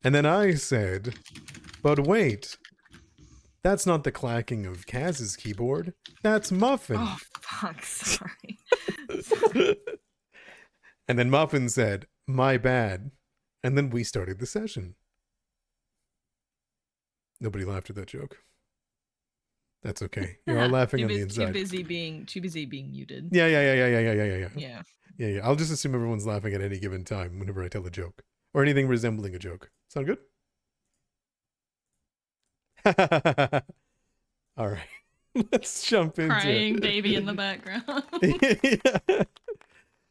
And then I said, but wait, that's not the clacking of Kaz's keyboard. That's Muffin. Oh, fuck, sorry. And then Muffin said, my bad. And then we started the session. Nobody laughed at that joke. That's okay. You're all laughing on the inside. Too busy being muted. Yeah. I'll just assume everyone's laughing at any given time whenever I tell a joke. Or anything resembling a joke. Sound good? All right. Let's jump into Crying baby in the background. Yeah.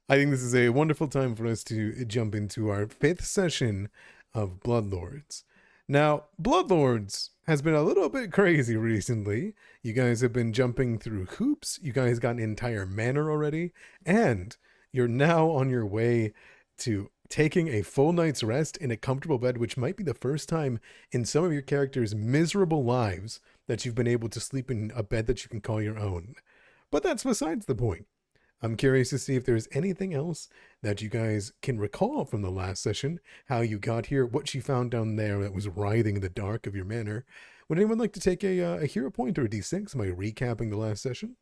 I think this is a wonderful time for us to jump into our 5th session of Bloodlords. Now, Bloodlords has been a little bit crazy recently. You guys have been jumping through hoops. You guys got an entire manor already. And you're now on your way to taking a full night's rest in a comfortable bed, which might be the first time in some of your characters' miserable lives that you've been able to sleep in a bed that you can call your own. But that's besides the point. I'm curious to see if there's anything else that you guys can recall from the last session, how you got here, what you found down there that was writhing in the dark of your manor. Would anyone like to take a hero point or a d6? Am I recapping the last session?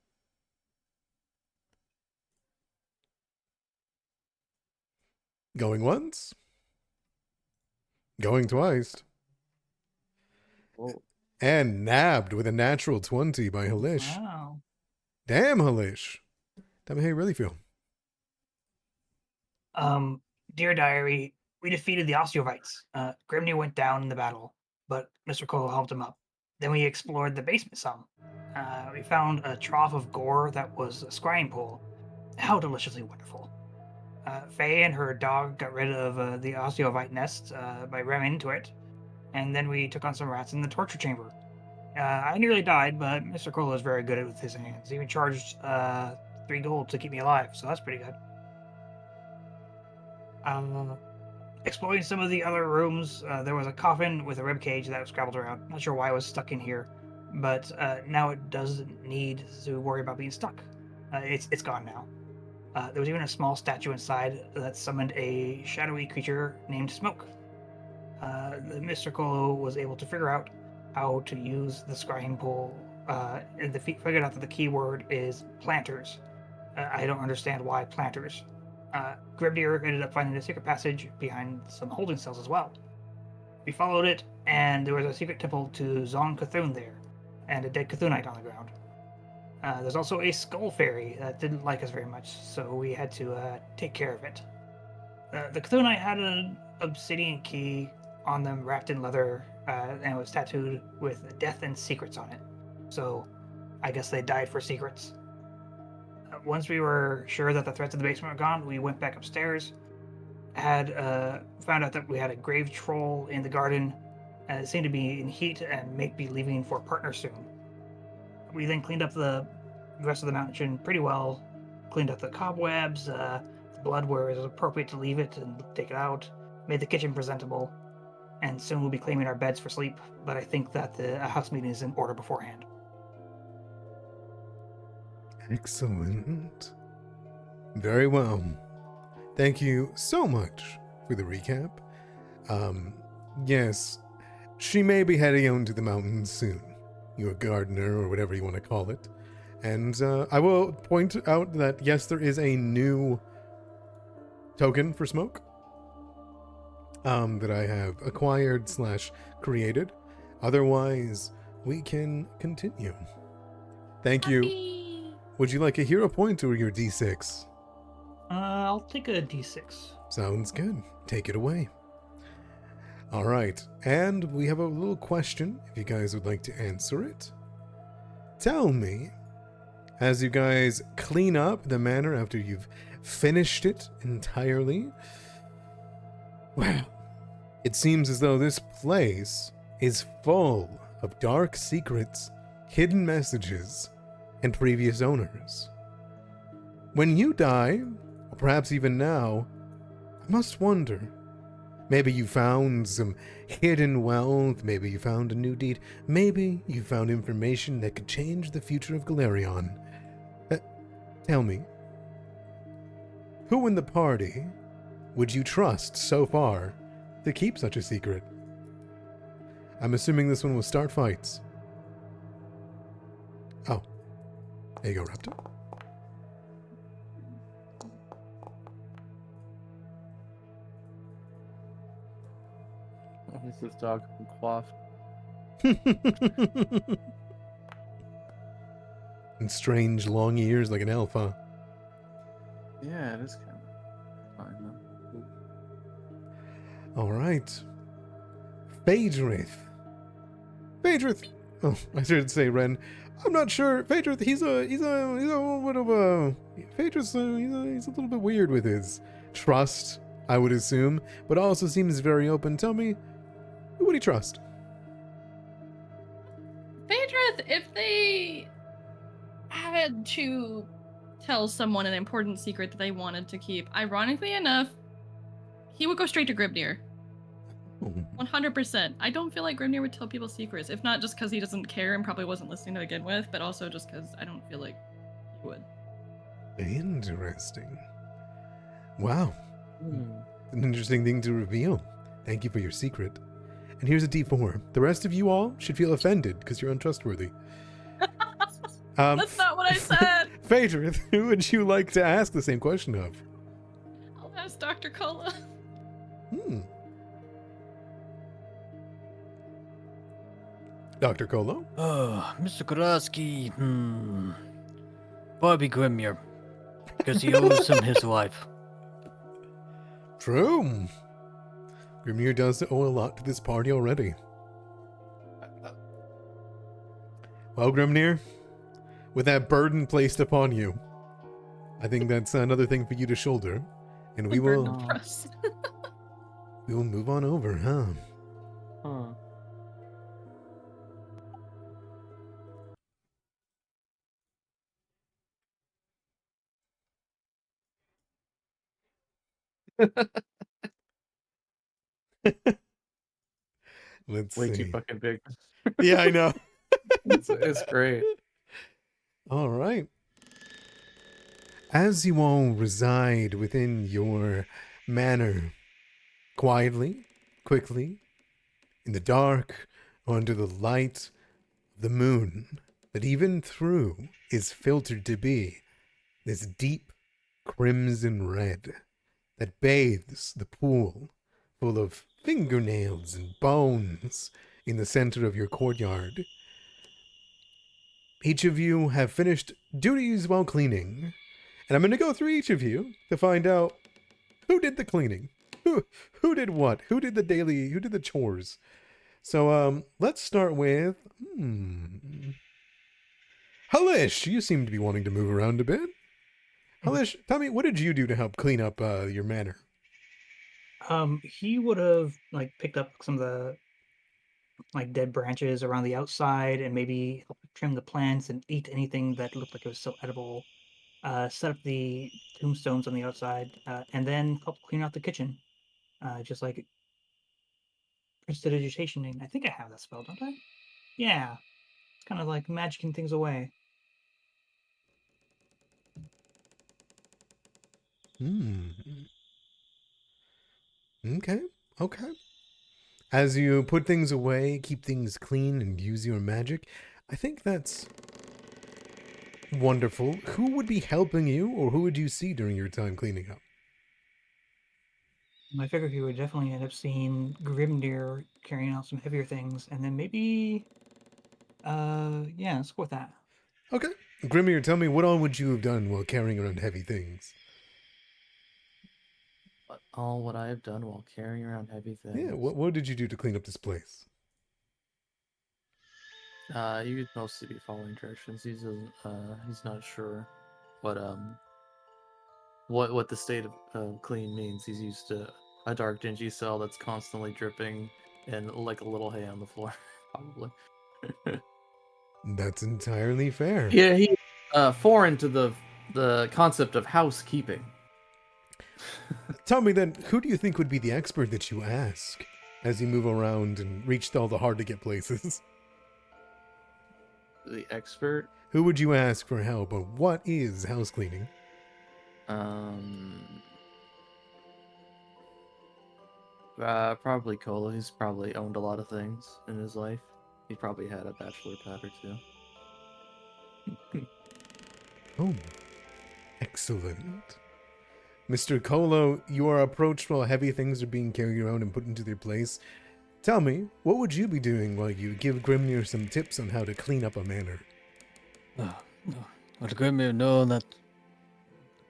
Going once? Going twice? Whoa. And nabbed with a natural 20 by Halish. Wow. Damn, Halish. Tell me how you really feel. Dear Diary, we defeated the Osteovites. Grimnir went down in the battle, but Mr. Cole helped him up. Then we explored the basement some. We found a trough of gore that was a scrying pool. How deliciously wonderful. Faye and her dog got rid of the Osteovite nest by ramming into it, and then we took on some rats in the torture chamber. I nearly died, but Mr. Cole is very good at it with his hands. He even charged 3 gold to keep me alive, so that's pretty good. Exploring some of the other rooms, there was a coffin with a rib cage that was scrabbled around. Not sure why it was stuck in here, but now it doesn't need to worry about being stuck. It's gone now. There was even a small statue inside that summoned a shadowy creature named Smoke. The Mr. Colo was able to figure out how to use the scrying pool, and figured out that the keyword is planters. I don't understand why planters. Grimnir ended up finding a secret passage behind some holding cells as well. We followed it, and there was a secret temple to Zon Cthulhu there, and a dead Cthulhunite on the ground. There's also a skull fairy that didn't like us very much, so we had to take care of it. The Cthulhunite had an obsidian key on them wrapped in leather, and it was tattooed with death and secrets on it. So I guess they died for secrets. Once we were sure that the threats of the basement were gone, we went back upstairs, found out that we had a grave troll in the garden, and it seemed to be in heat and may be leaving for a partner soon. We then cleaned up the rest of the mansion pretty well, cleaned up the cobwebs, the blood where it was appropriate to leave it and take it out, made the kitchen presentable, and soon we'll be claiming our beds for sleep, but I think that the house meeting is in order beforehand. Excellent. Very well. Thank you so much for the recap. Yes, she may be heading out into the mountains soon. Your gardener, or whatever you want to call it. And I will point out that, yes, there is a new token for Smoke that I have acquired / created. Otherwise, we can continue. Thank you. Would you like a hero point or your d6? I'll take a d6. Sounds good. Take it away. All right, and we have a little question, if you guys would like to answer it. Tell me, as you guys clean up the manor after you've finished it entirely, well, it seems as though this place is full of dark secrets, hidden messages, and previous owners. When you die, or perhaps even now, I must wonder, maybe you found some hidden wealth, maybe you found a new deed, maybe you found information that could change the future of Galerion. Tell me, who in the party would you trust so far to keep such a secret? I'm assuming this one will start fights. Oh. There you go, Raptor. Oh, this is dog from Quaff. And strange long ears like an elf, huh? Yeah, it is kind of fine though. All right. Phaedrith. Phaedrith. Oh, I should say Ren. I'm not sure. Phaedrith, he's a bit of a. Phaedrith's he's a little bit weird with his trust, I would assume, but also seems very open. Tell me, who would he trust? Phaedrith, if they had to tell someone an important secret that they wanted to keep, ironically enough, he would go straight to Grimnir. 100%. I don't feel like Grimnir would tell people secrets, if not just because he doesn't care and probably wasn't listening to begin with, but also just because I don't feel like he would. Interesting. Wow. Hmm. An interesting thing to reveal. Thank you for your secret. And here's a D4. The rest of you all should feel offended because you're untrustworthy. That's not what I said. Phaedrith, who would you like to ask the same question of? I'll ask Dr. Cola. Dr. Colo? Oh, Mr. Kuraski, Bobby Grimnir, because he owes him his life. True. Grimnir does owe a lot to this party already. Well, Grimnir, with that burden placed upon you, I think that's another thing for you to shoulder. And we will move on over, huh? Huh. Let's Way see. too fucking big. Yeah, I know. It's great. All right. As you all reside within your manor, quietly, quickly, in the dark, under the light of the moon, that even through is filtered to be this deep crimson red that bathes the pool full of fingernails and bones in the center of your courtyard. Each of you have finished duties while cleaning, and I'm going to go through each of you to find out who did the cleaning, who did what, who did the chores. So let's start with Halish. You seem to be wanting to move around a bit. Halish, tell me, what did you do to help clean up your manor? He would have picked up some of the dead branches around the outside and maybe help trim the plants and eat anything that looked like it was still edible. Set up the tombstones on the outside, and then help clean out the kitchen. Just like prestidigitation. I think I have that spell, don't I? Yeah. It's kind of like magicking things away. Okay. As you put things away, keep things clean, and use your magic, I think that's wonderful. Who would be helping you, or who would you see during your time cleaning up? I figured he would definitely end up seeing Grimnir carrying out some heavier things, and then maybe, yeah, let's go with that. Okay. Grimnir, tell me, what all would you have done while carrying around heavy things? All what I have done while carrying around heavy things. Yeah, what did you do to clean up this place? You would mostly be following directions. He's not sure what the state of clean means. He's used to a dark, dingy cell that's constantly dripping and like a little hay on the floor, probably. That's entirely fair. Yeah, he foreign to the concept of housekeeping. Tell me then, who do you think would be the expert that you ask as you move around and reach all the hard-to-get places? The expert? Who would you ask for help, or what is house cleaning? Probably Colo. He's probably owned a lot of things in his life. He probably had a bachelor pad or two. Oh, excellent. Mr. Colo, you are approached while heavy things are being carried around and put into their place. Tell me, what would you be doing while you give Grimnir some tips on how to clean up a manor? Would Grimir know that the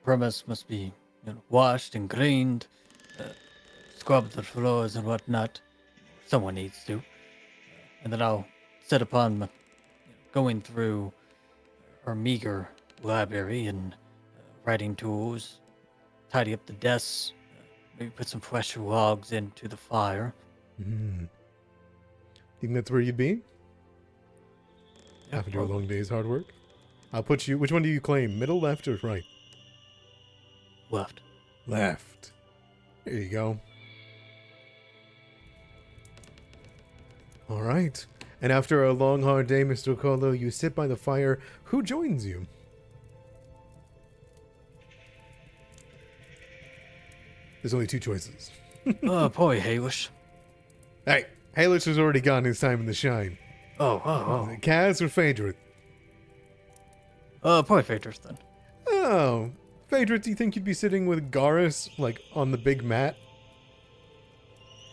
premise must be washed and cleaned, scrub the floors and whatnot? Someone needs to. And then I'll set upon going through our meager library and writing tools, tidy up the desks, maybe put some fresh logs into the fire. Think that's where you'd be? After a long day's hard work? I'll put you... Which one do you claim? Middle, left, or right? Left. Left. There you go. All right. And after a long, hard day, Mr. Colo, you sit by the fire. Who joins you? There's only two choices. Oh, poor Halish. Hey, Halish has already gotten his time in the shine. Oh. Kaz or Phaedrith? Poor Phaedrus then. Oh, Phaedrith, do you think you'd be sitting with Garrus, like, on the big mat?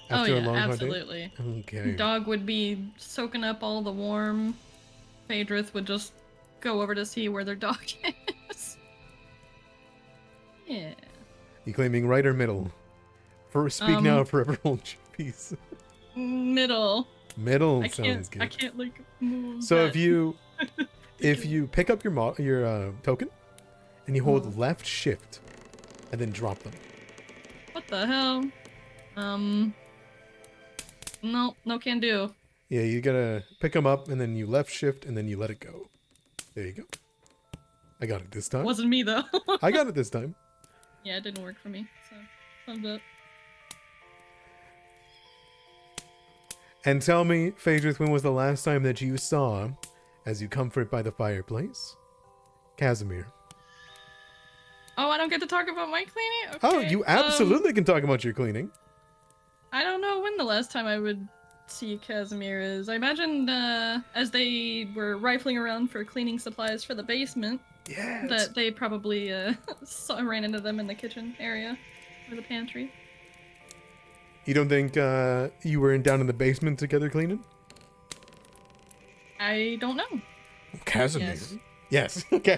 After a long, hard day? absolutely. Okay. Dog would be soaking up all the warm. Phaedrith would just go over to see where their dog is. Yeah. You claiming right or middle? Speak now, forever hold your peace. Middle. Middle I sounds can't. I good. can't like move. So that. if you pick up your token and you hold left shift and then drop them. What the hell? No can do. Yeah, you gotta pick them up and then you left shift and then you let it go. There you go. I got it this time. Wasn't me though. I got it this time. Yeah, it didn't work for me. So thumbs up. And tell me, Phaedrith, when was the last time that you saw, as you comfort by the fireplace, Casimir? Oh, I don't get to talk about my cleaning? Okay. Oh, you absolutely can talk about your cleaning. I don't know when the last time I would see Casimir is. I imagine as they were rifling around for cleaning supplies for the basement, that they probably ran into them in the kitchen area or the pantry. You don't think you were down in the basement together cleaning? I don't know. Casimir? Yes. Yes. Okay.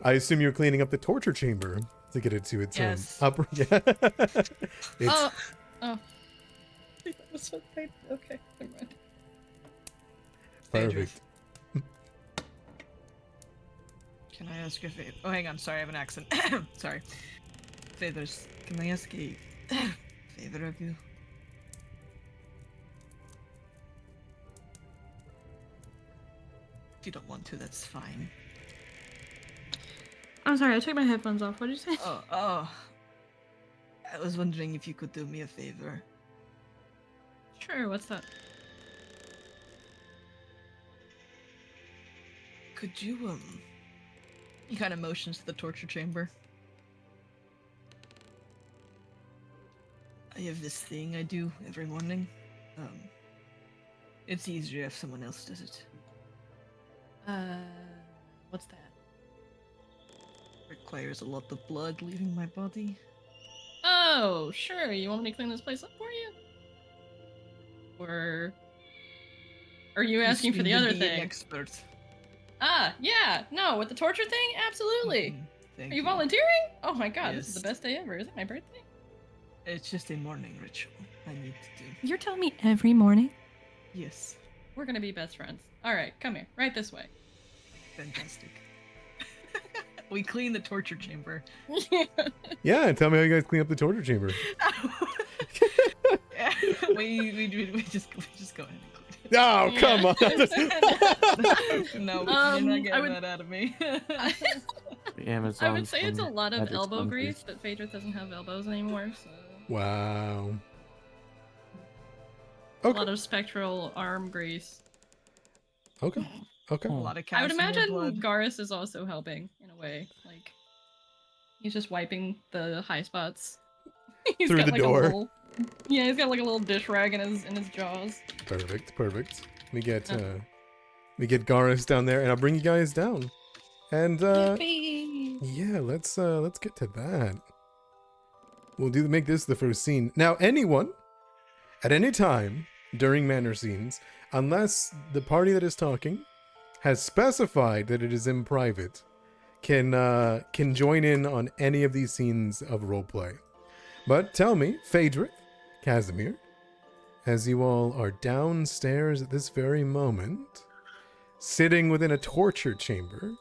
I assume you're cleaning up the torture chamber to get it to its Yes. upper. Yeah. Oh. I think that was what they... Okay, never mind. Perfect. Can I ask you a favor? Oh, hang on. Sorry, I have an accent. Sorry. Favors. Can I ask a favor of you? If you don't want to, that's fine. I'm sorry, I took my headphones off. What did you say? Oh. I was wondering if you could do me a favor. Sure, what's that? Could you, He kind of motions to the torture chamber. I have this thing I do every morning. It's easier if someone else does it. What's that? Requires a lot of blood leaving my body. Oh, sure. You want me to clean this place up for you? Or are you asking for the other thing? Expert. Yeah. No, with the torture thing? Absolutely. Thank Are you volunteering? Oh my god, this is Yes. the best day ever. Is it my birthday? It's just a morning ritual I need to do. You're telling me every morning? Yes. We're gonna be best friends. Alright, come here. Right this way. Fantastic. We clean the torture chamber. Yeah, tell me how you guys clean up the torture chamber. we just go ahead and clean it. Oh, come on. No, you're not I getting would- that out of me. The Amazon. I would say it's a lot of Magic elbow sponges. grease, but Phaedrith doesn't have elbows anymore, so Wow. a Okay. lot of spectral arm grease. Okay. Okay. A lot of I would Casimir imagine blood. Garrus is also helping in a way. Like he's just wiping the high spots. He's Through got the like door. a little, yeah, he's got like a little dish rag in his jaws. Perfect. Let me get Garis down there, and I'll bring you guys down. And Yippee! yeah, let's get to that. We'll make this the first scene. Now, anyone at any time during manner scenes, unless the party that is talking has specified that it is in private, can join in on any of these scenes of roleplay. But tell me, Phaedra, Casimir, as you all are downstairs at this very moment, sitting within a torture chamber,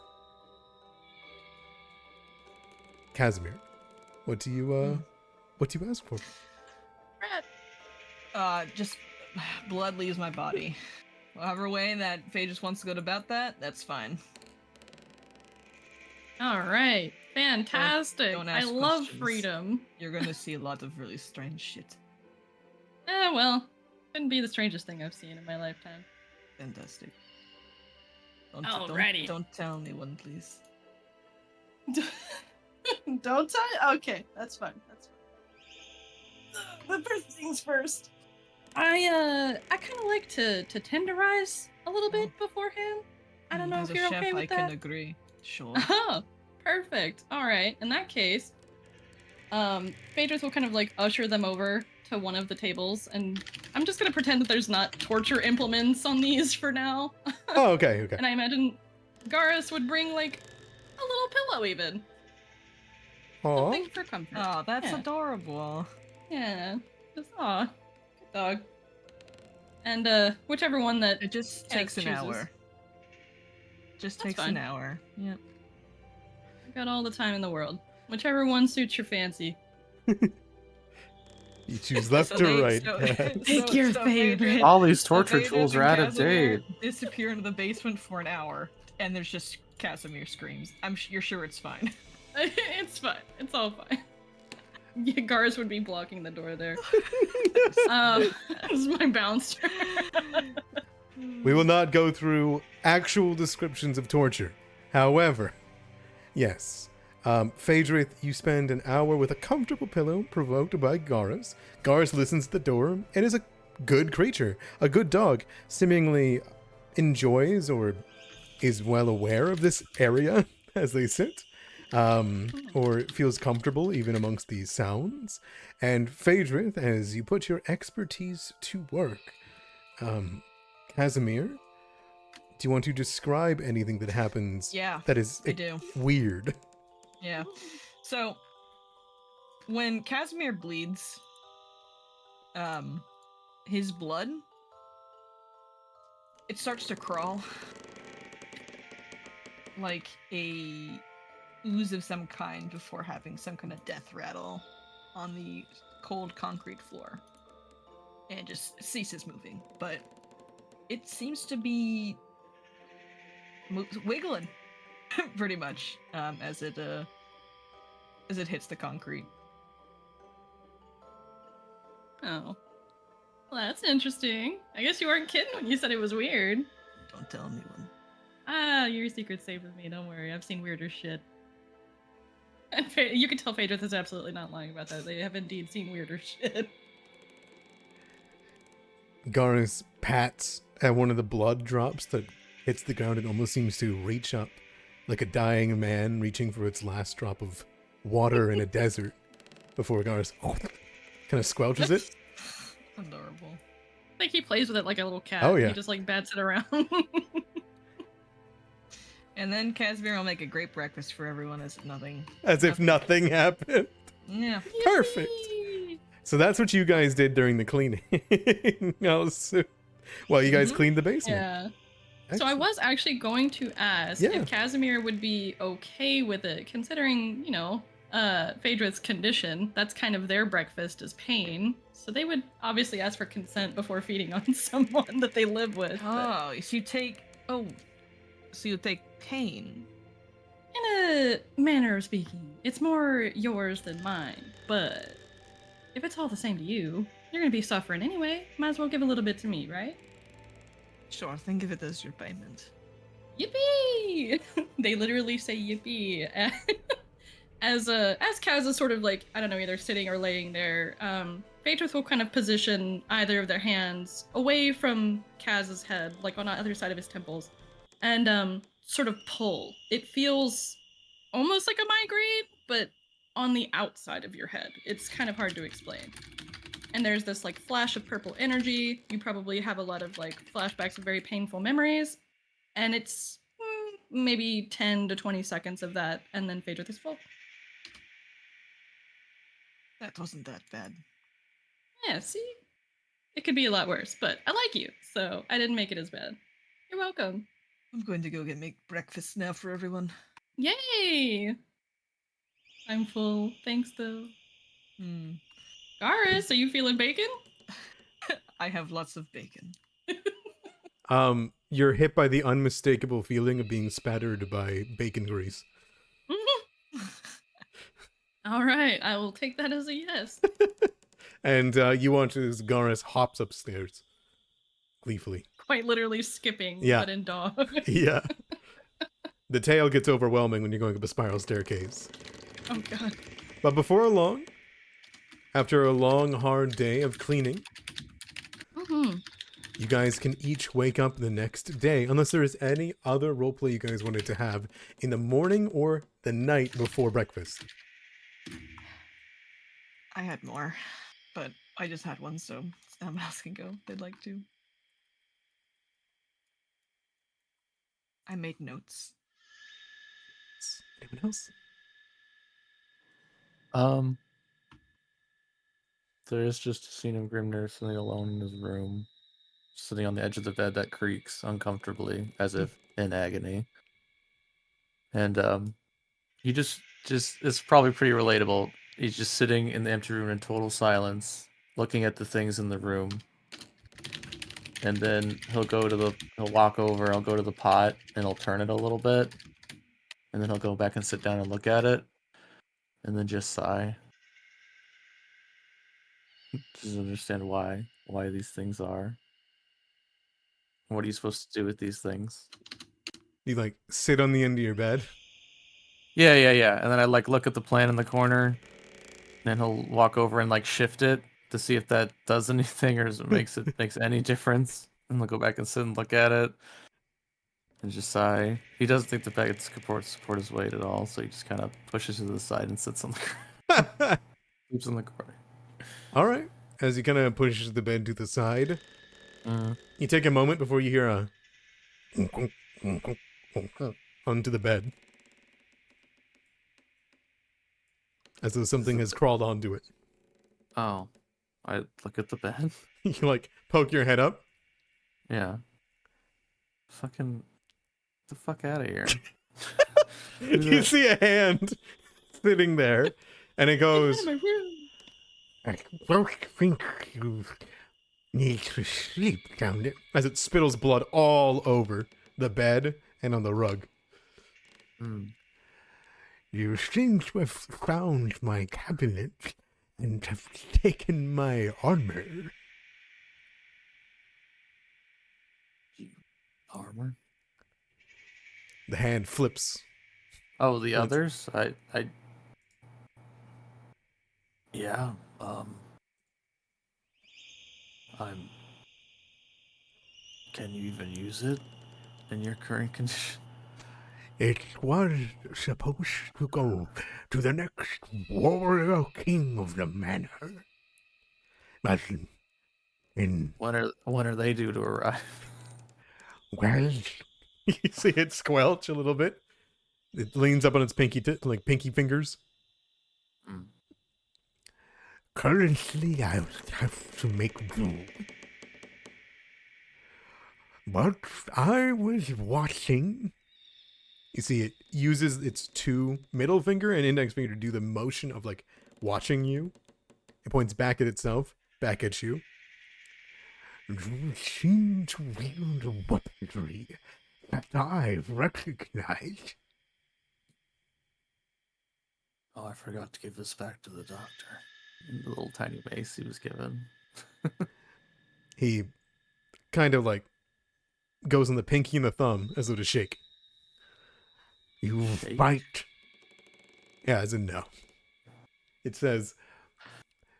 Casimir, what do you ask for? Just blood leaves my body. However way that Faye just wants to go about that, that's fine. All right, fantastic. Don't I ask love questions. freedom. You're gonna see a lot of really strange shit. Well, couldn't be the strangest thing I've seen in my lifetime. Fantastic. Alrighty. Don't tell anyone, please. Don't tell. Okay, that's fine. That's fine. The first things first. I kind of like to tenderize a little bit beforehand. I don't know As if a you're chef, okay with I that. can agree. Sure. Oh, perfect. All right. In that case, Phaedrus will kind of like usher them over to one of the tables, and I'm just gonna pretend that there's not torture implements on these for now. Oh, okay. And I imagine Garis would bring like a little pillow, even Aw. something for comfort. Oh, that's Yeah. adorable. Yeah, just good dog. And whichever one that It just Kaz takes an chooses. hour. Just That's takes fine. an hour. Yep. I've got all the time in the world. Whichever one suits your fancy. You choose left So or they- right. so- Pick your favorite. All these so torture Phaedrus tools and are out of Casimir date. Disappear into the basement for an hour, and there's just Casimir screams. You're sure it's fine. It's fine. It's all fine. Yeah, Garis would be blocking the door there. This is my bouncer. We will not go through actual descriptions of torture. However, yes, Phaedra, you spend an hour with a comfortable pillow provoked by Garis. Garis listens at the door and is a good creature, a good dog, seemingly enjoys or is well aware of this area as they sit, or feels comfortable even amongst these sounds. And Phaedra, as you put your expertise to work, Casimir, do you want to describe anything that happens Yeah, that is I do. weird? Yeah. So when Casimir bleeds, his blood, it starts to crawl like a ooze of some kind before having some kind of death rattle on the cold concrete floor, and just ceases moving. But it seems to be wiggling pretty much as it hits the concrete. Oh. Well, that's interesting. I guess you weren't kidding when you said it was weird. Don't tell anyone. Ah, your secret's safe with me. Don't worry. I've seen weirder shit. And you can tell Phaedrus is absolutely not lying about that. They have indeed seen weirder shit. Garis pats at one of the blood drops that hits the ground and almost seems to reach up like a dying man reaching for its last drop of water in a desert before Garis kind of squelches it. Adorable. I think he plays with it like a little cat. Oh, yeah. He just like bats it around. And then Casimir will make a great breakfast for everyone as nothing. As if nothing happened. Yeah. Perfect. Yippee! So that's what you guys did during the cleaning. Well, you guys Mhm. cleaned the basement. Yeah. So I Excellent. was actually going to ask Yeah. if Casimir would be okay with it, considering, Phaedra's condition. That's kind of their breakfast is pain. So they would obviously ask for consent before feeding on someone that they live with. but- Oh, so you take pain. In a manner of speaking, it's more yours than mine. But if it's all the same to you, you're gonna be suffering anyway. Might as well give a little bit to me, right? Sure, think of it as your payment. Yippee! They literally say yippee as Kaz is sort of like, I don't know, either sitting or laying there, Phaedrath will kind of position either of their hands away from Kaz's head, like on the other side of his temples, and sort of pull. It feels almost like a migraine, but on the outside of your head. It's kind of hard to explain. And there's this like flash of purple energy. You probably have a lot of like flashbacks of very painful memories. And it's maybe 10 to 20 seconds of that, and then Phaedrath is full. That wasn't that bad. Yeah, see? It could be a lot worse, but I like you, so I didn't make it as bad. You're welcome. I'm going to go make breakfast now for everyone. Yay! I'm full. Thanks, though. Garis, are you feeling bacon? I have lots of bacon. You're hit by the unmistakable feeling of being spattered by bacon grease. All right, I will take that as a yes. And you watch as Garis hops upstairs gleefully. Quite literally skipping, Yeah. but in dog. Yeah. The tail gets overwhelming when you're going up a spiral staircase. Oh god. But before long, after a long, hard day of cleaning, you guys can each wake up the next day, unless there is any other roleplay you guys wanted to have in the morning or the night before breakfast. I had more, but I just had one, so someone else can go if they'd like to. I made notes. Anyone else? There is just a scene of Grimnir sitting alone in his room, sitting on the edge of the bed that creaks uncomfortably, as if in agony. And he just it's probably pretty relatable. He's just sitting in the empty room in total silence, looking at the things in the room. And then he'll walk over, I'll go to the pot, and he'll turn it a little bit. And then he'll go back and sit down and look at it. And then just sigh. Doesn't understand why these things are. What are you supposed to do with these things? You like sit on the end of your bed. Yeah. And then I like look at the plan in the corner. And he'll walk over and like shift it to see if that does anything or makes any difference. And he'll go back and sit and look at it. And just sigh. He doesn't think the bag could support his weight at all, so he just kind of pushes it to the side and sits on the ground. Sleeps in the corner. All right. As he kind of pushes the bed to the side, you take a moment before you hear a onto the bed. As though something has crawled onto it. Oh. I look at the bed. You like poke your head up. Yeah. Fucking get the fuck out of here. You see a hand sitting there, and it goes, I don't think you need to sleep down there. As it spittles blood all over the bed and on the rug. You seem to have found my cabinet and have taken my armor. Armor? The hand flips. Oh, the others? Yeah, can you even use it in your current condition? It was supposed to go to the next warrior king of the manor. But When are they due to arrive? Well, you see it squelch a little bit. It leans up on its pinky fingers. Currently, I'll have to make do. But I was watching. You see, it uses its two middle finger and index finger to do the motion of like watching you. It points back at itself, back at you. You seem to wield a weaponry that I recognize. Oh, I forgot to give this back to the doctor. The little tiny mace he was given. He kind of like goes on the pinky and the thumb as though to shake. You fight Yeah, as in no. It says,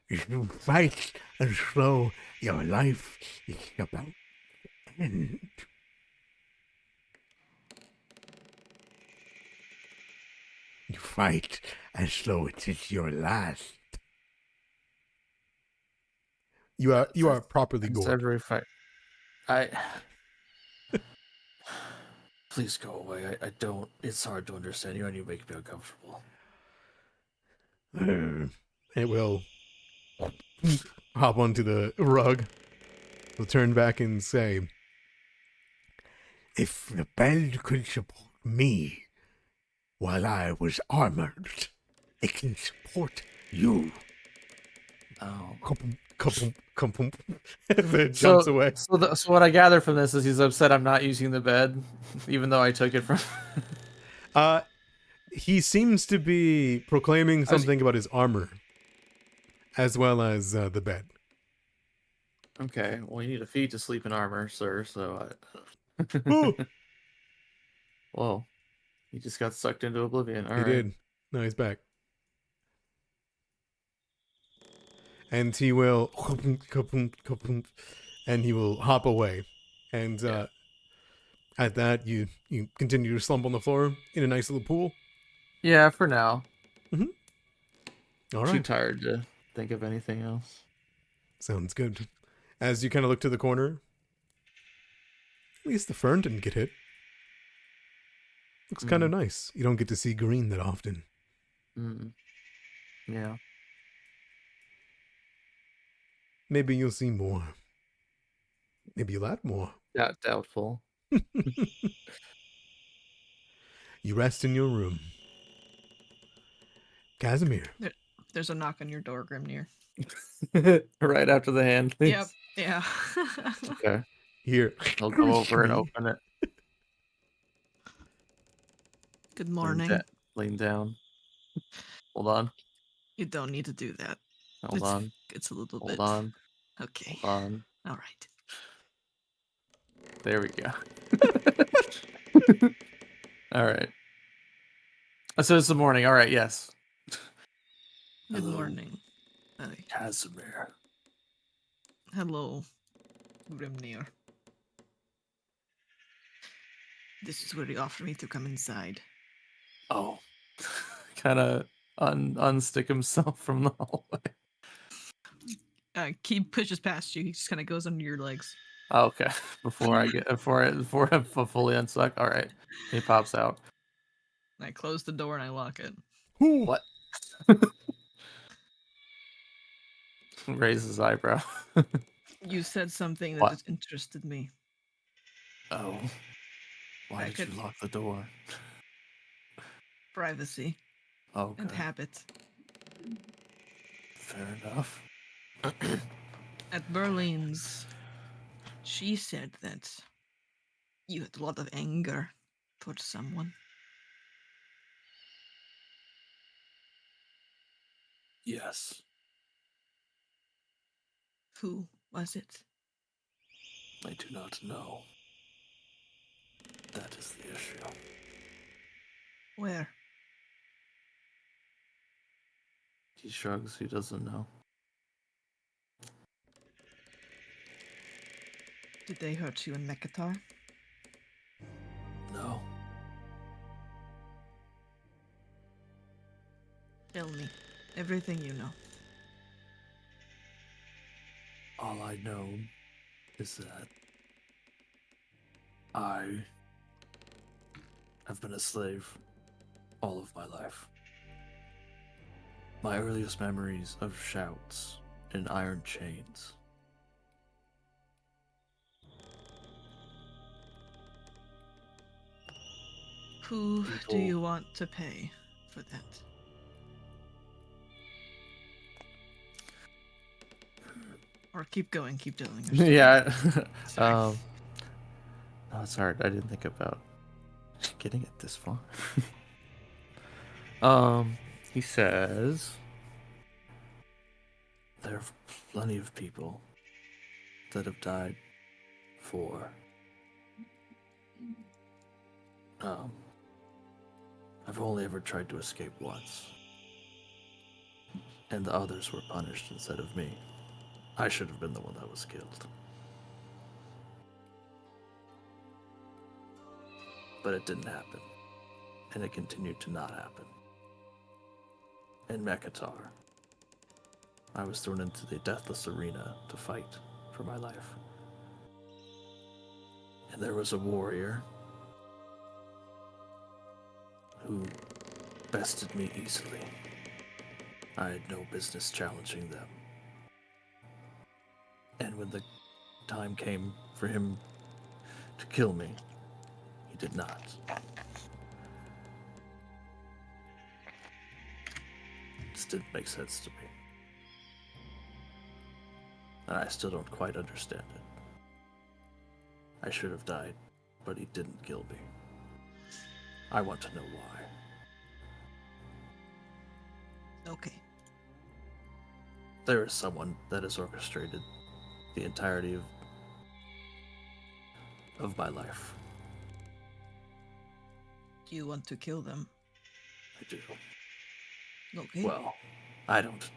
you fight as though your life is about to end. You fight as though it is your last. You are properly It's gored. every fight. I. Please go away. I don't. It's hard to understand you, and you make me uncomfortable. It will hop onto the rug. Will turn back and say, if the bed could support me while I was armored, it can support you. Oh. Kapum. As it jumps away. So what I gather from this is he's upset I'm not using the bed, even though I took it from. He seems to be proclaiming something about his armor, as well as the bed. Okay, well, you need a feat to sleep in armor, sir. So, whoa, he just got sucked into oblivion. All He right. did. No, he's back. And he will, and he will hop away. And at that, you continue to slump on the floor in a nice little pool. Yeah, for now. All Too right. tired to think of anything else. Sounds good. As you kind of look to the corner, at least the fern didn't get hit. Looks kind of nice. You don't get to see green that often. Yeah. Maybe you'll see more. Maybe you'll add more. Doubtful. You rest in your room. Casimir. There's a knock on your door, Grimnir. Right after the hand. Yep. Yeah. Okay. Here. I'll go over and open it. Good morning. Lean down. Hold on. You don't need to do that. Hold on. It's a little Hold bit. on. Okay. Hold on. All right. There we go. All right. So it's the morning. All right. Yes. Good Hello, morning. Hi. Casimir. Hello, Grimnir. This is where he offered me to come inside. Oh. Kind of unstick himself from the hallway. He pushes past you. He just kind of goes under your legs. Oh, okay. Before I fully unstuck. All right. He pops out. I close the door and I lock it. What? Raises his eyebrow. You said something that What? just interested me. Oh. Why did you lock the door? Privacy. Okay. And habit. Fair enough. At Berline's, she said that you had a lot of anger towards someone. Yes. Who was it? I do not know. That is the issue. Where? He shrugs. He doesn't know. Did they hurt you in Mekatar? No. Tell me everything you know. All I know is that I have been a slave all of my life. My earliest memories of shouts and iron chains. Who do you want to pay for that? Or keep going, keep telling your story. Yeah. No, it's hard. I didn't think about getting it this far. He says there are plenty of people that have died for I've only ever tried to escape once. And the others were punished instead of me. I should have been the one that was killed. But it didn't happen. And it continued to not happen. In Mekatar, I was thrown into the deathless arena to fight for my life. And there was a warrior who bested me easily. I had no business challenging them. And when the time came for him to kill me, he did not. This didn't make sense to me. And I still don't quite understand it. I should have died, but he didn't kill me. I want to know why. Okay. There is someone that has orchestrated the entirety of my life. Do you want to kill them? I do. Okay. Well, I don't.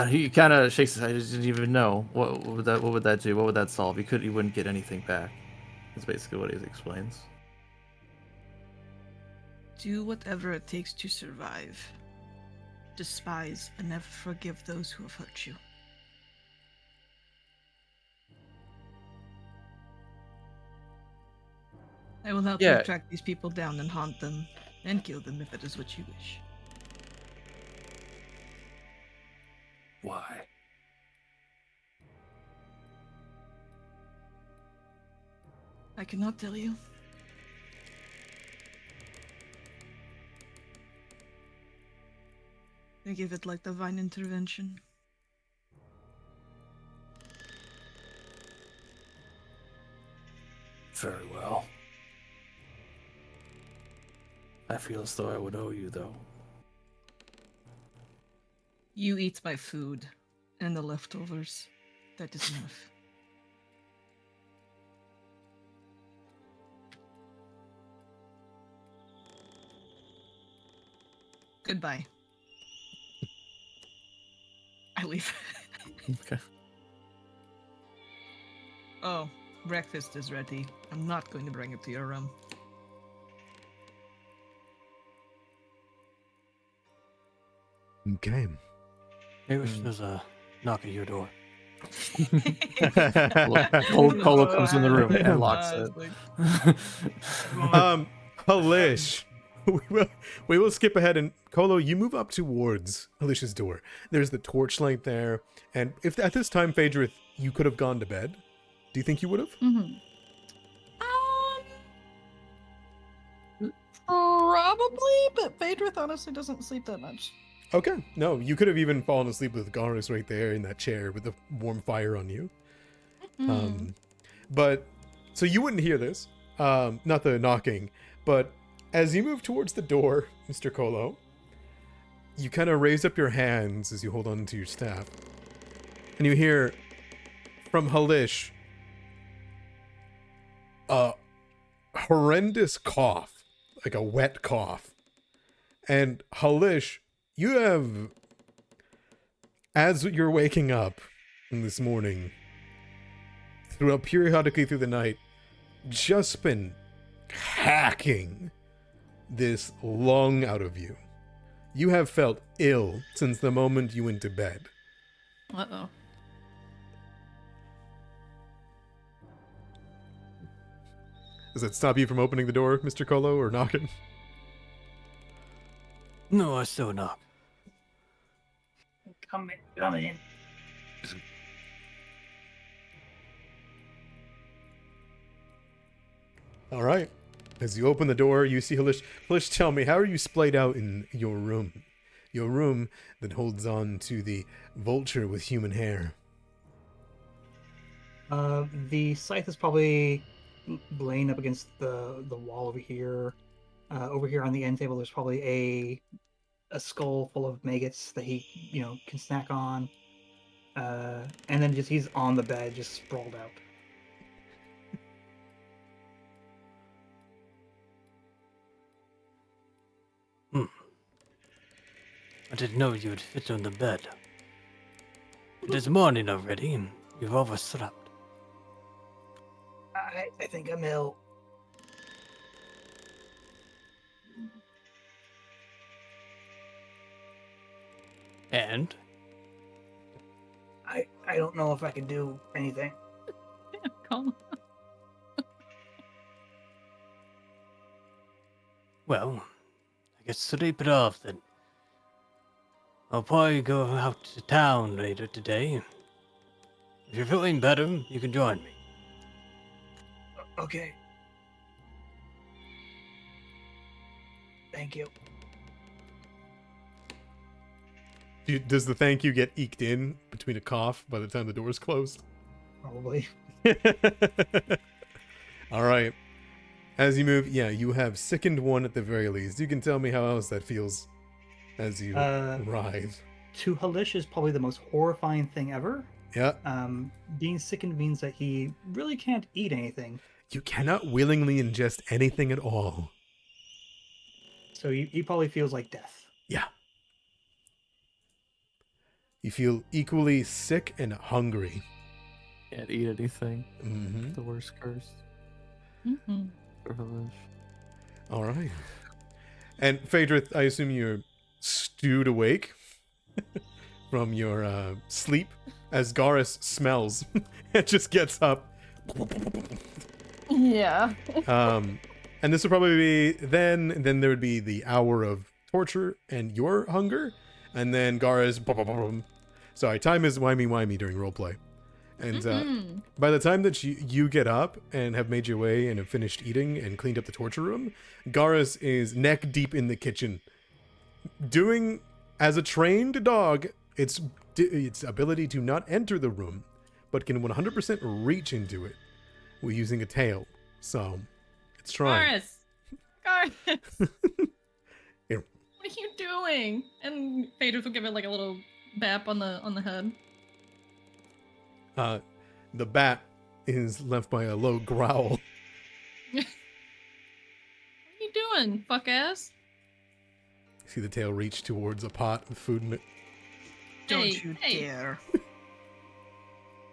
He kind of shakes his head. He didn't even know what would that do. What would that solve? He wouldn't get anything back. That's basically what he explains. Do whatever it takes to survive. Despise and never forgive those who have hurt you. I will help you track these people down and haunt them, and kill them if it is what you wish. Why? I cannot tell you. Think of it like divine intervention. Very well. I feel as though I would owe you, though. You eat my food and the leftovers. That is enough. Goodbye. I leave. Okay. Oh, breakfast is ready. I'm not going to bring it to your room. Okay. I wish there's a knock at your door. Colo comes in the room and locks it. Halish. We will skip ahead, and Kolo, you move up towards Halish's door. There's the torchlight there, and if at this time, Phaedrith, you could have gone to bed, do you think you would have? Probably, but Phaedrith honestly doesn't sleep that much. Okay, no, you could have even fallen asleep with Garrus right there in that chair with the warm fire on you. But so you wouldn't hear this, not the knocking, but as you move towards the door, Mr. Kolo, you kind of raise up your hands as you hold on to your staff, and you hear from Halish a horrendous cough, like a wet cough. And Halish, you have, as you're waking up in this morning, periodically through the night, just been hacking this lung out of you. You have felt ill since the moment you went to bed. Uh-oh. Does that stop you from opening the door, Mr. Kolo, or knocking? No, I still knock. Come in. All right. As you open the door, you see Halish. Halish, tell me, how are you splayed out in your room? Your room that holds on to the vulture with human hair. The scythe is probably laying up against the wall over here. Over here on the end table, there's probably a skull full of maggots that he, can snack on. And then he's on the bed, just sprawled out. I didn't know you would fit on the bed. It is morning already, and you've overslept. I think I'm ill. And? I don't know if I can do anything. Calm. Well, I guess sleep it off then. I'll probably go out to town later today. If you're feeling better, you can join me. Okay. Thank you. Does the thank you get eked in between a cough by the time the door's closed? Probably. All right. As you move, yeah, you have sickened one at the very least. You can tell me how else that feels as you writhe. To Halish is probably the most horrifying thing ever. Yeah. Being sickened means that he really can't eat anything. You cannot willingly ingest anything at all. So he probably feels like death. Yeah. You feel equally sick and hungry. Can't eat anything. Mm-hmm. The worst curse. Mm-hmm. For Halish. All right. And Phaedrith, I assume you're stewed awake from your sleep as Garrus smells and just gets up. Yeah. And this would probably be then there would be the hour of torture and your hunger, and then Garrus. Sorry, time is wimey during roleplay. And by the time that you get up and have made your way and have finished eating and cleaned up the torture room, Garrus is neck deep in the kitchen, doing, as a trained dog, its ability to not enter the room, but can 100% reach into it with using a tail. So, it's trying. Garrus! Here. What are you doing? And Phaedrith will give it like a little bap on the head. The bat is left by a low growl. What are you doing, fuck ass? See the tail reach towards a pot with food in it. Don't you hey. dare.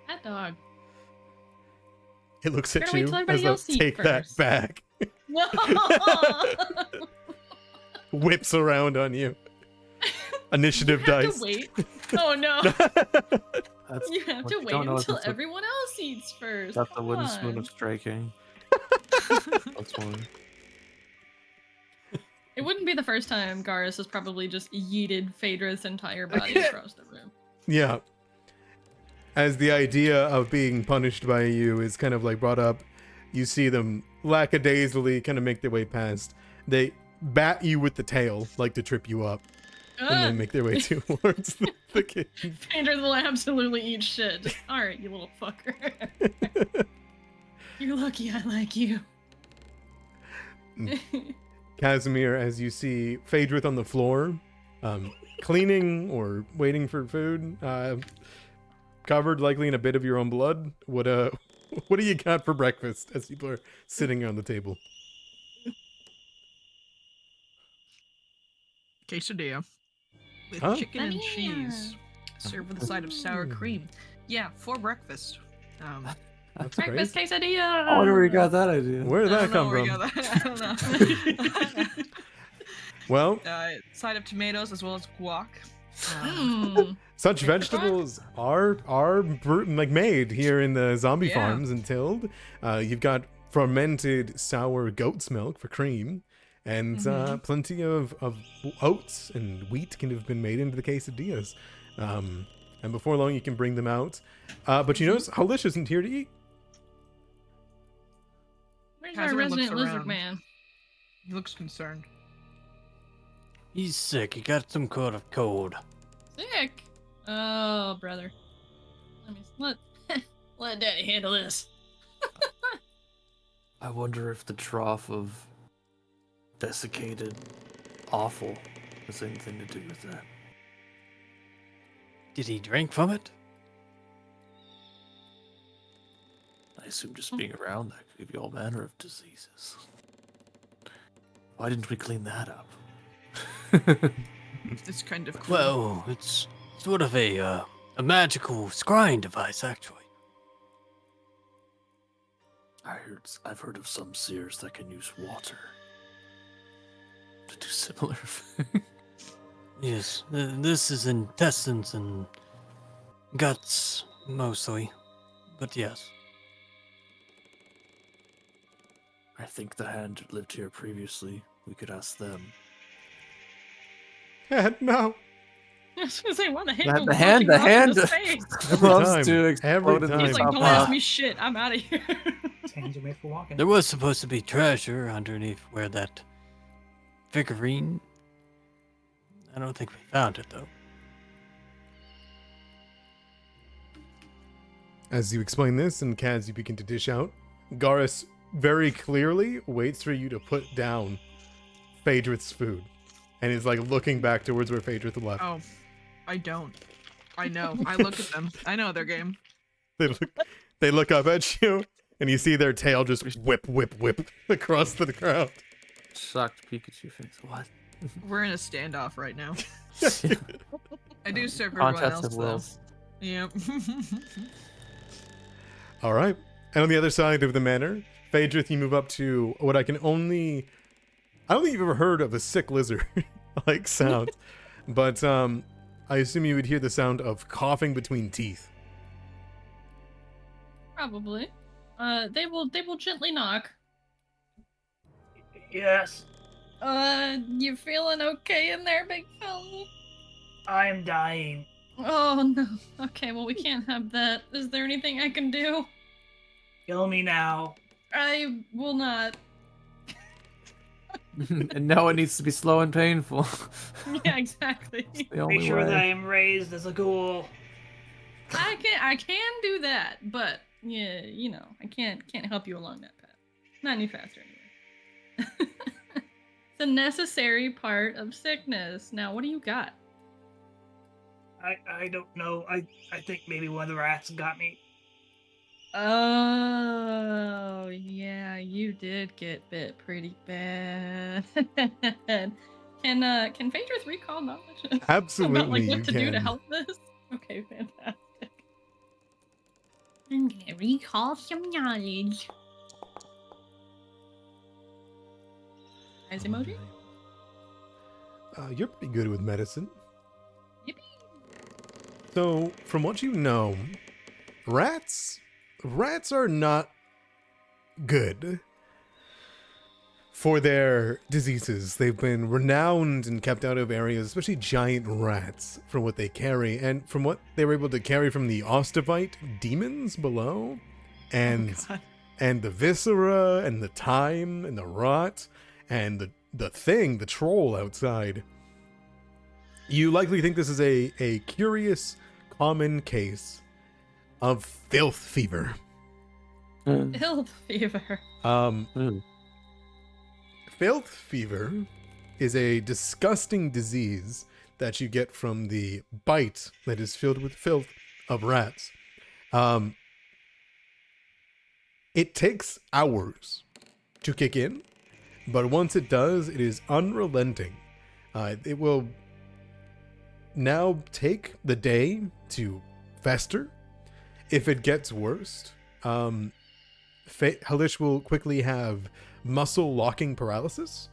That dog. It looks at Better wait you till as everybody though, else eat take that first." back. No! Whips around on you. Initiative You have dice. to wait. Oh no! That's, You have what to you wait don't know is until it's a- everyone else eats first. That's the Come wooden spoon on. of striking. That's one. It wouldn't be the first time Garrus has probably just yeeted Phaedra's entire body across the room. Yeah. As the idea of being punished by you is kind of like brought up, you see them lackadaisically kind of make their way past. They bat you with the tail, like to trip you up, and then make their way towards the kitchen. Phaedra will absolutely eat shit. Just, all right, you little fucker. You're lucky I like you. Casimir, as you see Phaedrith on the floor, cleaning or waiting for food, covered likely in a bit of your own blood. What do you got for breakfast as people are sitting on the table? Quesadilla. With Huh? chicken and Banana. cheese. Served with a side of sour cream. Yeah, for breakfast. That's Breakfast crazy. quesadilla. I wonder where you got that idea. Where did I that don't come know where from? you got that. I don't know. Well, Side of tomatoes as well as guac. such vegetables are like made here in the zombie Yeah. farms in Tild. You've got fermented sour goat's milk for cream, and plenty of oats and wheat can have been made into the quesadillas. And before long, you can bring them out. But you notice Halish isn't here to eat. Where's our Casimir looks resident lizard around. man? He looks concerned. He's sick. He got some kind of cold. Sick. Oh, brother. Let Daddy handle this. I wonder if the trough of desiccated offal has anything to do with that. Did he drink from it? I assume just being around that could give you all manner of diseases. Why didn't we clean that up? It's kind of cool. Well, it's sort of a magical scrying device, actually. I've heard of some seers that can use water to do similar things. Yes, this is intestines and guts, mostly. But yes. I think the hand lived here previously. We could ask them. And no. I was gonna say, why the Yeah, heck? the hand Every loves time. to explode Every in the time. He's like, top don't ask half. me shit. I'm out of here. His hands are made for walking. There was supposed to be treasure underneath where that figurine. I don't think we found it, though. As you explain this, and Kaz, you begin to dish out, Garrus very clearly waits for you to put down Phaedrith's food. And is like looking back towards where Phaedrith left. Oh, I don't. I know. I look at them. I know their game. They look up at you, and you see their tail just whip across the ground. Shocked Pikachu thinks, what? We're in a standoff right now. I do serve everyone Contest else of though. wills. Yep. All right. And on the other side of the manor, Phaedrith, you move up to what I don't think you've ever heard of a sick lizard like sound. But I assume you would hear the sound of coughing between teeth. Probably. They will gently knock. Yes, You feeling okay in there, big fella? I'm dying. Oh no. Okay, well we can't have that. Is there anything I can do? Kill me now. I will not. And now it needs to be slow and painful. Yeah, exactly. The only Make sure way. that I am raised as a ghoul. I can do that, but yeah, you know, I can't help you along that path. Not any faster anyway. It's a necessary part of sickness. Now, what do you got? I don't know. I think maybe one of the rats got me. Oh, yeah, you did get bit pretty bad. Can Phaedrith recall knowledge Absolutely, about like you what to do to can. help this? Okay, fantastic. I'm gonna recall some knowledge. Eyes emoji? You're pretty good with medicine. Yippee. So, from what you know, rats are not good for their diseases. They've been renowned and kept out of areas, especially giant rats, for what they carry, and from what they were able to carry from the Ostavite demons below, and and the viscera, and the time, and the rot, and the troll outside. You likely think this is a curious, common case of filth fever. Filth fever. Filth fever is a disgusting disease that you get from the bite that is filled with filth of rats. It takes hours to kick in, but once it does, it is unrelenting. It will now take the day to fester. If it gets worse, Halish will quickly have muscle locking paralysis.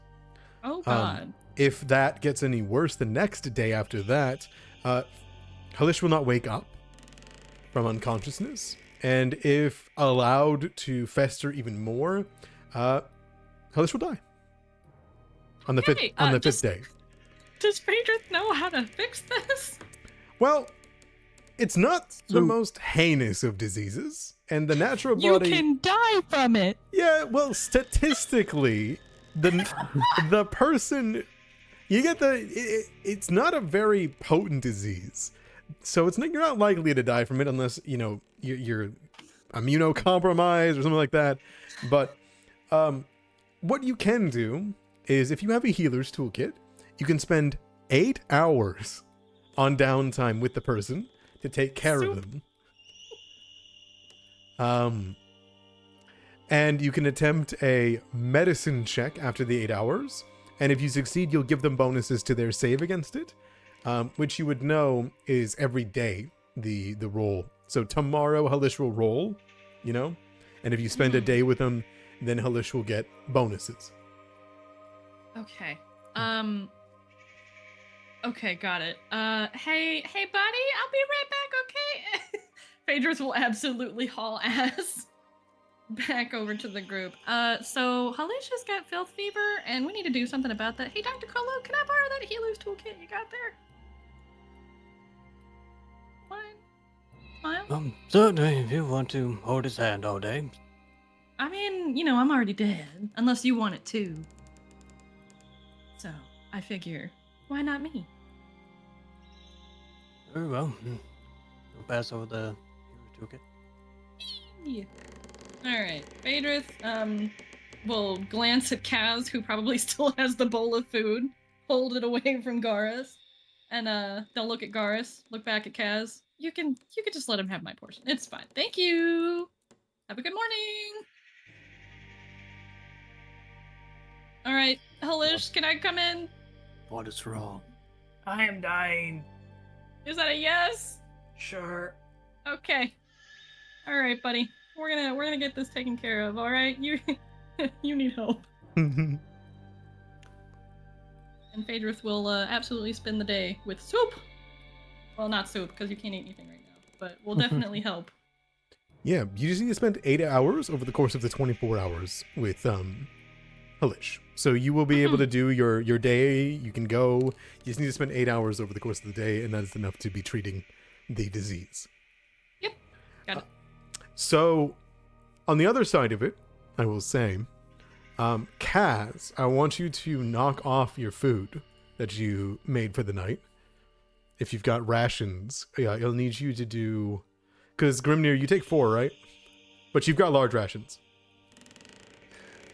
Oh god. If that gets any worse the next day after that, Halish will not wake up from unconsciousness. And if allowed to fester even more, Halish will die on the Okay, fifth day. Does Phaedrith know how to fix this? Well, it's not the most heinous of diseases, and the natural body. You can die from it. Yeah, well, statistically, the person you get it's not a very potent disease, so you're not likely to die from it unless you're immunocompromised or something like that. But what you can do is, if you have a healer's toolkit, you can spend 8 hours on downtime with the person to take care of them. And you can attempt a medicine check after the 8 hours And if you succeed, you'll give them bonuses to their save against it, which you would know is every day the roll. So tomorrow Halish will roll, you know, and if you spend a day with them, then Halish will get bonuses. Okay. Okay, got it. Hey, buddy, I'll be right back, okay? Phaedrus will absolutely haul ass back over to the group. So Halish has got filth fever, and we need to do something about that. Hey, Dr. Colo, can I borrow that healer's toolkit you got there? Fine. Smile? Certainly, if you want to hold his hand all day. I mean, you know, I'm already dead, unless you want it too. So, I figure, why not me? Very well. I'll pass over the toolkit. Yeah. Alright, Phaedrus, will glance at Kaz, who probably still has the bowl of food, hold it away from Garas, and they'll look at Garas, look back at Kaz. You can just let him have my portion. It's fine. Thank you. Have a good morning. Alright, Halish, can I come in? What is wrong? I am dying. Is that a yes? Sure. Okay. Alright, buddy. We're gonna get this taken care of, alright? You you need help. And Phaedrus will absolutely spend the day with soup. Well, not soup, because you can't eat anything right now, but we'll definitely help. Yeah, you just need to spend 8 hours over the course of the 24 hours with Halish. So you will be able to do your day. You can go. You just need to spend 8 hours over the course of the day, and that is enough to be treating the disease. Yep. Got it. So, on the other side of it, I will say, Kaz, I want you to knock off your food that you made for the night. If you've got rations, yeah, I'll need you to do... Because Grimnir, you take 4, right? But you've got large rations.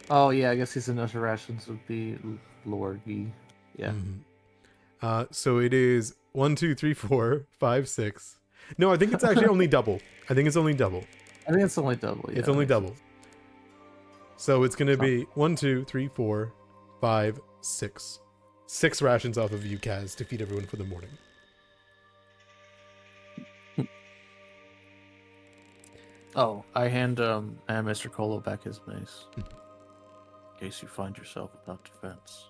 Oh yeah, I guess his initial rations would be Lorgy. Yeah. Mm-hmm. So it is 1, 2, 3, 4, 5, 6. No, I think it's actually only double. I think it's only double. I think it's only double. Yeah, it's only double. So it's gonna be 1, 2, 3, 4, 5, 6. 6 rations off of you, Kaz, to feed everyone for the morning. Oh, I hand Mr. Colo back his mace. In case you find yourself without defense.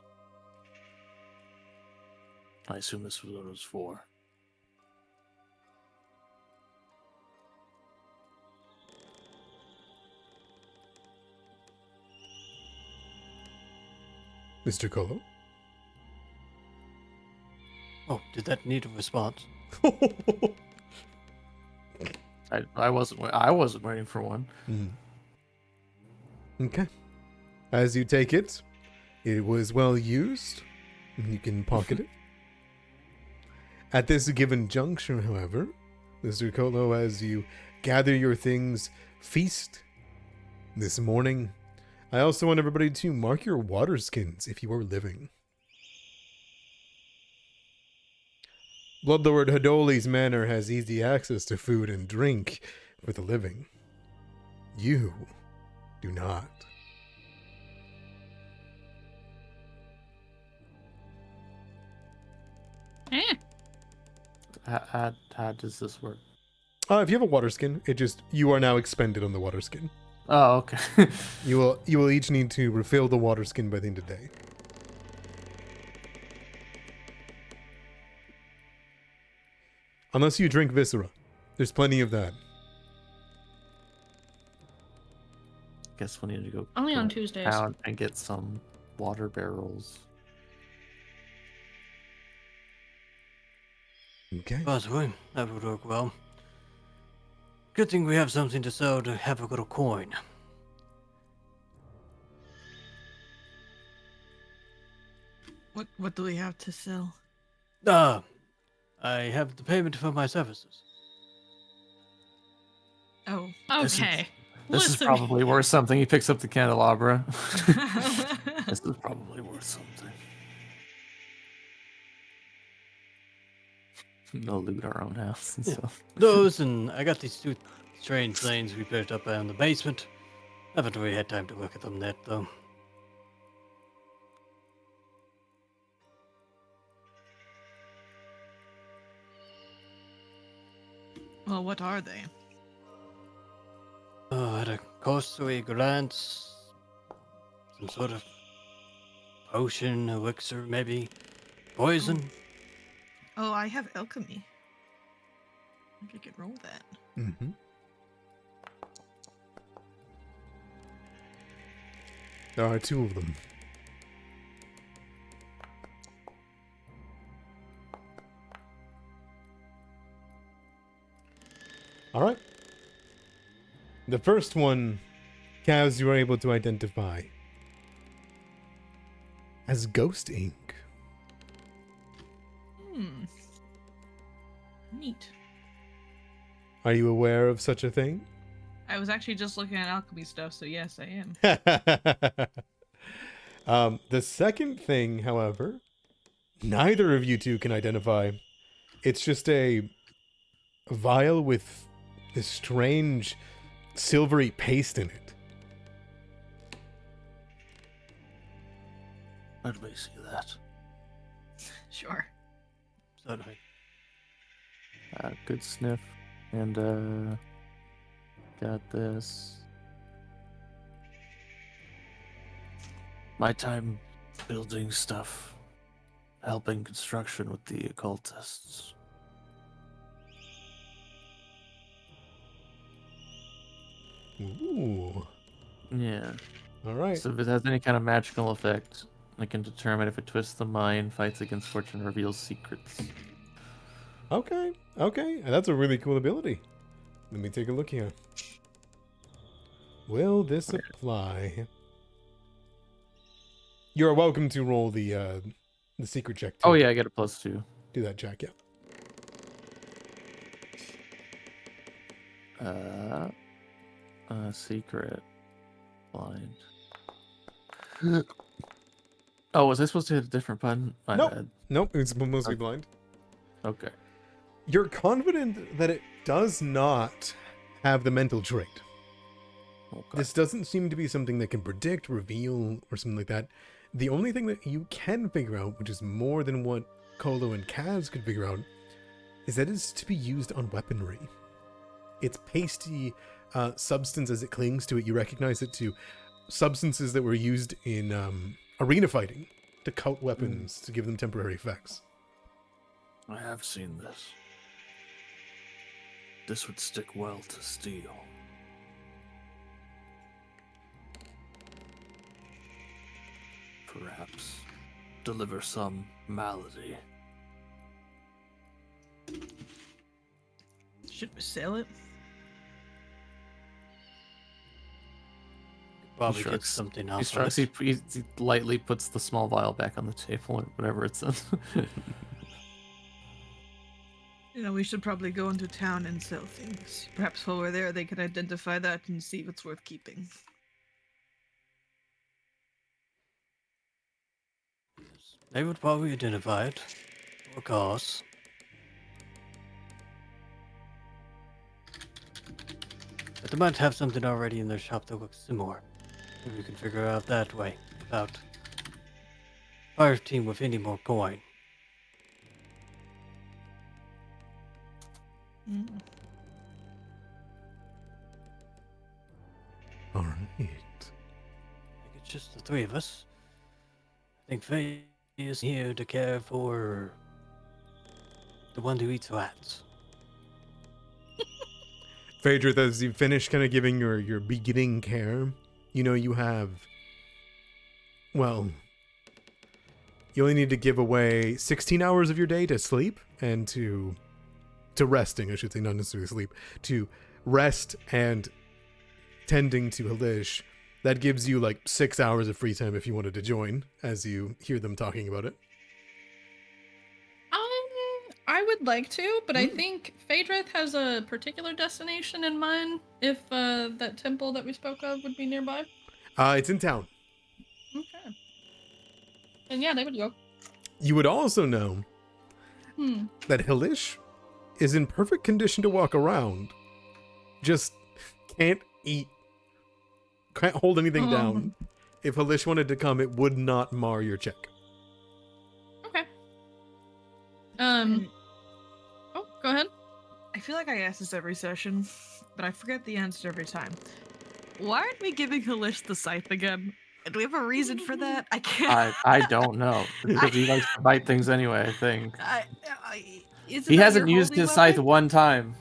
I assume this was what it was for. Mr. Colo? Oh, did that need a response? I wasn't waiting for one. Okay. As you take it, it was well used. You can pocket it. At this given juncture, however, Mr. Colo, as you gather your things, feast this morning, I also want everybody to mark your water skins if you are living. Bloodlord Haldoli's manor has easy access to food and drink for the living. You do not. How does this work? If you have a water skin, you are now expended on the water skin. Oh, okay. You will each need to refill the water skin by the end of the day. Unless you drink viscera. There's plenty of that. Guess we need to go Only to on Tuesdays. town and get some water barrels. Okay. Possibly. That would work well. Good thing we have something to sell to have a little coin. What do we have to sell? I have the payment for my services. Oh. Okay. This is Listen. probably worth something. He picks up the candelabra. This is probably worth something. No loot our own house and stuff. Those, and I got these 2 strange planes we built up in the basement. Haven't really had time to look at them yet, though. Well, what are they? At a cursory glance, some sort of potion, elixir, maybe poison. Oh, I have alchemy. I could roll that. Mm-hmm. There are 2 of them. All right. The first one, Kaz, you were able to identify as ghost ink. Neat. Are you aware of such a thing? I was actually just looking at alchemy stuff, so yes, I am. The second thing, however, neither of you two can identify. It's just a vial with this strange silvery paste in it. Let me see that. Sure. Certainly. Good sniff. And, got this. My time building stuff. Helping construction with the occultists. Ooh. Yeah. All right. So if it has any kind of magical effect, I can determine if it twists the mind, fights against fortune, reveals secrets. Okay. Okay. That's a really cool ability. Let me take a look here. Will this apply? You're welcome to roll the secret check too. Oh yeah, I get a +2. Do that, Jack. Yeah. Secret. Blind. Oh, was I supposed to hit a different button? My Nope. bad. Nope. It's supposed to be blind. Okay. You're confident that it does not have the mental trait. Okay. This doesn't seem to be something that can predict, reveal, or something like that. The only thing that you can figure out, which is more than what Kolo and Kaz could figure out, is that it's to be used on weaponry. Its pasty substance as it clings to it, you recognize it to substances that were used in arena fighting to coat weapons to give them temporary effects. I have seen this. This would stick well to steel. Perhaps deliver some malady. Should we sell it? Probably He get shrugs. something He else. shrugs. He lightly puts the small vial back on the table or whatever it says. You know, we should probably go into town and sell things. Perhaps while we're there, they could identify that and see if it's worth keeping. They would probably identify it. Of course. But they might have something already in their shop that looks similar. Maybe we can figure out that way without our team with any more coin. All right. I think it's just the 3 of us. I think Faye is here to care for the one who eats rats. Phaedra, as you finish kind of giving your beginning care, you know you have, well, you only need to give away 16 hours of your day to sleep and to resting, I should say, not necessarily sleep, to rest and tending to Halish. That gives you like 6 hours of free time if you wanted to join, as you hear them talking about it. I would like to, but I think Phaedrith has a particular destination in mind if that temple that we spoke of would be nearby. It's in town. Okay. And yeah, they would go. You would also know that Halish is in perfect condition to walk around. Just can't eat. Can't hold anything down. If Halish wanted to come, it would not mar your check. Okay. Oh, go ahead. I feel like I ask this every session, but I forget the answer every time. Why aren't we giving Halish the scythe again? Do we have a reason for that? I can't. I don't know. Because he likes to bite things anyway, I think. Isn't He that hasn't your used holy his scythe weapon? one time.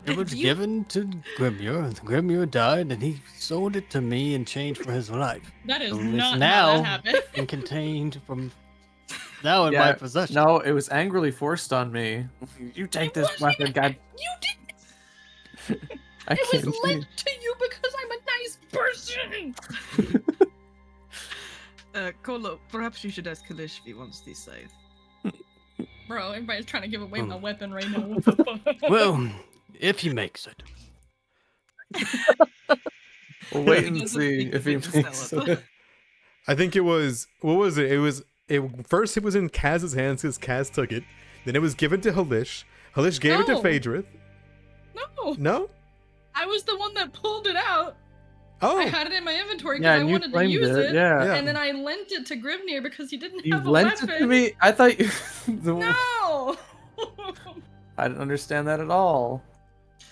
It was Do you- given to Grimur, and Grimur died, and he sold it to me in change for his life. That is So it's not how now that happened. and contained from now in Yeah, my possession. No, it was angrily forced on me. You take this weapon, God. You didn't. I It can't was see. lent to you because I'm a nice person. Kolo, perhaps you should ask Halish if he wants the scythe. Bro, everybody's trying to give away my Um, weapon right now. What the fuck? Well, if he makes it. We'll wait He and doesn't see think if he he can makes sell it. I think it was, what was it? First it was in Kaz's hands because Kaz took it. Then it was given to Halish. Halish gave it to No. Phaedrith. No, No? I was the one that pulled it out. Oh, I had it in my inventory because Yeah, I and you wanted to claimed use it. Yeah. Yeah. And then I lent it to Grimnir because he didn't You have a lent weapon. it to me? I thought you... No. I didn't understand that at all.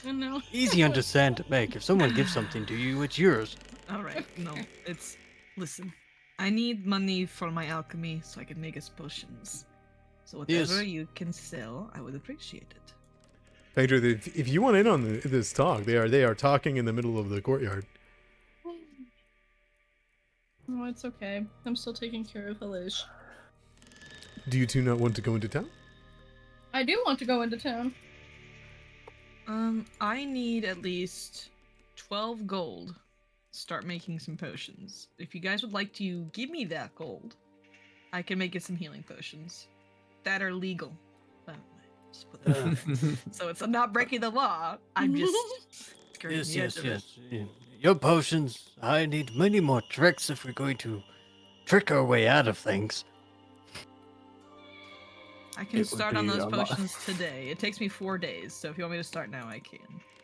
No. Easy understand to make. If someone gives something to you, it's yours. Alright, no, it's... Listen, I need money for my alchemy so I can make us potions. So whatever Yes. you can sell, I would appreciate it. Phaedrith, if you want in on this talk, they are talking in the middle of the courtyard. No, it's okay. I'm still taking care of Halish. Do you two not want to go into town? I do want to go into town. I need at least 12 gold to start making some potions. If you guys would like to give me that gold, I can make it some healing potions that are legal. By the way, just put that out there. So it's not breaking the law. I'm just skirting Yes, the edge yes, of it. yes. Your potions. I need many more tricks if we're going to trick our way out of things. I can It would start on be those a lot. potions today. It takes me 4 days, so if you want me to start now, I can.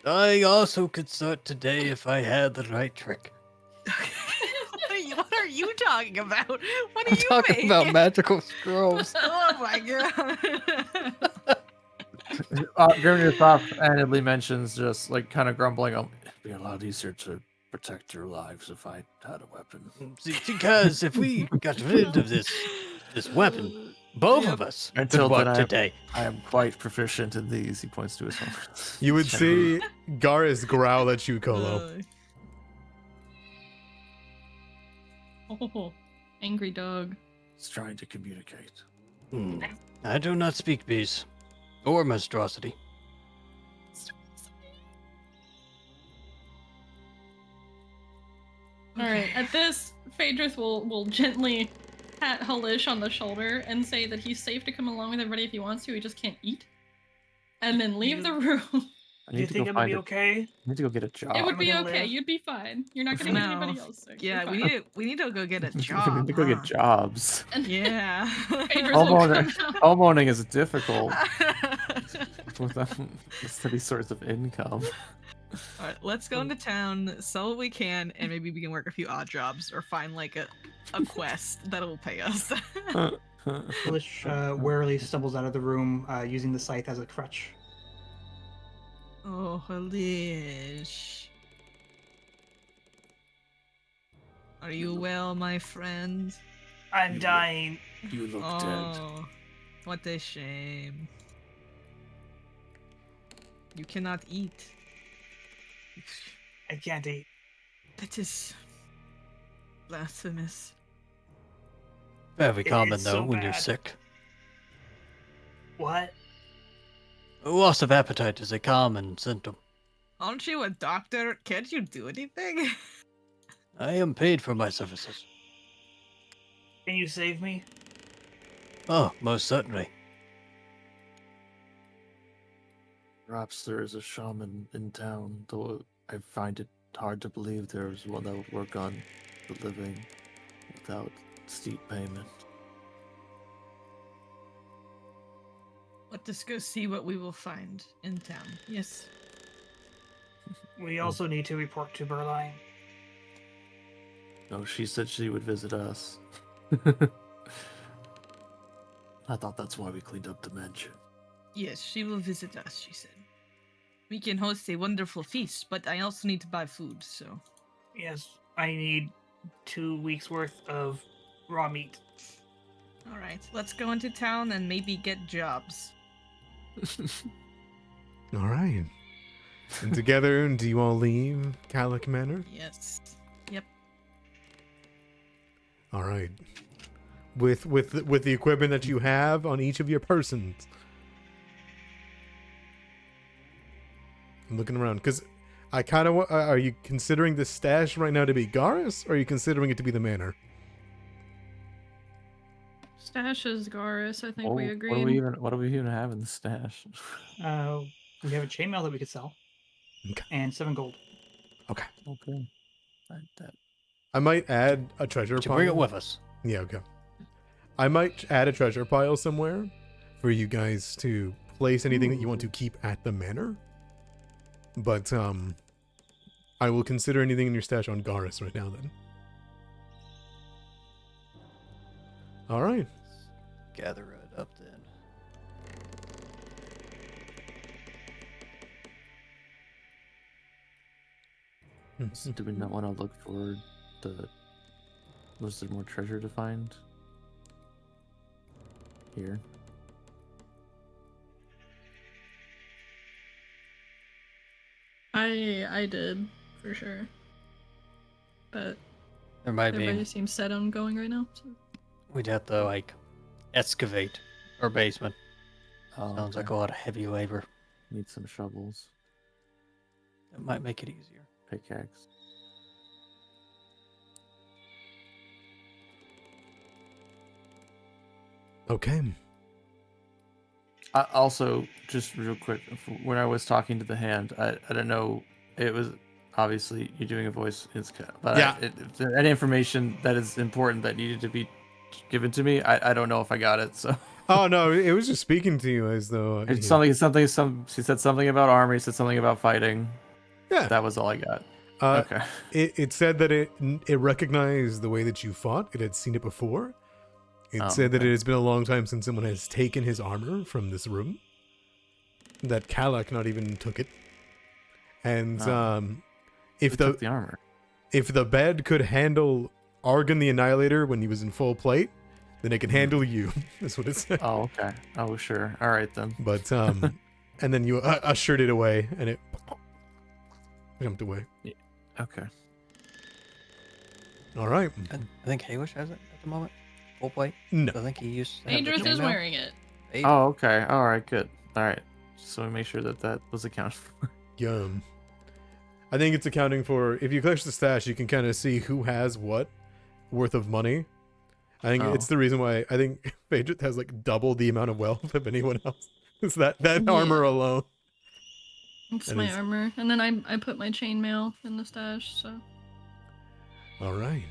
I also could start today if I had the right trick. What are you talking about? What are I'm you talking about making? magical scrolls. Oh my god. Grimnir offhandedly mentions just like kind of grumbling, it'd be a lot easier to protect your lives if I had a weapon. See, because if we got rid of this weapon, both of us Until could then, work today. I am quite proficient in these. He points to his phone. You would see Garrus growl at you, Kolo. Oh, angry dog. He's trying to communicate. I do not speak bees or monstrosity. Alright, at this, Phaedrith will gently pat Halish on the shoulder and say that he's safe to come along with everybody if he wants to, he just can't eat. And then leave the room. I Do need you to think go I'm gonna find be a, okay? I need to go get a job. It would I'm be gonna okay, live. you'd be fine. You're not gonna get No. anybody else sick. Yeah, You're we need to go get a I job. need to go huh? get jobs. And Yeah. Phaedrith will Homeowner, come out. homeowning is difficult without steady source of income. Alright, let's go into town, sell what we can, and maybe we can work a few odd jobs or find like a quest that'll pay us. Foolish warily stumbles out of the room using the scythe as a crutch. Oh, Halish. Are you well, my friend? I'm dying. You look dead. Oh, what a shame. You cannot eat. I can't eat. That is blasphemous. Very common, It's though, so when you're bad. sick. What? A loss of appetite is a common symptom. Aren't you a doctor? Can't you do anything? I am paid for my services. Can you save me? Oh, most certainly. Perhaps there is a shaman in town, though I find it hard to believe there is one that would work on the living without steep payment. Let us go see what we will find in town. Yes. We also need to report to Berline. No, she said she would visit us. I thought that's why we cleaned up the mansion. Yes, she will visit us, she said. We can host a wonderful feast, but I also need to buy food, so. Yes, I need 2 weeks worth of raw meat. All right, let's go into town and maybe get jobs. All right. And together, do you all leave Calic Manor? Yes. Yep. All right. With the equipment that you have on each of your persons. I'm looking around because I kind of are you considering the stash right now to be Garrus, or are you considering it to be the manor? Stash is Garrus, I think Oh, we what agreed. do we even have in the stash? We have a chainmail that we could sell. Okay. And 7 gold. Okay. Okay. I might add a treasure To pile. bring it with us. Yeah, okay. I might add a treasure pile somewhere for you guys to place anything that you want to keep at the manor. But I will consider anything in your stash on Garrus right now then. All right. Gather it up then. So do we not want to look for the... Was there more treasure to find? Here. I did, for sure. But There might everybody be. seems set on going right now. So. We'd have to, like, excavate our basement. Oh, Sounds like okay. a lot of heavy labor. Need some shovels. It might make it easier. Pickaxe. Okay. I also, just real quick, when I was talking to the hand, I don't know, it was obviously you're doing a voice, but Yeah. if there any information that is important that needed to be given to me, I don't know if I got it. So Oh no, it was just speaking to you as though it's she said something about armor, said something about fighting. Yeah. That was all I got. Okay. It said that it recognized the way that you fought. It had seen it before. It Oh, said that okay. it has been a long time since someone has taken his armor from this room. That Kalak not even took it. And Oh. if Who took the armor? if the bed could handle Argon the Annihilator when he was in full plate, then it can handle you. That's what it said. Oh, okay. Oh, sure. All right then. But and then you ushered it away, and it jumped away. Okay. All right. I think Haywish has it at the moment. Full plate. No. I think he used to have the Adris is chainmail. wearing it. Hey, Oh, okay. All right. Good. All right. So we make sure that was accounted for. Yum. I think it's accounting for, if you clutch the stash, you can kind of see who has what worth of money. I think it's the reason why I think Phaedrith has like double the amount of wealth of anyone else. It's that Yeah. armor alone. It's That my is- armor. And then I put my chainmail in the stash, so. All right.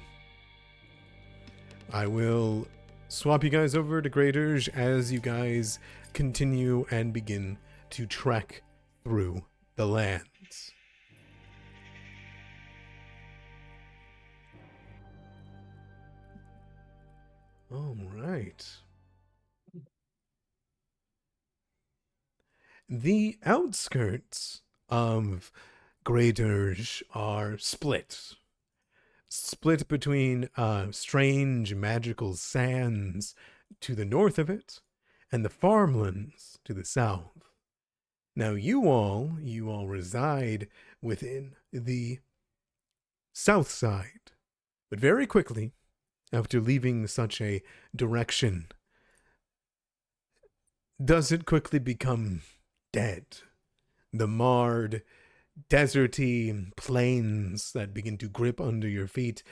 I will swap you guys over to Graydirge as you guys continue and begin to trek through the lands. All right. The outskirts of Graydirge are split. Split between strange magical sands to the north of it and the farmlands to the south. Now you all reside within the south side, but very quickly, after leaving such a direction, does it quickly become dead? The marred, deserty plains that begin to grip under your feet.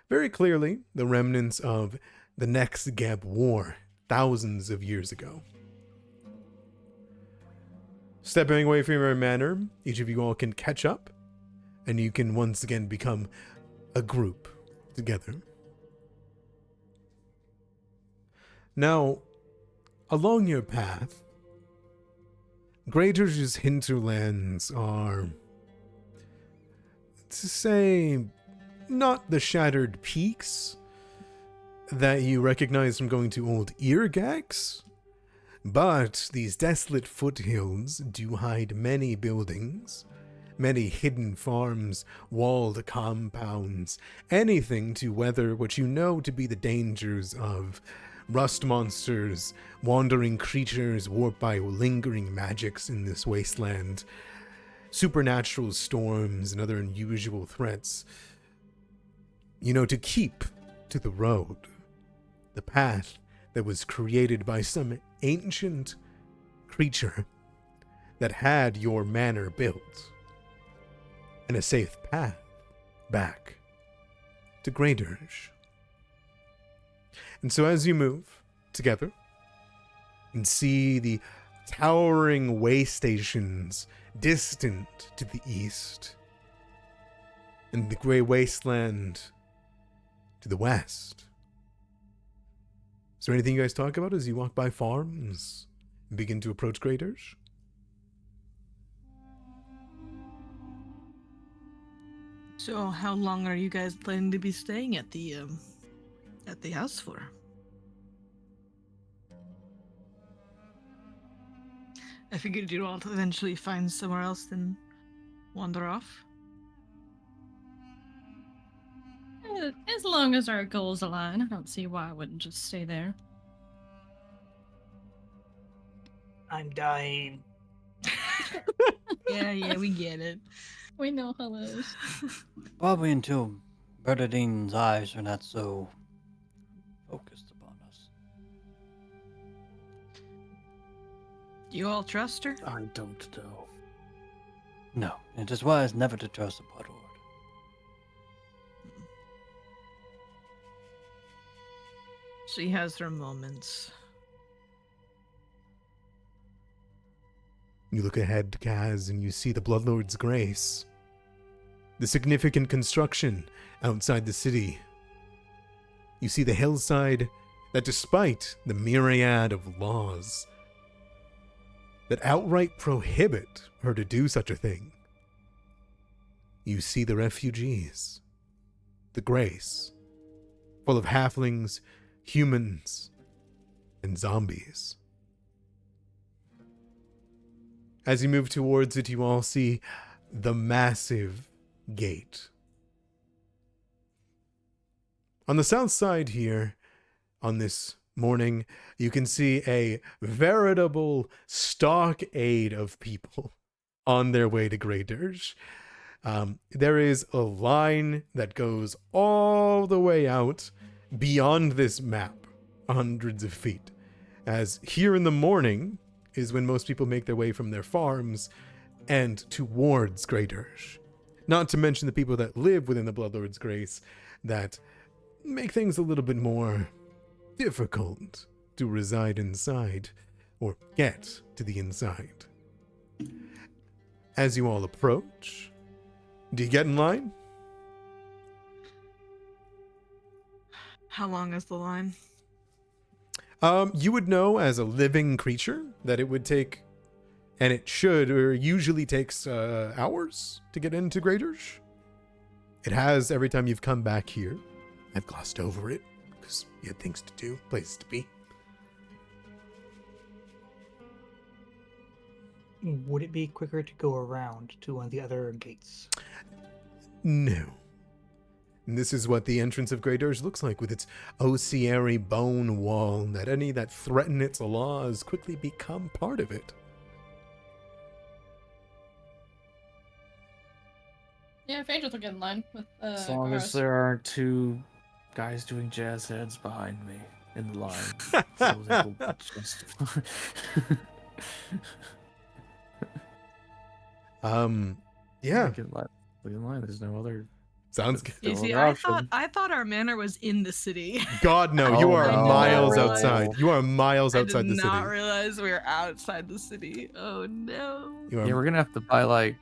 Very clearly, the remnants of the Next Geb War, thousands of years ago. Stepping away from your manor, each of you all can catch up, and you can once again become a group together. Now, along your path, Graydirge's hinterlands are, to say, not the shattered peaks that you recognize from going to old Eargax, But these desolate foothills do hide many buildings, many hidden farms, walled compounds, anything to weather what you know to be the dangers of rust monsters, wandering creatures warped by lingering magics in this wasteland, supernatural storms, and other unusual threats. You know, to keep to the road, the path that was created by some ancient creature that had your manor built, and a safe path back to Graydirge. And so as you move together and see the towering way stations distant to the east, and the gray wasteland to the west, is there anything you guys talk about as you walk by farms and begin to approach Graydirge? So, how long are you guys planning to be staying at the house for? I figured you'd all eventually find somewhere else, then wander off. As long as our goals align, I don't see why I wouldn't just stay there. I'm dying. Yeah, we get it. We know how it is. Probably until Bernadine's eyes are not so focused upon us. Do you all trust her? I don't know. No, it is wise never to trust a blood lord. She has her moments. You look ahead, Kaz, and you see the Bloodlord's Grace. The significant construction outside the city. You see the hillside that, despite the myriad of laws that outright prohibit her to do such a thing, you see the refugees, the Grace, full of halflings, humans, and zombies. As you move towards it, you all see the massive gate. On the south side here, on this morning, you can see a veritable stockade of people on their way to Graydirge. There is a line that goes all the way out beyond this map, hundreds of feet. As here in the morning is when most people make their way from their farms and towards Graydirge. Not to mention the people that live within the Bloodlord's Grace that make things a little bit more difficult to reside inside or get to the inside. As you all approach, do you get in line? How long is the line? You would know as a living creature that it would take, and it should, or usually takes hours to get into Graydirge. It has every time you've come back here. I've glossed over it because you had things to do, places to be. Would it be quicker to go around to one of the other gates? No. And this is what the entrance of Graydirge looks like, with its ossuary bone wall, that any that threaten its laws quickly become part of it. Yeah, Phaedra will get in line with As long as Karas. there aren't two guys doing jazz heads behind me in the line. So they will just... Yeah, Get in line. There's no other... sounds good. You see, Well, I thought our manor was in the city. God, no, you Oh, are no. miles I outside. You are miles I outside did the city. not realize we were outside the city. Oh no. You are, Yeah, we're gonna have to buy like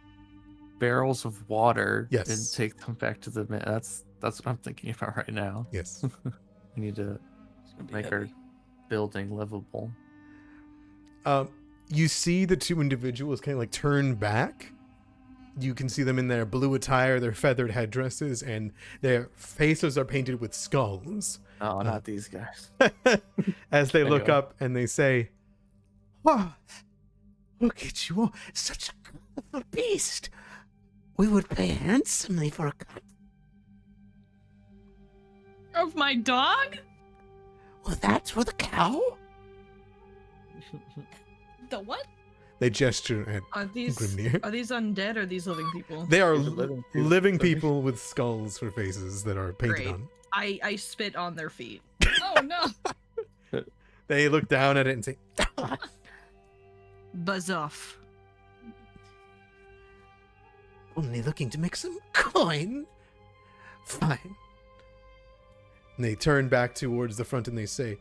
barrels of water Yes. and take them back to the... That's what I'm thinking about right now. yes. We need to It's gonna be make our heavy. building livable. You see the two individuals kind of like turn back. You can see them in their blue attire, their feathered headdresses, and their faces are painted with skulls. Oh, not these guys. As they look Anyway. up and they say, Oh, look at you all. Such a colorful beast. We would pay handsomely for a cut. Of my dog? Well, that's for the cow? The what? They gesture at Are these Grimnir. undead or are these living people? They are These are living living people. people with skulls for faces that are painted Great. on. I spit on their feet. Oh no. They look down at it and say, Buzz off. only looking to make some coin? Fine. And they turn back towards the front and they say,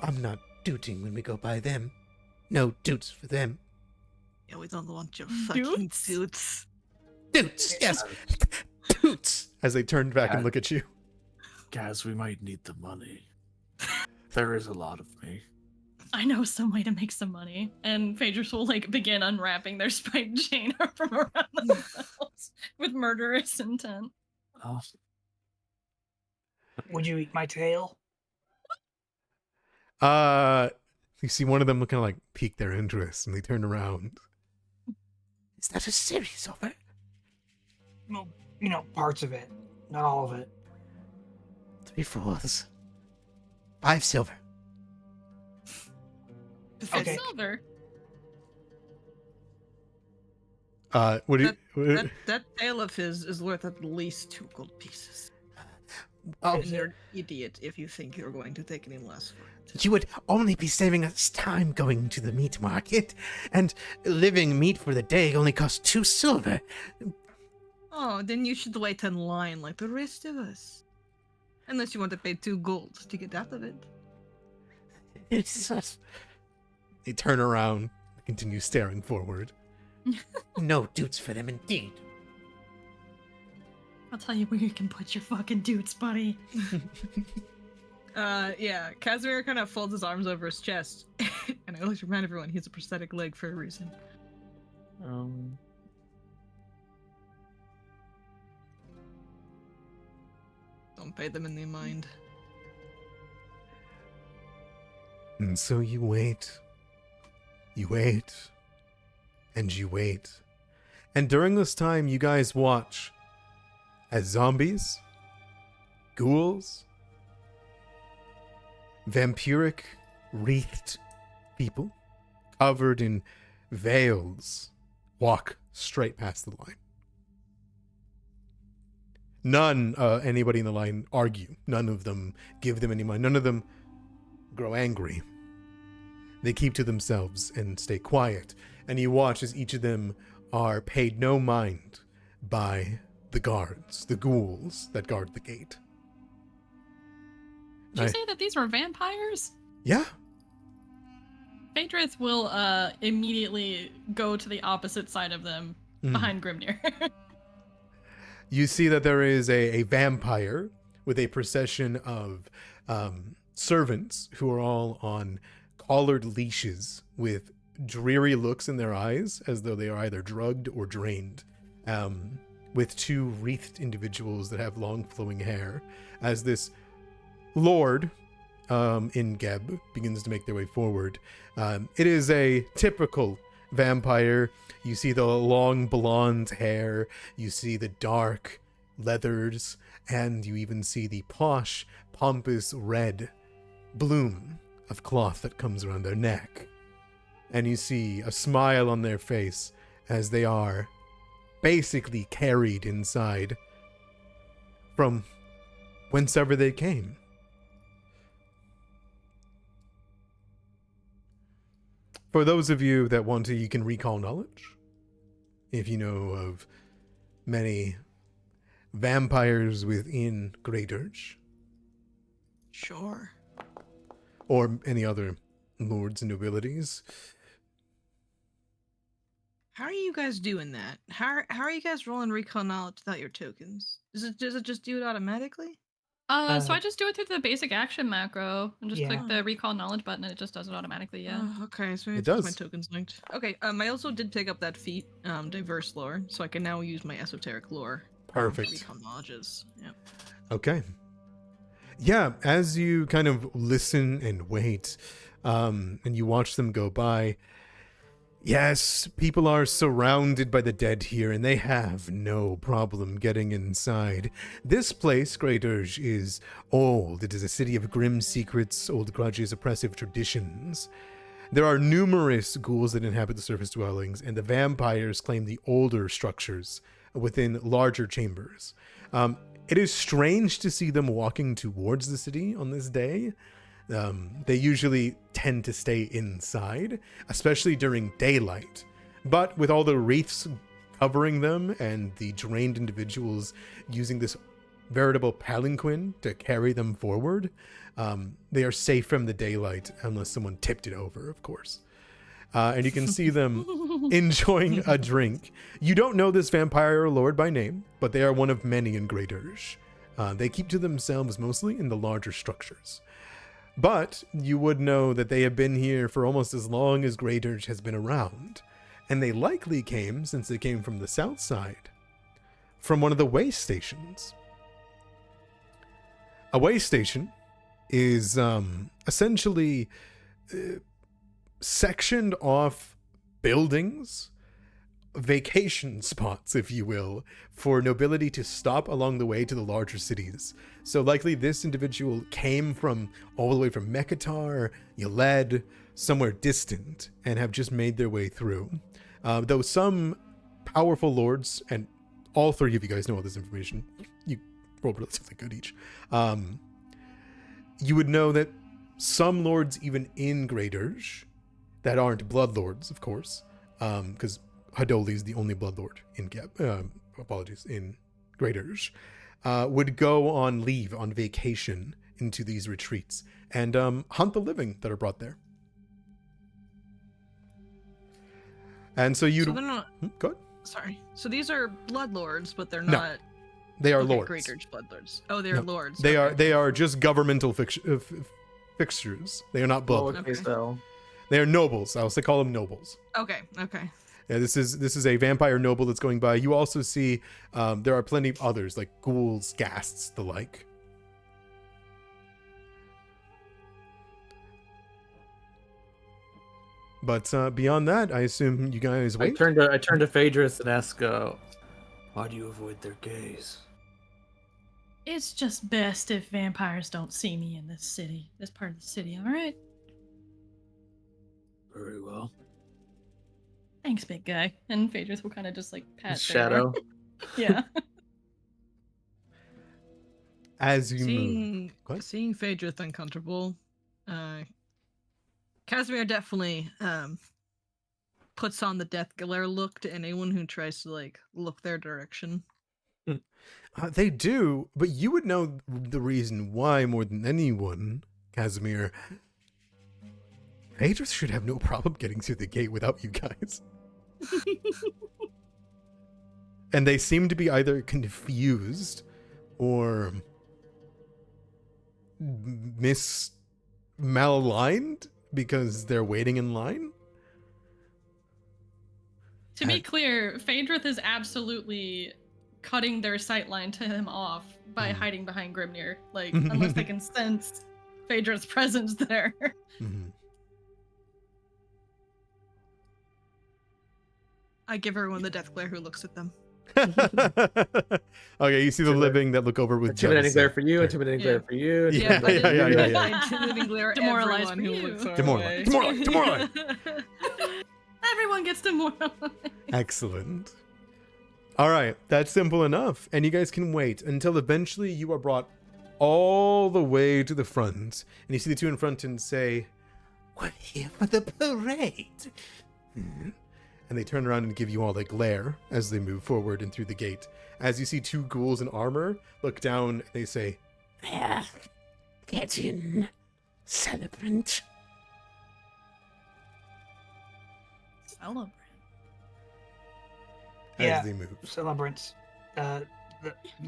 I'm not dooting when we go by them. No doots for them. Yeah, we don't want your Dudes? fucking suits. Doots, yes. Doots. As they turn back and look at you. Guys, we might need the money. There is a lot of me. I know some way to make some money. And Phaedrus will like begin unwrapping their spiked chain from around themselves with murderous intent. Oh, Would you eat my tail? You see one of them kind of like pique their interest and they turn around. Is that a serious offer? Well, parts of it, not all of it. 3 fools. 5 silver. Okay. Silver. What do you... That tail of his is worth at least 2 gold pieces. Oh, And you're an idiot if you think you're going to take any less for it. you would only be saving us time going to the meat market, and living meat for the day only costs 2 silver. Oh, then you should wait in line like the rest of us. Unless you want to pay 2 gold to get out of it. It's us. They turn around and continue staring forward. No doots for them indeed. I'll tell you where you can put your fucking dudes, buddy. Yeah, Casimir kind of folds his arms over his chest. And I like to remind everyone he's a prosthetic leg for a reason. Don't pay them any mind. And so you wait. You wait. And you wait. And during this time, you guys watch as zombies, ghouls, vampiric, wreathed people covered in veils walk straight past the line. None, anybody in the line argue. None of them give them any mind. None of them grow angry. They keep to themselves and stay quiet. And you watch as each of them are paid no mind by the guards, the ghouls that guard the gate. Did you say that these were vampires? Yeah. Phaedrus will immediately go to the opposite side of them, behind Grimnir. You see that there is a vampire with a procession of servants who are all on collared leashes with dreary looks in their eyes as though they are either drugged or drained, with 2 wreathed individuals that have long flowing hair as this lord in Geb begins to make their way forward. It is a typical vampire. You see the long blonde hair, you see the dark leathers, and you even see the posh, pompous red bloom of cloth that comes around their neck. And you see a smile on their face as they are basically carried inside from whencever they came. For those of you that want to, you can recall knowledge. If you know of many vampires within Graydirge. Sure. Or any other lords and nobilities. How are you guys doing that? How are you guys rolling recall knowledge without your tokens? Does it just do it automatically? So I just do it through the basic action macro and just Yeah. click the recall knowledge button and it just does it automatically, yeah. Oh, okay, so maybe It that's my does. tokens linked. Okay, I also did take up that feat, diverse lore, so I can now use my esoteric lore. Perfect. Recall knowledges. Yep. Okay. Yeah, as you kind of listen and wait, and you watch them go by. Yes, people are surrounded by the dead here, and they have no problem getting inside. This place, Graydirge, is old. It is a city of grim secrets, old grudges, oppressive traditions. There are numerous ghouls that inhabit the surface dwellings, and the vampires claim the older structures within larger chambers. It is strange to see them walking towards the city on this day. They usually tend to stay inside, especially during daylight. But with all the wreaths covering them and the drained individuals using this veritable palanquin to carry them forward, they are safe from the daylight unless someone tipped it over, of course. And you can see them enjoying a drink. You don't know this vampire lord by name, but they are one of many in Graydirge. They keep to themselves mostly in the larger structures. But you would know that they have been here for almost as long as Graydirge has been around. And they likely came, since they came from the south side, from one of the way stations. A way station is essentially sectioned off buildings, vacation spots, if you will, for nobility to stop along the way to the larger cities. So likely this individual came from all the way from Mekatar, Yaled, somewhere distant, and have just made their way through. Though some powerful lords, and all three of you guys know all this information, you rolled relatively good each, you would know that some lords even in Graydirge, that aren't blood lords, of course, because Haldoli is the only blood lord in in Graydirge, would go on leave, on vacation, into these retreats and hunt the living that are brought there. And so you'd... So they're not... Go ahead. Sorry. So these are blood lords, but they're No, not... They are okay, lords. Graydirge blood lords. Oh, they're No, lords. They okay. are just governmental fixtures. They are not blood. Okay. So They are nobles. I also call them nobles. Okay, okay. Yeah, this is a vampire noble that's going by. You also see there are plenty of others, like ghouls, ghasts, the like. But beyond that, I assume you guys I wait. turn to Phaedrus and ask, "Why do you avoid their gaze?" It's just best if vampires don't see me in this city, this part of the city, alright? Very well. Thanks, big guy. And Phaedrus will kind of just like pat Shadow. Yeah. As you move. Go ahead. Seeing Phaedrus uncomfortable, Casimir definitely puts on the death glare look to anyone who tries to like look their direction. They do, but you would know the reason why more than anyone, Casimir. Phaedrus should have no problem getting through the gate without you guys. And they seem to be either confused or malaligned because they're waiting in line. To be clear, Phaedrus is absolutely cutting their sightline to him off by hiding behind Grimnir. Like, unless they can sense Phaedrus' presence there. I give everyone the death glare who looks at them. Okay, you see the living that look over with Intimidating jealousy. glare for you. Intimidating glare for you. Yeah, yeah. Intimidating glare Demoralize everyone for who you. looks our Demoralize, way. demoralize. Everyone gets demoralized. Excellent. All right, that's simple enough. And you guys can wait until eventually you are brought all the way to the front. And you see the two in front and say, "We're here for the parade." And they turn around and give you all a glare as they move forward and through the gate. As you see two ghouls in armor look down, and they say, "There, get in, celebrant." Celebrate. as Yeah. they move. Celebrants. The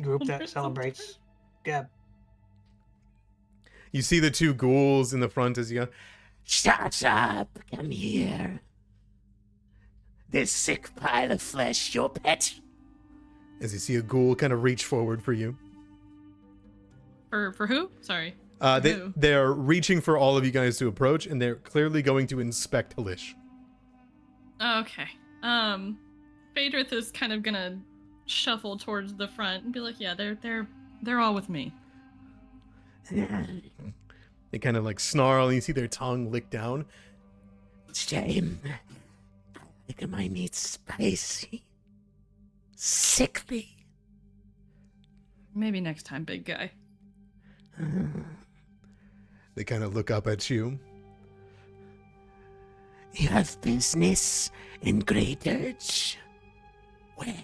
group that celebrates. Yeah. You see the two ghouls in the front as you go, Shut up, come here. This sick pile of flesh, your pet. as you see a ghoul kind of reach forward for you. For who? Sorry. They're reaching for all of you guys to approach, and they're clearly going to inspect Halish. Okay. Phaedrith is kind of gonna shuffle towards the front and be like, "Yeah, they're all with me." They kind of like snarl, and you see their tongue lick down. Shame. Like my meat spicy. Sickly. Maybe next time, big guy. They kind of look up at you. You have business in Graydirge? Where?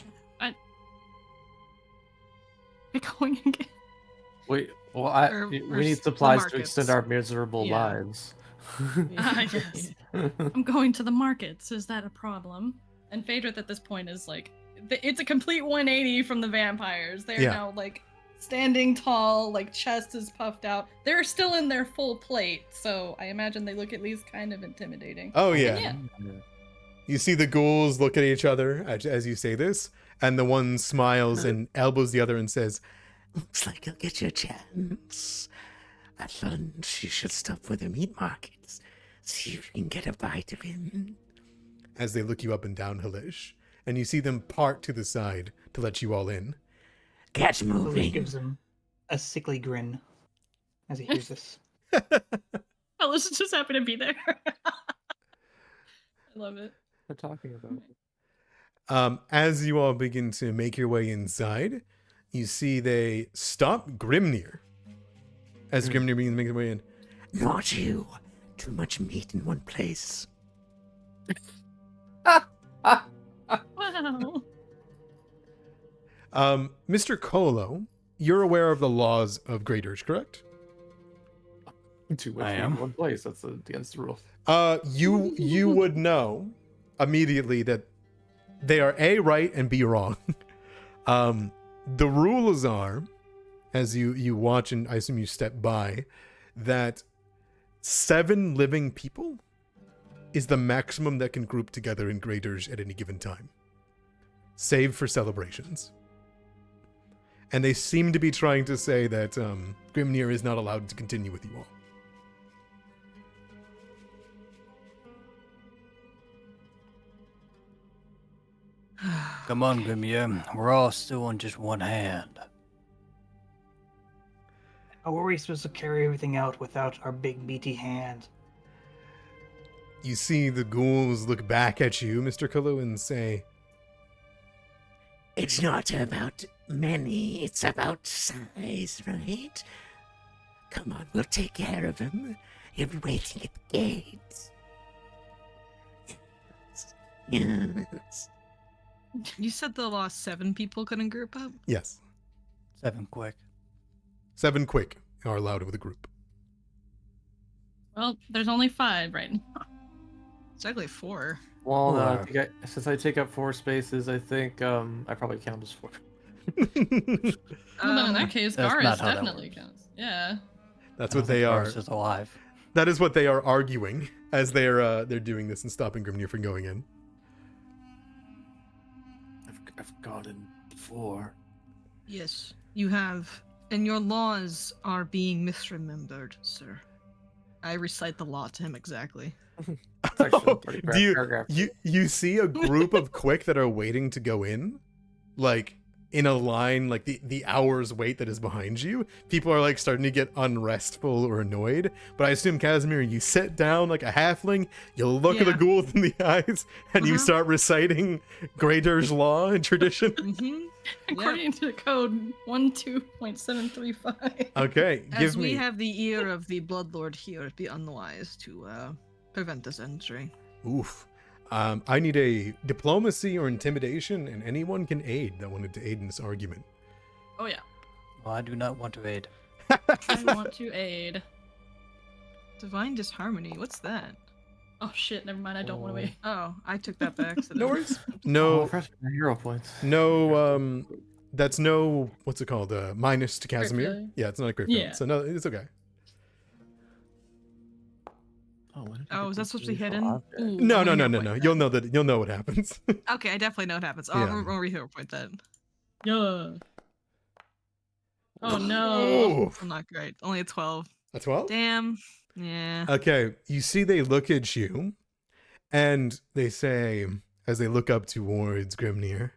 We're going again. Wait, well, Or we the need supplies to markets. extend our miserable Yeah. lives. Yes. I'm going to the markets. Is that a problem? And Phaedrith at this point is like, it's a complete 180 from the vampires. They're Yeah. now like standing tall, like chest is puffed out. They're still in their full plate, so I imagine they look at least kind of intimidating. Oh, And yeah. You see the ghouls look at each other as you say this, and the one smiles and elbows the other and says, Looks like you'll get your chance. At lunch, you should stop with the meat markets. See if you can get a bite of him. as they look you up and down, Halish, and you see them part to the side to let you all in. Get Lily moving. gives him a sickly grin as he hears this. Alice is just happy to be there. I love it. We're talking about. As you all begin to make your way inside, you see they stop Grimnir. As Grimnir begins to make his way in. Not you. Too much meat in one place. Wow. Mr. Kolo, you're aware of the laws of Graydirge, correct? Too much I in am. one place. That's against the rule. You would know immediately that they are A, right, and B, wrong. The rules are, as you watch and I assume you step by, that 7 living people is the maximum that can group together in Graydirge at any given time, save for celebrations. And they seem to be trying to say that Grimnir is not allowed to continue with you all. Come on, Grimir. We're all still on just one hand. How were we supposed to carry everything out without our big meaty hand? You see the ghouls look back at you, Mr. Kalu, and say, It's not about many, it's about size, right? Come on, we'll take care of him. He'll be waiting at the gates. Yes. You said the last 7 people couldn't group up? yes, 7 quick. 7 quick are allowed with a group. Well, there's only 5 right now. It's actually 4. Well, Or- since I take up 4 spaces, I think I probably count as 4. Well, then in that case, That's Garis not how that definitely works. counts. Yeah. That's I what don't they think are. Varus is alive. That is what they are arguing as they're doing this and stopping Grimnir from going in. I've gotten 4. Yes, you have. And your laws are being misremembered, sir. I recite the law to him exactly. It's actually a pretty Do paragraph. you see a group of quick that are waiting to go in, like in a line, like the hour's wait that is behind you. People are like starting to get unrestful or annoyed. But I assume, Casimir, you sit down like a halfling, you look at the Yeah. ghouls in the eyes, and you Mhm. start reciting Graydirge law and tradition. Mm-hmm. According to the code 12.735. Okay, As give we me. have the ear of the Bloodlord here, it'd be unwise to prevent this entry. Oof. I need a diplomacy or intimidation, and anyone can aid that wanted to aid in this argument. Oh yeah. Well, I do not want to aid. I want to aid. Divine disharmony. What's that? Oh shit, never mind, I don't want to aid. Oh, I took that back. No worries. Oh, No, fresh hero points. no, that's no, what's it called? Minus to Casimir. failure? Yeah, it's not a crit failure, Yeah. so no, it's okay. Oh, is that supposed to be hidden? Ooh, No, I'm no, gonna no, hero no, point no. that. You'll know what happens. Okay, I definitely know what happens. Oh, Yeah. I'm gonna hero point that. Yeah. Oh no. Oof. Still not great. Only a 12. A 12? Damn. Yeah. Okay, you see they look at you, and they say, as they look up towards Grimnir,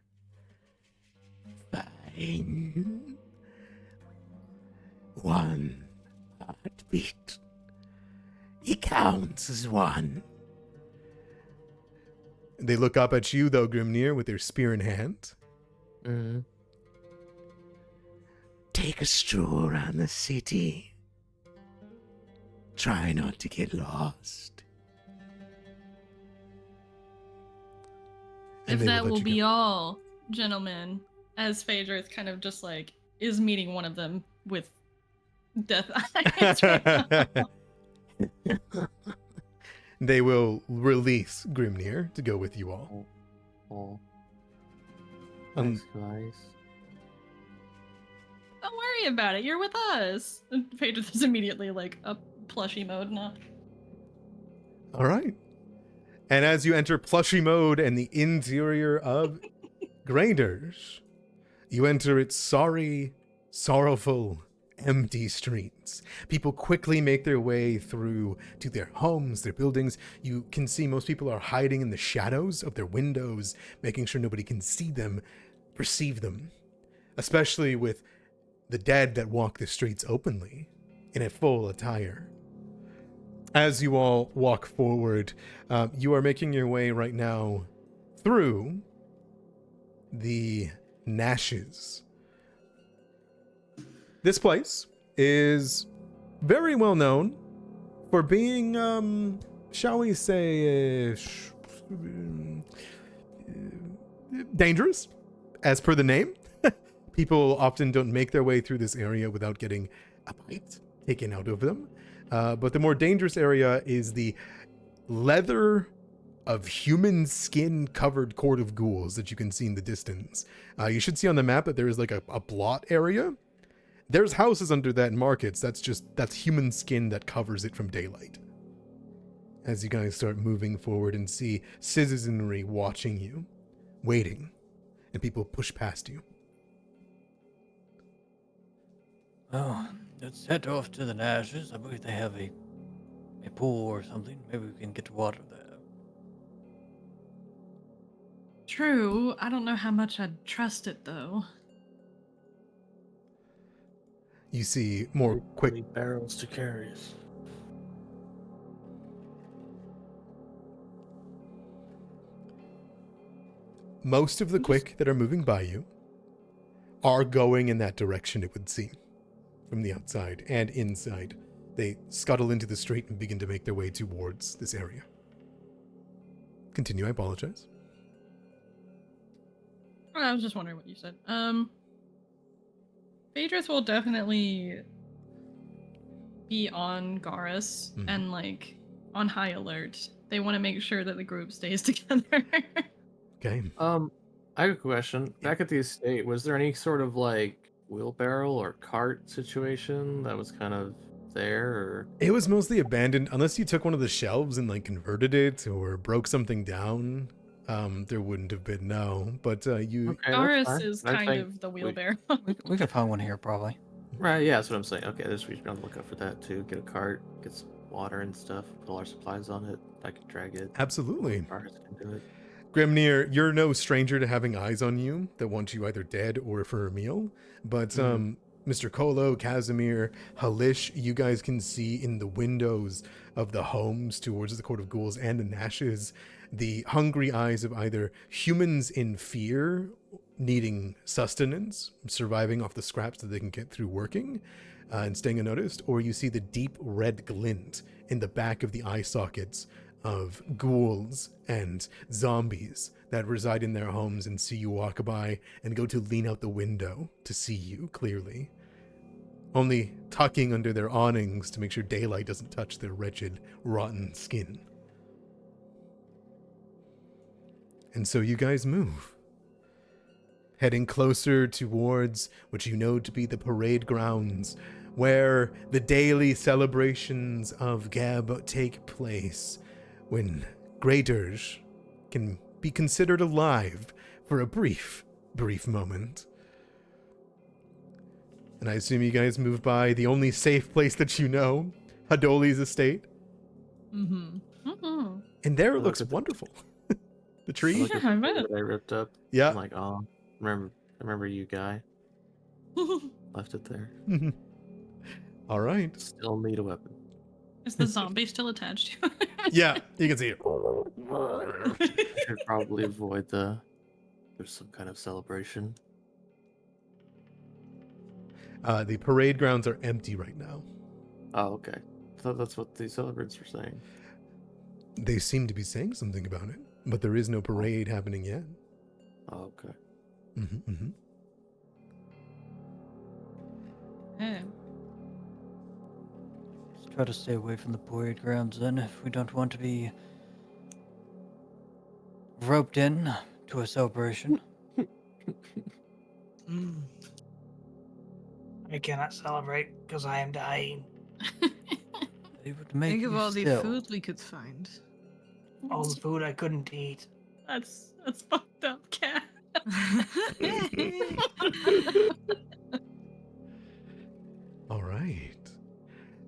Fine. One heartbeat. It counts as one. they look up at you, though, Grimnir, with their spear in hand. Mm-hmm. Take a stroll around the city. Try not to get lost. And If they that let will you be go. all, gentlemen, as Phaedra kind of just like is meeting one of them with death eyes right now. They will release Grimnir to go with you all. Oh. Um, Thanks, guys. Don't worry about it. You're with us. And Phaedra is immediately like a plushy mode now. All right. And as you enter plushy mode and the interior of Graydirge, you enter its sorry, sorrowful, empty streets. People quickly make their way through to their homes, their buildings. You can see most people are hiding in the shadows of their windows, making sure nobody can see them, perceive them, especially with the dead that walk the streets openly in a full attire. As you all walk forward, you are making your way right now through the Nashes. This place is very well known for being, shall we say, dangerous, as per the name. People often don't make their way through this area without getting a bite taken out of them. But the more dangerous area is the leather of human skin covered court of ghouls that you can see in the distance. You should see on the map that there is like a blot area. There's houses under that and markets. That's human skin that covers it from daylight. As you guys start moving forward and see citizenry watching you, waiting, and people push past you. Oh, let's head off to the Nashes. I believe they have a pool or something. Maybe we can get water there. True. I don't know how much I'd trust it though. You see more quick. Many barrels to carry us. Most of the quick that are moving by you are going in that direction, it would seem, from the outside and inside. They scuttle into the street and begin to make their way towards this area. Continue, I apologize. I was just wondering what you said. Phaedrus will definitely be on Garrus and like on high alert. They want to make sure that the group stays together. Okay. I have a question. Back at the estate, was there any sort of like wheelbarrow or cart situation that was kind of there, or It was mostly abandoned, unless you took one of the shelves and like converted it or broke something down. There wouldn't have been, no. But you Okay, that's Garrus fine. is I kind think of the wheelbarrow. We can find one here, probably. Right, yeah, that's what I'm saying. Okay, this we should be on the lookout for that too. Get a cart, get some water and stuff, put all our supplies on it. I can drag it. absolutely. Cars can do it. Grimnir, you're no stranger to having eyes on you that want you either dead or for a meal. But Mr. Kolo, Casimir, Halish, you guys can see in the windows of the homes towards the Court of Ghouls and the Nashes the hungry eyes of either humans in fear, needing sustenance, surviving off the scraps that they can get through working and staying unnoticed, or you see the deep red glint in the back of the eye sockets of ghouls and zombies that reside in their homes and see you walk by and go to lean out the window to see you clearly, only tucking under their awnings to make sure daylight doesn't touch their wretched, rotten skin. And so you guys move, heading closer towards what you know to be the parade grounds, where the daily celebrations of Gab take place, when Graydirge can be considered alive for a brief moment. And I assume you guys move by the only safe place that you know, Haldoli's estate. Mm-hmm. Mm-hmm. And there it Look looks at the- wonderful. The tree? Look at Yeah, I the bet. thing that I ripped up. Yeah. I'm like, oh, remember you, guy. Left it there. All right. Still need a weapon. Is the zombie still attached to it? Yeah, you can see it. I should probably avoid there's some kind of celebration. The parade grounds are empty right now. Oh, okay. I thought that's what the celebrants were saying. They seem to be saying something about it, but there is no parade happening yet. Oh, okay. Oh. Let's try to stay away from the parade grounds then, if we don't want to be roped in to a celebration. I cannot celebrate because I am dying. It would make Think of you all the still. food we could find. All the food I couldn't eat. That's fucked up, cat. All right.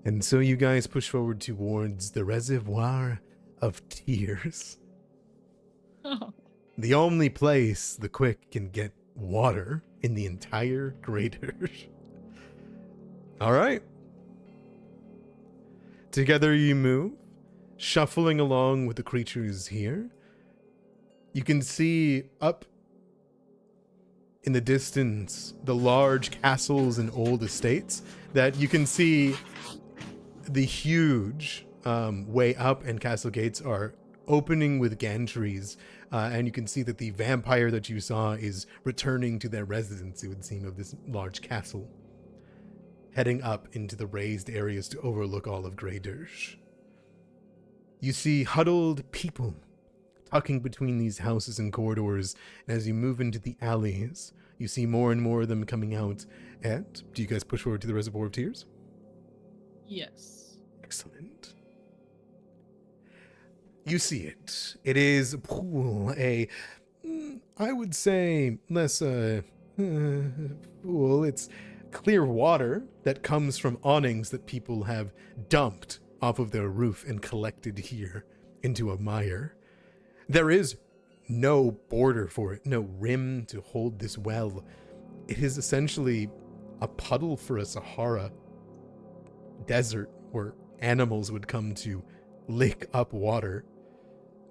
And so you guys push forward towards the Reservoir of Tears. Oh. The only place the Quick can get water in the entire Graydirge. All right. Together you move, shuffling along with the creatures here. You can see up in the distance the large castles and old estates that you can see the huge way up, and castle gates are opening with gantries, and you can see that the vampire that you saw is returning to their residence, it would seem, of this large castle, heading up into the raised areas to overlook all of Graydirge. You see huddled people tucking between these houses and corridors, and as you move into the alleys, you see more and more of them coming out. And do you guys push forward to the Reservoir of Tears? Yes. Excellent. You see it. It is a pool, I would say less pool. It's clear water that comes from awnings that people have dumped off of their roof and collected here into a mire. There is no border for it, no rim to hold this well. It is essentially a puddle for a Sahara desert where animals would come to lick up water.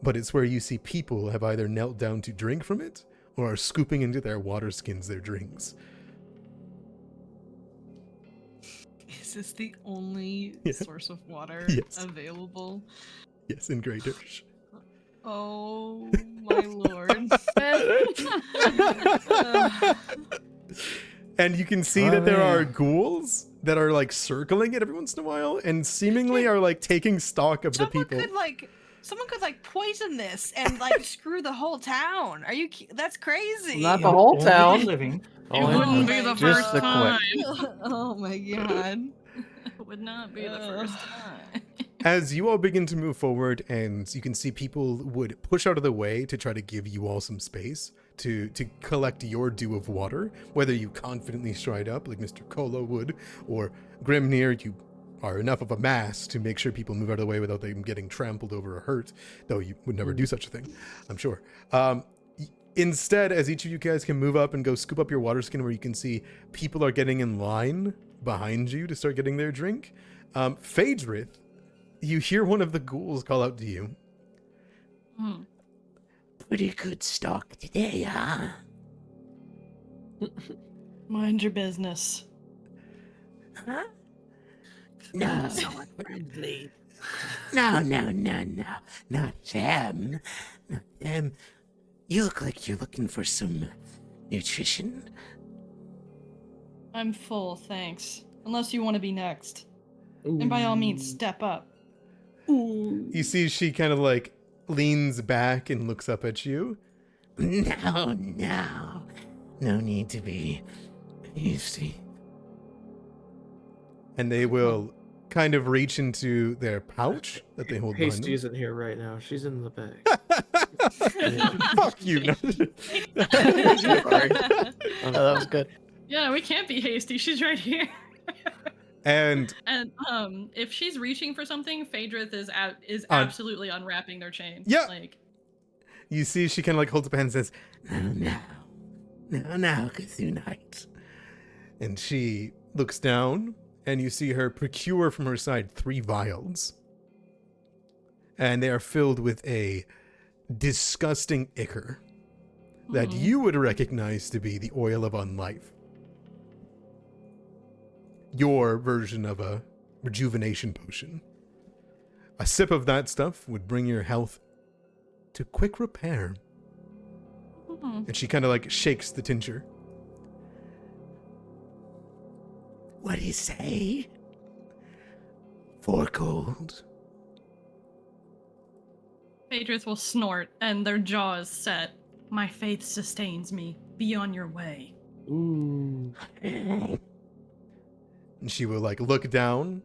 But it's where you see people have either knelt down to drink from it or are scooping into their water skins their drinks. Is this the only Yeah. source of water Yes. available? Yes, in Graydirge. Oh my lord. And you can see that there are ghouls that are like circling it every once in a while and seemingly are like taking stock of the people. Someone could poison this and screw the whole town. Are you? That's crazy. Not the whole Only town. living. It wouldn't be the Just first the time. Oh my god. It would not be the first time. As you all begin to move forward, and you can see people would push out of the way to try to give you all some space to collect your due of water, whether you confidently stride up like Mr. Kolo would, or Grimnir, you are enough of a mass to make sure people move out of the way without them getting trampled over or hurt, though you would never do such a thing, I'm sure. Instead, as each of you guys can move up and go scoop up your water skin where you can see people are getting in line behind you to start getting their drink, Phaedrith, you hear one of the ghouls call out to you. Pretty good stock today, huh? Mind your business. Huh? No. Friendly. No. Not them. Not them. You look like you're looking for some nutrition. I'm full, thanks. Unless you want to be next. And by all means, step up. You see she kind of leans back and looks up at you. No. No need to be. You see. And they will kind of reach into their pouch that they hold behind Hasty isn't here right now. She's in the bag. them. Fuck you. Oh, that was good. Yeah, we can't be hasty. She's right here. And if she's reaching for something, Phaedrith is absolutely unwrapping their chain. Yeah. Like, you see she kind of like holds up a hand and says, Now, Kazunite. and she looks down and you see her procure from her side 3 vials. And they are filled with a disgusting ichor that you would recognize to be the oil of unlife. Your version of a rejuvenation potion. A sip of that stuff would bring your health to quick repair. And she kind of like shakes the tincture. What do you say? 4 gold. Phaedrith will snort and their jaws set. My faith sustains me. Be on your way. Ooh. And she will like look down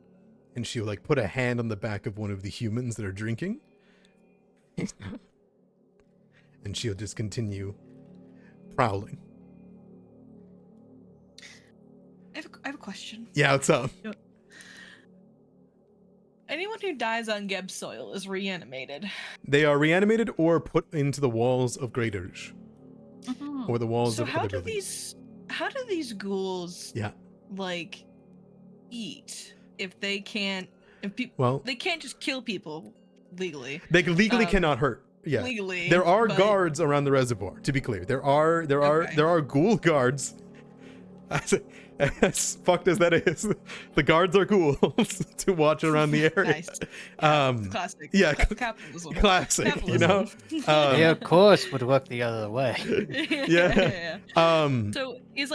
and she will like put a hand on the back of one of the humans that are drinking. And she'll just continue prowling. I have a question. Yeah, what's up? Anyone who dies on Geb soil is reanimated. They are reanimated or put into the walls of Graydirge. Or the walls So of how other do buildings. these ghouls Yeah. like eat if they can't Well, they can't just kill people legally. they legally cannot hurt. Yeah. Legally. There are but- guards around the reservoir, to be clear. There are ghoul guards. As fucked as that is, the guards are ghouls to watch around the area. Nice. Classic. Yeah, Capitalism. classic. You know. They of course would work the other way. Yeah. So is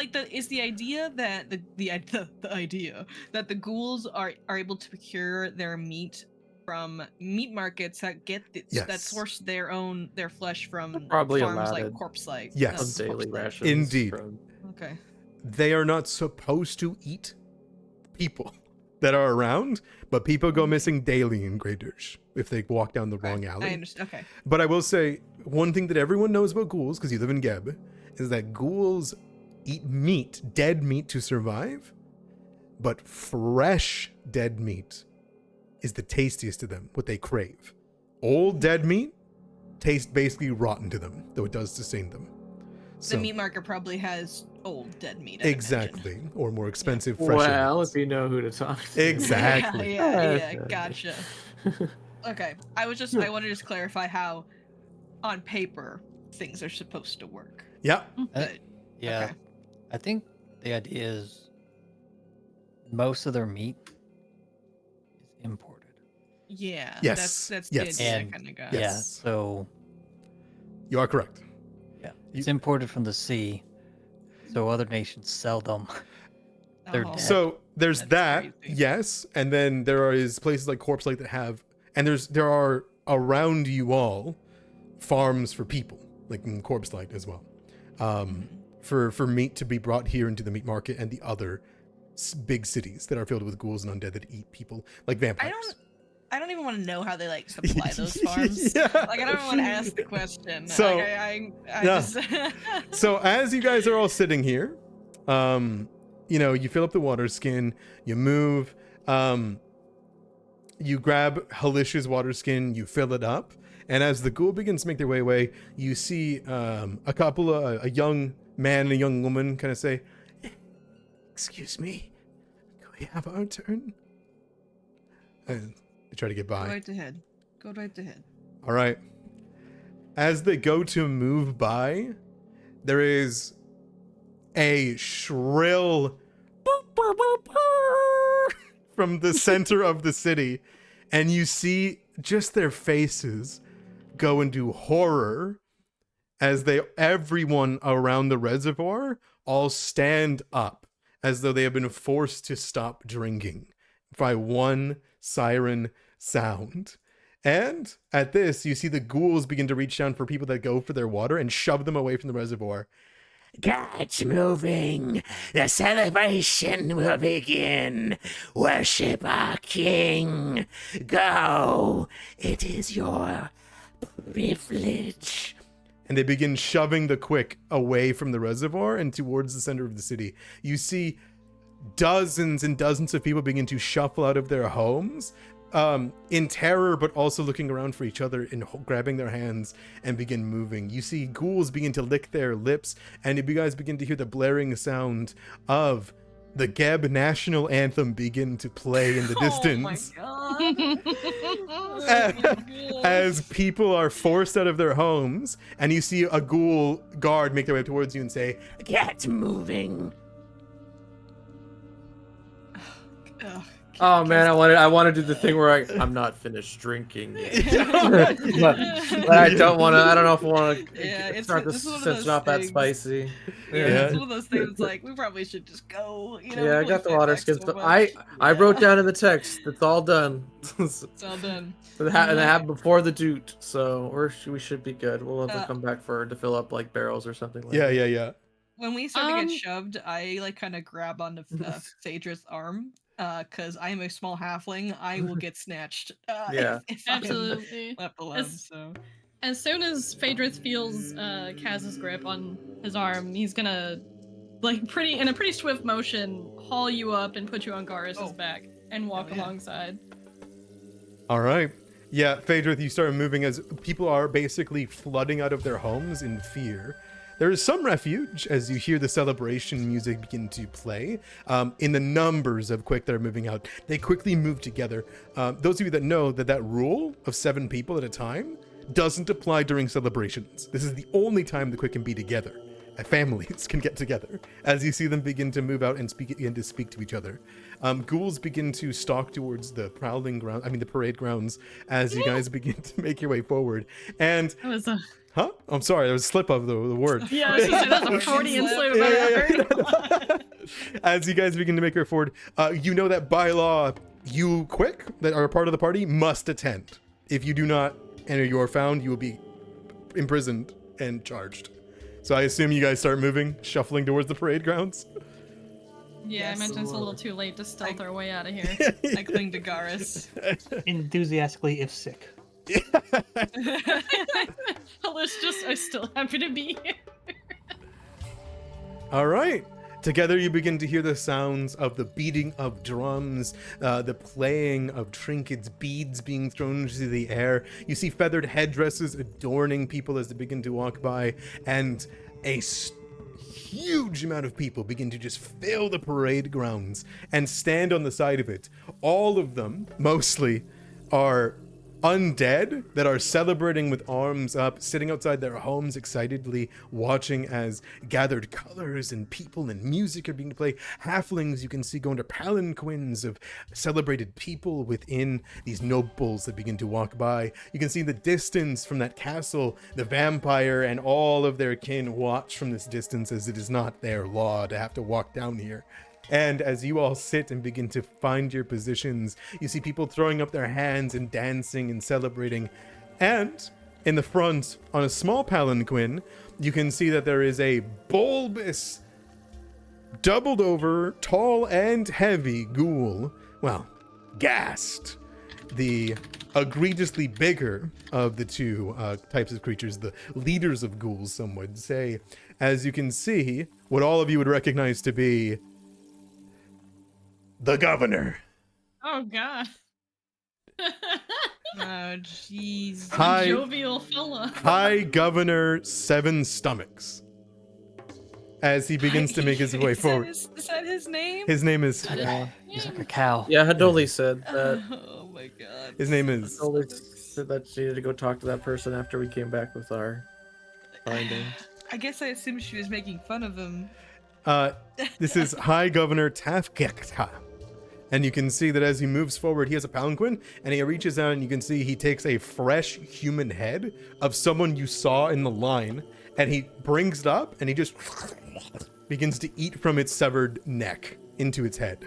the idea that the idea that the ghouls are able to procure their meat from meat markets that that source their flesh from Probably farms allotted. like Corpse Light. Yes. Daily rations. Indeed. from- Okay. They are not supposed to eat people that are around, but people go missing daily in Graydirge if they walk down the wrong alley. I understand. Okay. But I will say, one thing that everyone knows about ghouls, because you live in Geb, is that ghouls eat meat, dead meat, to survive, but fresh dead meat is the tastiest to them, what they crave. Old dead meat tastes basically rotten to them, though it does sustain them. The meat market probably has old dead meat. I Exactly. imagine. Or more expensive, fresh Well, meats. if you know who to talk to. Exactly. Yeah, gotcha. Okay. I wanted to just clarify how, on paper, things are supposed to work. Yeah. But, Yeah. okay. I think the idea is most of their meat is imported. Yeah. Yes. That's Yes. the idea I And- kind of got. Yeah, Yes. so You are correct. it's imported from the sea, so other nations sell them. They're Oh. dead. So there's That's that, crazy. yes, and then there is places like Corpse Lake that have, and there are around you all farms for people, like in Corpse Light as well, for meat to be brought here into the meat market and the other big cities that are filled with ghouls and undead that eat people, like vampires. I don't even want to know how they like supply those farms. Yeah. Like I don't even want to ask the question. So- like, I Yeah. just So as you guys are all sitting here, you know, you fill up the water skin, you move, you grab Halish's water skin, you fill it up, and as the ghoul begins to make their way away, you see a couple of a young man and a young woman kind of say, "Excuse me, can we have our turn?" And they try to get go by. right ahead. Go right ahead. All right. As they go to move by, there is a shrill boop, boop, boop, boop from the center of the city, and you see just their faces go into horror as everyone around the reservoir all stand up as though they have been forced to stop drinking by one siren sound. And at this, you see the ghouls begin to reach down for people that go for their water and shove them away from the reservoir. Get moving. The celebration will begin. Worship our king. Go. It is your privilege. and they begin shoving the quick away from the reservoir and towards the center of the city. You see dozens and dozens of people begin to shuffle out of their homes in terror, but also looking around for each other and grabbing their hands and begin moving. You see ghouls begin to lick their lips, and you guys begin to hear the blaring sound of the Geb national anthem begin to play in the distance. Oh my god. As people are forced out of their homes, and you see a ghoul guard make their way towards you and say, Get moving. Ugh, Oh man, I want to do the thing where I'm not finished drinking yet. but I don't want to. I don't know if I want to Yeah, start it's this one of since those it's not that things. spicy. Yeah, it's one of those things like we probably should just go. You know, Yeah, I we got the fight water back skin so stuff. much. I wrote down in the text. It's all done. It's all done. And it happened before the doot, so we should be good. We'll have to come back to fill up like barrels or something like that. yeah. When we start to get shoved, I like kind of grab onto Phaedra's arm. Because I am a small halfling, I will get snatched. Yeah. if I'm Absolutely. left alone. So As soon as Phaedrus feels Kaz's grip on his arm, he's gonna, like, in a pretty swift motion, haul you up and put you on Garrus's back and walk alongside. All right. Yeah, Phaedra, you start moving as people are basically flooding out of their homes in fear. There is some refuge as you hear the celebration music begin to play. In the numbers of quick that are moving out, they quickly move together. Those of you that know that rule of 7 people at a time doesn't apply during celebrations. This is the only time the quick can be together. Families can get together as you see them begin to move out and begin to speak to each other. Ghouls begin to stalk towards the the parade grounds as you guys begin to make your way forward. And That was a... huh? I'm sorry, there was a slip of the word. Yeah, I was gonna say, that's a Freudian slip. Yeah. As you guys begin to make your way forward, you know that by law, you quick that are a part of the party must attend. If you do not enter your found, you will be imprisoned and charged. So I assume you guys start moving, shuffling towards the parade grounds. Yeah, I imagine it's a little too late to stealth our way out of here. I cling to Garrus. Enthusiastically, if sick. Let's just, I'm still happy to be here. All right. Together you begin to hear the sounds of the beating of drums, the playing of trinkets, beads being thrown into the air. You see feathered headdresses adorning people as they begin to walk by, and a huge amount of people begin to just fill the parade grounds and stand on the side of it. All of them, mostly, are undead that are celebrating with arms up, sitting outside their homes excitedly, watching as gathered colors and people and music are being played. Halflings you can see going to palanquins of celebrated people within these nobles that begin to walk by. You can see in the distance from that castle, the vampire and all of their kin watch from this distance, as it is not their law to have to walk down here. And as you all sit and begin to find your positions, you see people throwing up their hands and dancing and celebrating. And in the front, on a small palanquin, you can see that there is a bulbous, doubled over, tall and heavy ghoul. Well, Ghast, the egregiously bigger of the two types of creatures, the leaders of ghouls, some would say. As you can see, what all of you would recognize to be the governor. Oh, God. Oh, jeez. Hi, Jovial fella. High Governor Seven Stomachs. As he begins to make his way forward. Is that his name? His name is. He's like a cow. Yeah, Haldoli said that. Oh my god. His name is. Haldoli said that she needed to go talk to that person after we came back with our findings. I guess I assumed she was making fun of him. This is High Governor Tafkekta. And you can see that as he moves forward, he has a palanquin, and he reaches out, and you can see he takes a fresh human head of someone you saw in the line, and he brings it up, and he just begins to eat from its severed neck into its head.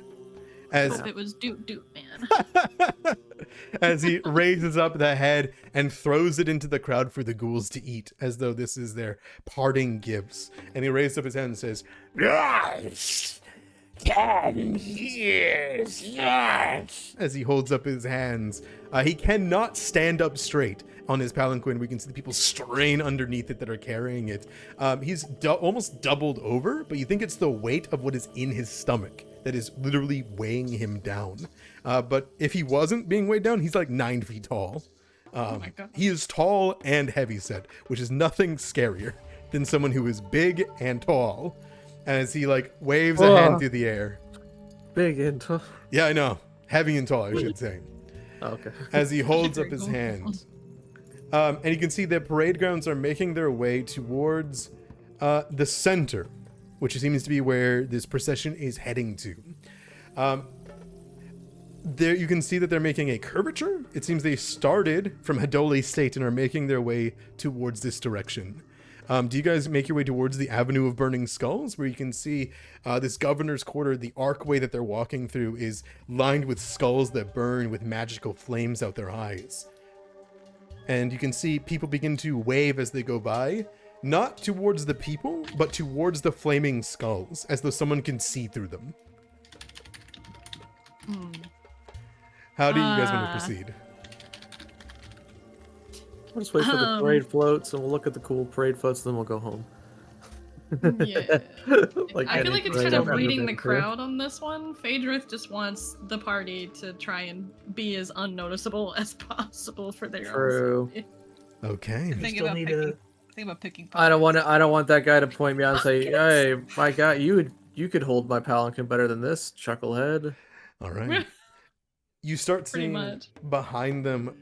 As Hope it was doot doot, man. as he raises up the head and throws it into the crowd for the ghouls to eat, as though this is their parting gifts. And he raises up his hand and says, Yes! 10 years, yes! As he holds up his hands. He cannot stand up straight on his palanquin. We can see the people strain underneath it that are carrying it. He's almost doubled over, but you think it's the weight of what is in his stomach that is literally weighing him down. But if he wasn't being weighed down, he's like 9 feet tall. Oh my God. He is tall and heavyset, which is nothing scarier than someone who is big and tall. As he like waves a hand through the air. Big and tough. Yeah, I know. Heavy and tall, I should say. Okay. As he holds up Very his cool. hand. And you can see the parade grounds are making their way towards the center, which seems to be where this procession is heading to. There you can see that they're making a curvature. It seems they started from Haldoli State and are making their way towards this direction. Do you guys make your way towards the Avenue of Burning Skulls, where you can see this governor's quarter? The archway that they're walking through is lined with skulls that burn with magical flames out their eyes. And you can see people begin to wave as they go by, not towards the people, but towards the flaming skulls, as though someone can see through them. How do you guys want to proceed? We'll just wait for the parade floats, and we'll look at the cool parade floats, and then we'll go home. Yeah. Like I feel any like it's parade kind of I've ever reading the been to. crowd on this one. Phaedrith just wants the party to try and be as unnoticeable as possible for their True. own safety. Okay. Think still about need picking. to- Think about picking. I don't want that guy to point me out and say, "Hey, my guy, you could hold my palanquin better than this, chucklehead." All right. You start Pretty seeing much. behind them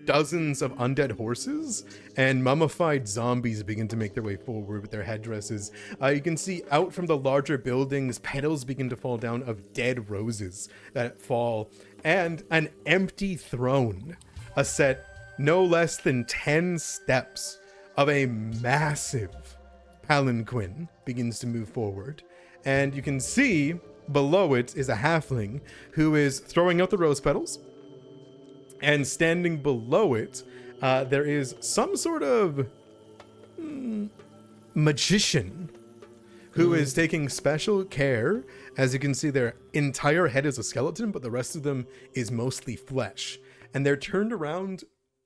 dozens of undead horses and mummified zombies begin to make their way forward with their headdresses. You can see out from the larger buildings, petals begin to fall down of dead roses that fall, and an empty throne, a set no less than 10 steps of a massive palanquin begins to move forward. And you can see below it is a halfling who is throwing out the rose petals. And standing below it, there is some sort of magician who is taking special care. As you can see, their entire head is a skeleton, but the rest of them is mostly flesh. And they're turned around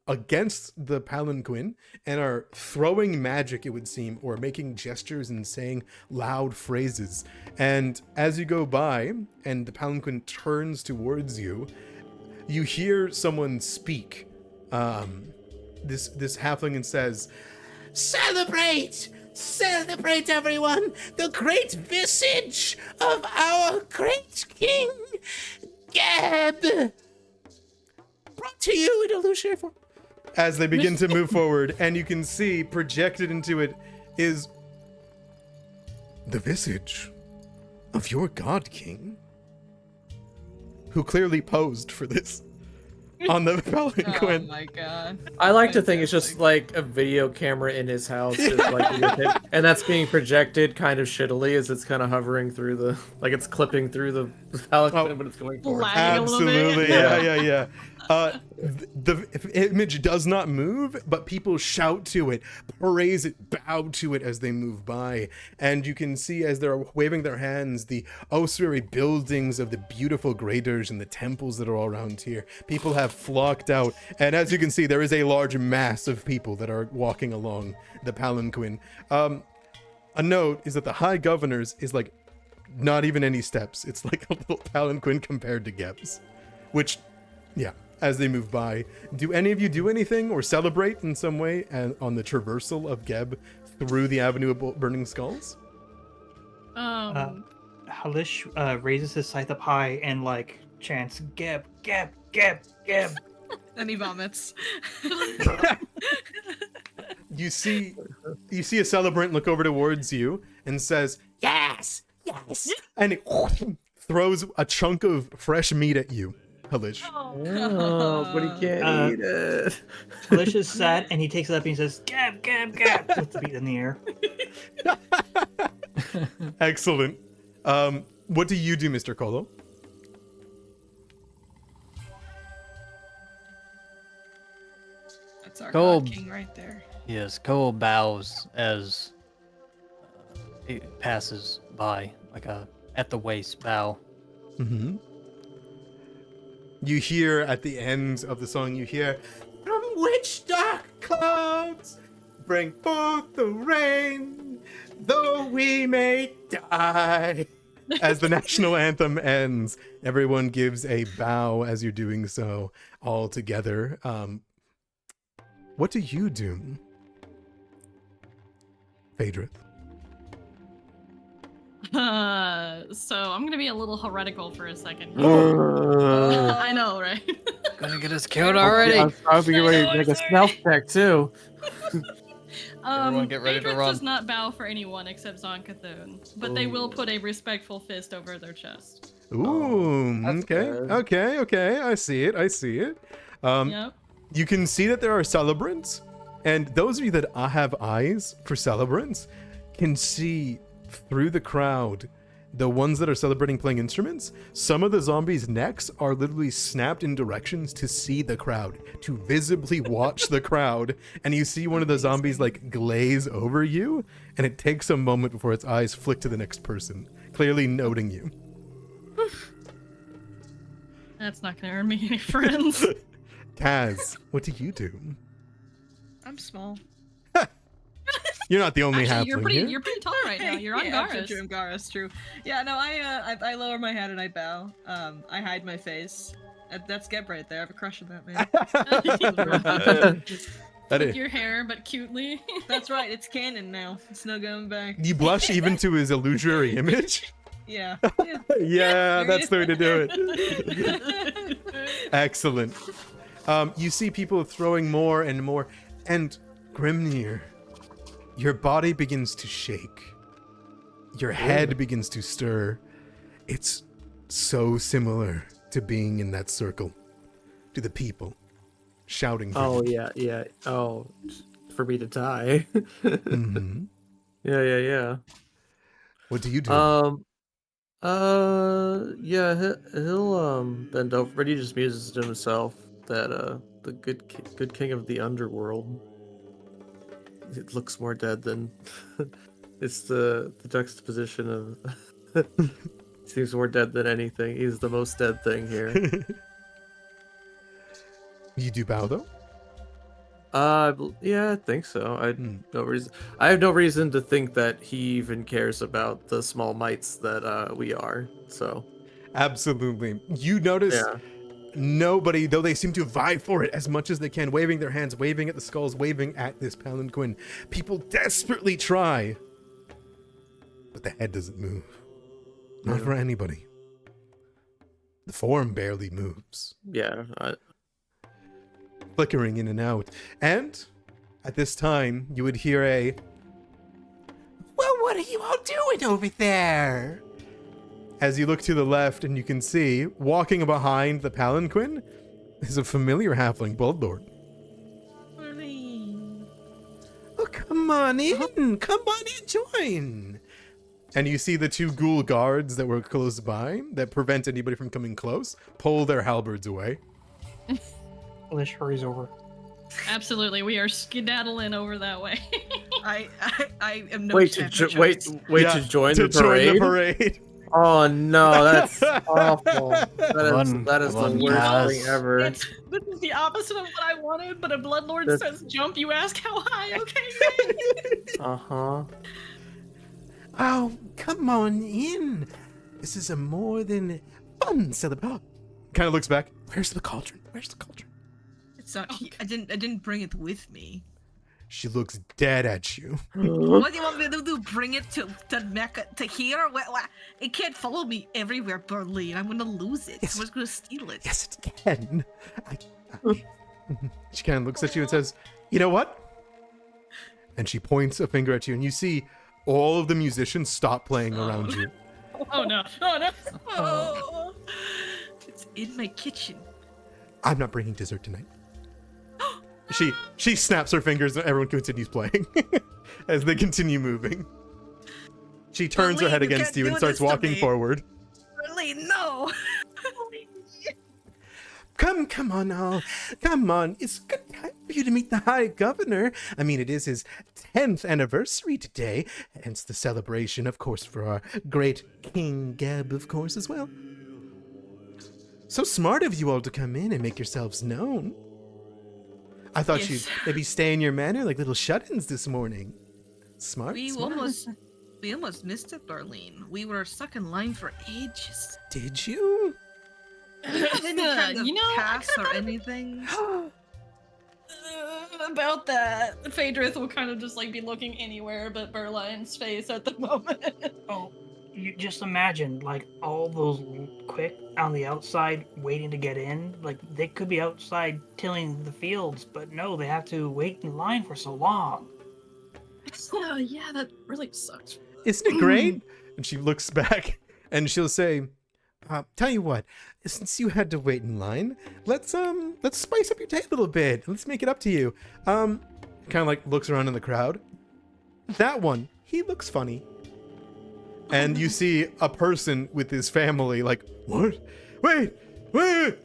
against the palanquin and are throwing magic, it would seem, or making gestures and saying loud phrases. And as you go by and the palanquin turns towards you, you hear someone speak. This halfling and says, Celebrate! Celebrate, everyone! The great visage of our great king, Geb! Brought to you in illusionary form. as they begin to move forward, and you can see projected into it is the visage of your god king, who clearly posed for this on the Oh palanquin. my god. I like to think it's just like a video camera in his house, is like, and that's being projected kind of shittily as it's kind of hovering through the, like it's clipping through the palanquin, but it's going forward. Lagging a little bit. Absolutely, yeah. The image does not move, but people shout to it, praise it, bow to it as they move by. And you can see as they're waving their hands, the ossuary buildings of the beautiful Graydirge and the temples that are all around here. People have flocked out. And as you can see, there is a large mass of people that are walking along the palanquin. A note is that the High Governor's is like not even any steps. It's like a little palanquin compared to Geb's, which, yeah. As they move by, do any of you do anything or celebrate in some way on the traversal of Geb through the Avenue of Burning Skulls? Halish raises his scythe up high and like chants Geb, Geb, Geb, Geb. Then he vomits. You see a celebrant look over towards you and says, Yes, yes. and it throws a chunk of fresh meat at you, Halish. Oh, but he can't eat it. Halish is sad and he takes it up and he says Geb, Geb, Geb with the feet in the air. Excellent. What do you do, Mr. Colo? That's our Go. god king right there. Yes, Cole bows as it passes by, like a at the waist bow. Mm-hmm. You hear at the end of the song, you hear, "From which dark clouds bring forth the rain, though we may die." As the national anthem ends, everyone gives a bow as you're doing so, all together. What do you do, Phaedra? So I'm gonna be a little heretical for a second. I know, right? Gonna get us killed already. I was getting ready to I know, make a sorry. stealth check too. Everyone get ready to Phaedra run. does not bow for anyone except Zonkathun, but they will put a respectful fist over their chest. Ooh, that's okay, good. okay. I see it. Yep. You can see that there are celebrants, and those of you that have eyes for celebrants can see through the crowd the ones that are celebrating playing instruments. Some of the zombies' necks are literally snapped in directions to see the crowd, to visibly watch the crowd, and you see one of the zombies like glaze over you, and it takes a moment before its eyes flick to the next person, clearly noting you. That's not gonna earn me any friends. Kaz, what do you do? I'm small. You're not the only Actually, halfling here. you're pretty tall right now. You're on yeah, Garrus. True, I'm Garrus, true. Yeah, no, I lower my head and I bow. I hide my face. That's Geb right there. I have a crush on that man. That With is. your hair, but cutely. That's right. It's canon now. It's no going back. You blush even to his illusory image? Yeah. Yeah, that's the way to do it. Excellent. You see people throwing more and more, and Grimnir, your body begins to shake. Your head begins to stir. It's so similar to being in that circle, to the people shouting. For you. Yeah. Oh, for me to die. Mhm. Yeah. What do you do? Yeah, he'll bend over, but he just muses to himself that the good king of the underworld. It looks more dead than it's the juxtaposition of seems more dead than anything. He's the most dead thing here. You do bow though? Yeah, I think so. I have no reason to think that he even cares about the small mites that we are. So Absolutely. You notice yeah. nobody, though they seem to vie for it as much as they can, waving their hands, waving at the skulls, waving at this palanquin. People desperately try, but the head doesn't move. Not for anybody. The form barely moves, Yeah. flickering in and out. And at this time, you would hear a, "Well, what are you all doing over there?" As you look to the left and you can see, walking behind the palanquin, is a familiar halfling bloodlord. Oh, come on in. Come on in, join. And you see the two ghoul guards that were close by that prevent anybody from coming close pull their halberds away. Lish hurries over. Absolutely, we are skedaddling over that way. I am no Wait champ to of wait choice. to join the parade. Oh no, that's awful. That is Come on, the worst Kaz. thing ever. This is the opposite of what I wanted, but a bloodlord That's- says jump, you ask how high. Okay, great. Uh-huh. Oh, come on in. This is a more than fun celebration. Kind of looks back. Where's the cauldron? Where's the cauldron? It's not. I didn't bring it with me. She looks dead at you. What do you want me to do? Bring it to Mecca, to here? It can't follow me everywhere, Berline. I'm gonna lose it. Yes. Someone's gonna steal it. Yes, it can. She kind of looks at you and says, "You know what?" And she points a finger at you, and you see all of the musicians stop playing around you. Oh no! Oh no! Oh, it's in my kitchen. I'm not bringing dessert tonight. She snaps her fingers and everyone continues playing as they continue moving. She turns her Berline, head you against can't you and do starts this to walking me. forward. Berline, no. Come on, all. Come on. It's a good time for for you to meet the High Governor. I mean, it is his 10th anniversary today, hence the celebration, of course, for our great King Geb, of course, as well. So smart of you all to come in and make yourselves known. I thought Yes. you'd maybe stay in your manor like little shut-ins this morning. Smart, We smart. almost missed it, Berline. We were stuck in line for ages. Did you? Any kind of You know, pass or anything? About that, Phaedrith will kind of just like be looking anywhere but Berline's face at the moment. Oh, you just imagine, like, all those quick on the outside waiting to get in. Like, they could be outside tilling the fields, but no, they have to wait in line for so long. Yeah, that really sucks. Isn't it great? And she looks back and she'll say, tell you what, since you had to wait in line, let's spice up your day a little bit. Let's make it up to you. Kind of like looks around in the crowd. That one, he looks funny. And you see a person with his family like, what? Wait!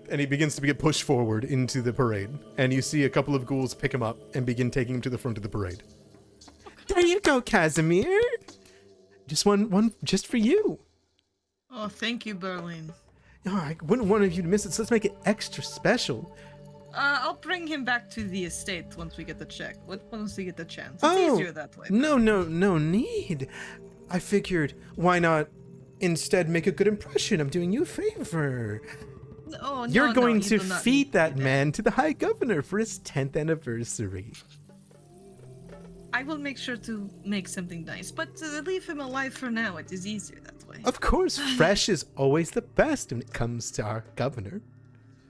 And he begins to get pushed forward into the parade. And you see a couple of ghouls pick him up and begin taking him to the front of the parade. There you go, Casimir. Just one just for you. Oh, thank you, Berline. Oh, I wouldn't want you to miss it, so let's make it extra special. I'll bring him back to the estate once we get the check. Once we get the chance. It's Oh, easier that way. No need. I figured, why not instead make a good impression? I'm doing you a favor. Oh, You're no, going you to do not feed need that to do man to the High Governor for his 10th anniversary. I will make sure to make something nice, but leave him alive for now. It is easier that way. Of course, fresh is always the best when it comes to our governor.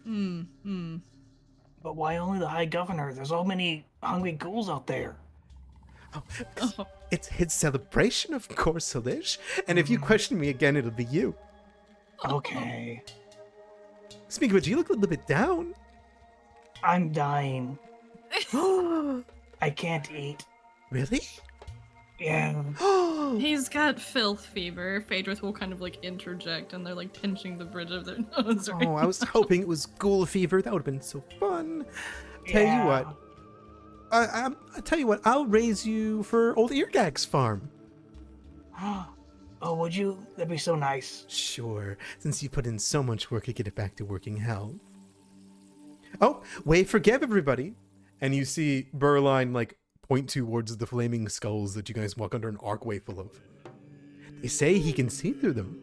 But why only the High Governor? There's so many hungry ghouls out there. Oh, it's his celebration, of course, Alish. And if you question me again, it'll be you. Okay. Speaking of which, you look a little bit down. I'm dying. I can't eat. Really? Yeah. He's got filth fever. Phaedrith will kind of like interject and they're like pinching the bridge of their nose. Right Oh, I was hoping it was ghoul fever. That would have been so fun. Tell you what. I tell you what, I'll raise you for old Eargag's farm. Oh, would you? That'd be so nice. Sure, since you put in so much work to get it back to working health. Oh, wait for Geb, everybody. And you see Berline like point towards the flaming skulls that you guys walk under an archway full of. They say he can see through them.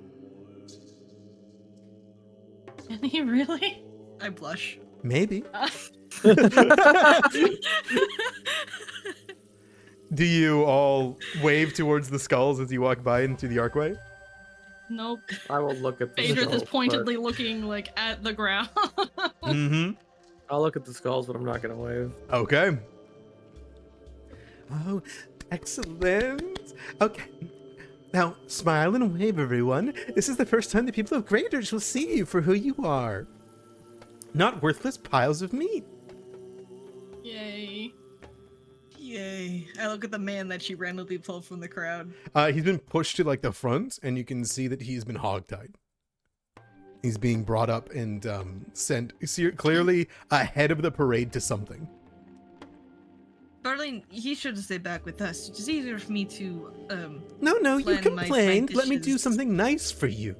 Can he really? I blush. Maybe. Do you all wave towards the skulls as you walk by into the archway? Nope. I will look at the Phaedrith skulls, is but- pointedly looking like at the ground. Mm-hmm. I'll look at the skulls, but I'm not gonna wave. Okay. Oh, excellent. Okay. Now, smile and wave, everyone. This is the first time the people of Graydirge will see you for who you are. Not worthless piles of meat. Yay. Yay. I look at the man that she randomly pulled from the crowd. He's been pushed to like the front, and you can see that he's been hogtied. He's being brought up and sent clearly ahead of the parade to something. Berline, he should stay back with us. It's easier for me to, No, you plan my complained. Let me do dishes. something nice for you.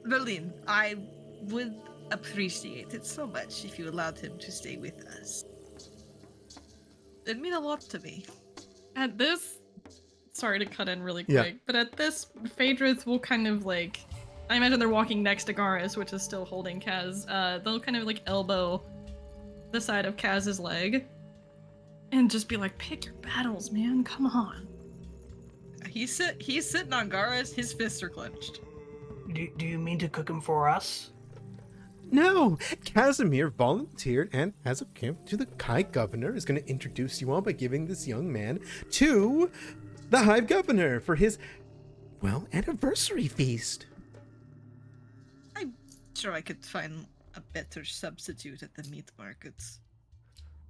Berline, I would appreciate it so much if you allowed him to stay with us. It'd mean a lot to me. At this, sorry to cut in really Yeah. quick, but at this, Phaedrith will kind of like, I imagine they're walking next to Garrus, which is still holding Kaz. They'll kind of like elbow the side of Kaz's leg and just be like, pick your battles, man. Come on. He's sitting on Garrus, his fists are clenched. Do you mean to cook him for us? No, Casimir volunteered and, as a gift to the High Governor, is going to introduce you all by giving this young man to the High Governor for his, well, anniversary feast. I'm sure I could find a better substitute at the meat markets.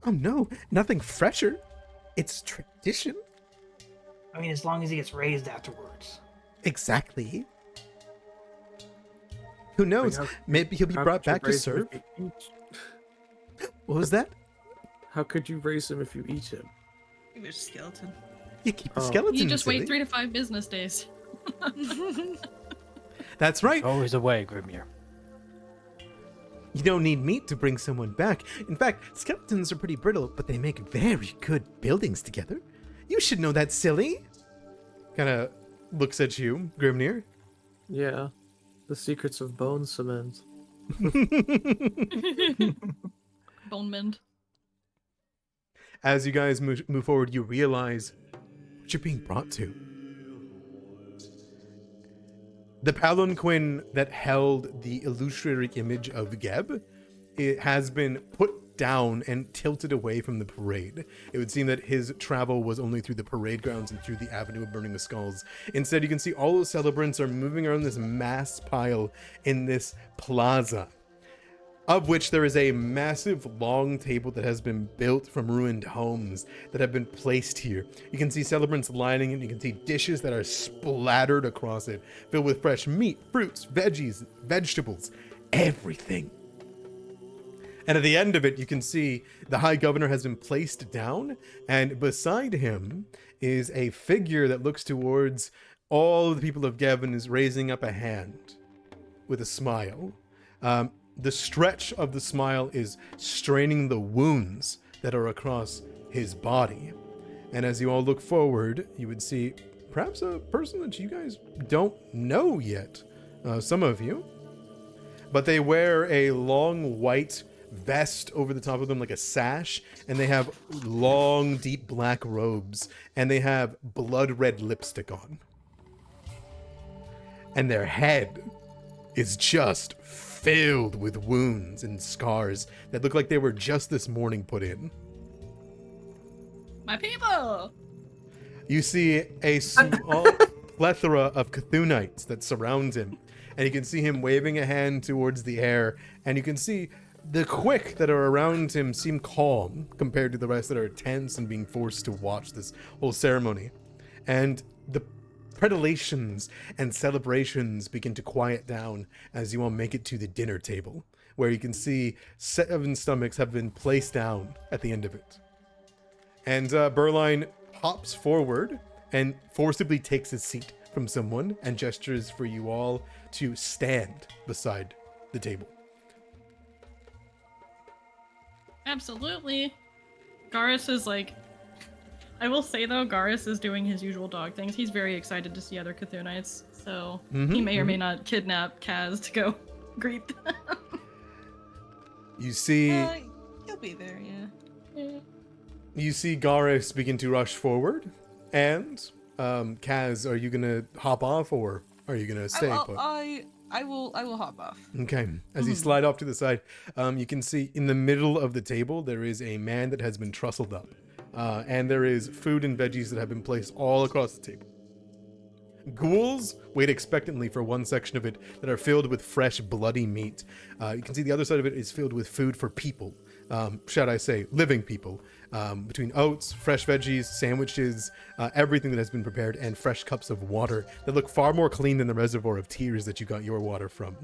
Oh no, nothing fresher. It's tradition. I mean, as long as he gets raised afterwards. Exactly. Who knows? Maybe he'll be brought back to serve. What was that? How could you raise him if you eat him? There's a skeleton. You keep a Oh. skeleton. You just silly. wait 3 to 5 business days. That's right. Always away, Grimir. You don't need meat to bring someone back. In fact, skeletons are pretty brittle, but they make very good buildings together. You should know that, silly. Kind of looks at you, Grimnir. Yeah. The secrets of bone cement. Bone mend. As you guys move forward, you realize what you're being brought to. The palanquin that held the illusory image of Geb, it has been put down and tilted away from the parade. It would seem that his travel was only through the parade grounds and through the Avenue of Burning Skulls. Instead, you can see all the celebrants are moving around this mass pile in this plaza, of which there is a massive long table that has been built from ruined homes that have been placed here. You can see celebrants lining it. You can see dishes that are splattered across it, filled with fresh meat, fruits, veggies, vegetables, everything. And at the end of it, you can see the High Governor has been placed down, and beside him is a figure that looks towards all the people of Geb and is raising up a hand with a smile. The stretch of the smile is straining the wounds that are across his body. And as you all look forward, you would see perhaps a person that you guys don't know yet. Some of you. But they wear a long white vest over the top of them like a sash, and they have long, deep black robes, and they have blood red lipstick on. And their head is just filled with wounds and scars that look like they were just this morning put in. My people! You see a small plethora of Cthulhites that surround him, and you can see him waving a hand towards the air, and you can see the quick that are around him seem calm compared to the rest that are tense and being forced to watch this whole ceremony. And the predilations and celebrations begin to quiet down as you all make it to the dinner table, where you can see 7 stomachs have been placed down at the end of it. And Berline hops forward and forcibly takes his seat from someone and gestures for you all to stand beside the table. Absolutely. Garrus is like... I will say though, Garrus is doing his usual dog things. He's very excited to see other Cthulhites, so he may or may not kidnap Kaz to go greet them. You see... He'll be there, yeah. You see Garrus begin to rush forward, and Kaz, are you gonna hop off or are you gonna stay put? I will hop off. Okay. As you slide off to the side, you can see in the middle of the table there is a man that has been trussed up, and there is food and veggies that have been placed all across the table. Ghouls wait expectantly for one section of it that are filled with fresh, bloody meat. You can see the other side of it is filled with food for people. Should I say, living people. Between oats, fresh veggies, sandwiches, everything that has been prepared, and fresh cups of water that look far more clean than the reservoir of tears that you got your water from.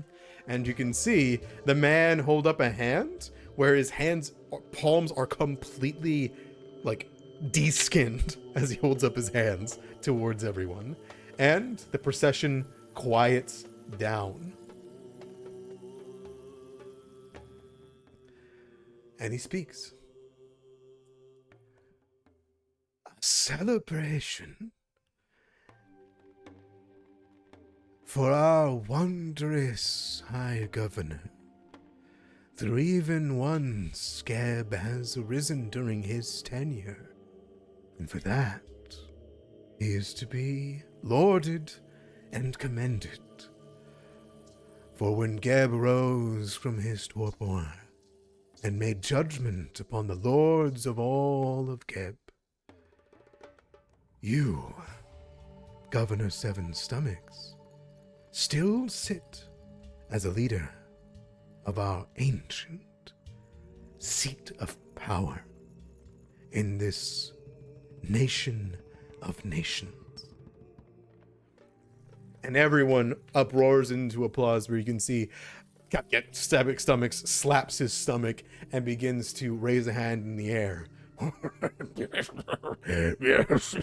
And you can see the man hold up a hand where his palms are completely like de-skinned as he holds up his hands towards everyone. And the procession quiets down. And he speaks. A celebration for our wondrous High Governor. Through even one scab has arisen during his tenure. And for that, he is to be lauded and commended. For when Geb rose from his torpor and made judgment upon the lords of all of Geb, you, Governor Seven Stomachs, still sit as a leader of our ancient seat of power in this nation of nations. And everyone uproars into applause where you can see Stomach slaps his stomach and begins to raise a hand in the air. Yes.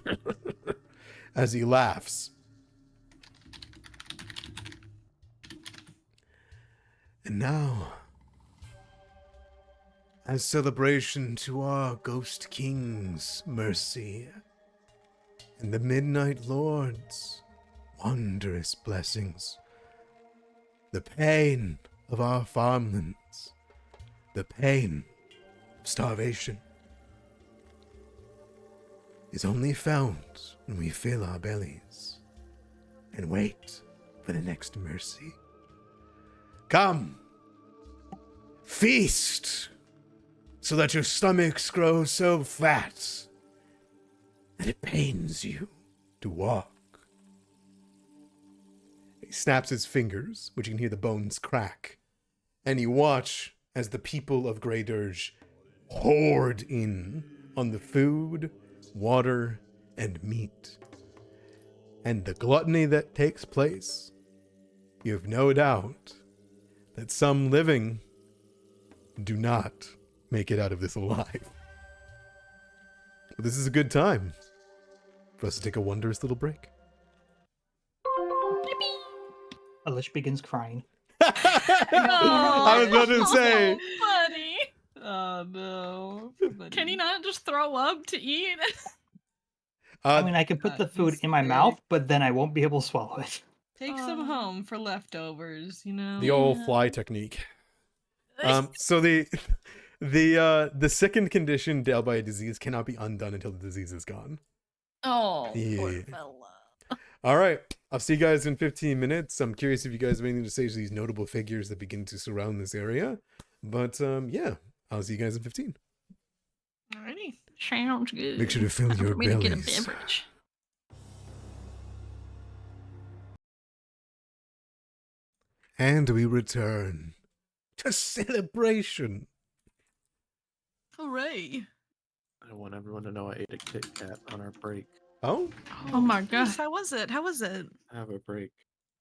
As he laughs. And now, as celebration to our Ghost King's mercy and the Midnight Lord's wondrous blessings, the pain of our farmlands, the pain of starvation, is only found when we fill our bellies and wait for the next mercy. Come, feast, so that your stomachs grow so fat that it pains you to walk. He snaps his fingers, which you can hear the bones crack, and you watch as the people of Graydirge hoard in on the food, water, and meat. And the gluttony that takes place, you have no doubt that some living do not make it out of this alive. But this is a good time for us to take a wondrous little break. Alish begins crying. I was about to say. Buddy. Oh no. Can he not just throw up to eat? I mean, I can put the food in my mouth, but then I won't be able to swallow it. Take some home for leftovers, you know. The old fly technique. So the second condition dealt by a disease cannot be undone until the disease is gone. Oh, Yeah. poor fella. All right. I'll see you guys in 15 minutes. I'm curious if you guys have anything to say to these notable figures that begin to surround this area. But yeah, I'll see you guys in 15. Alrighty. Sounds good. Make sure to fill your For me to get a bellies. beverage. And we return to celebration. Hooray. I want everyone to know I ate a Kit Kat on our break. Oh? Oh my Yes, god. how was it? How was it? Have a break.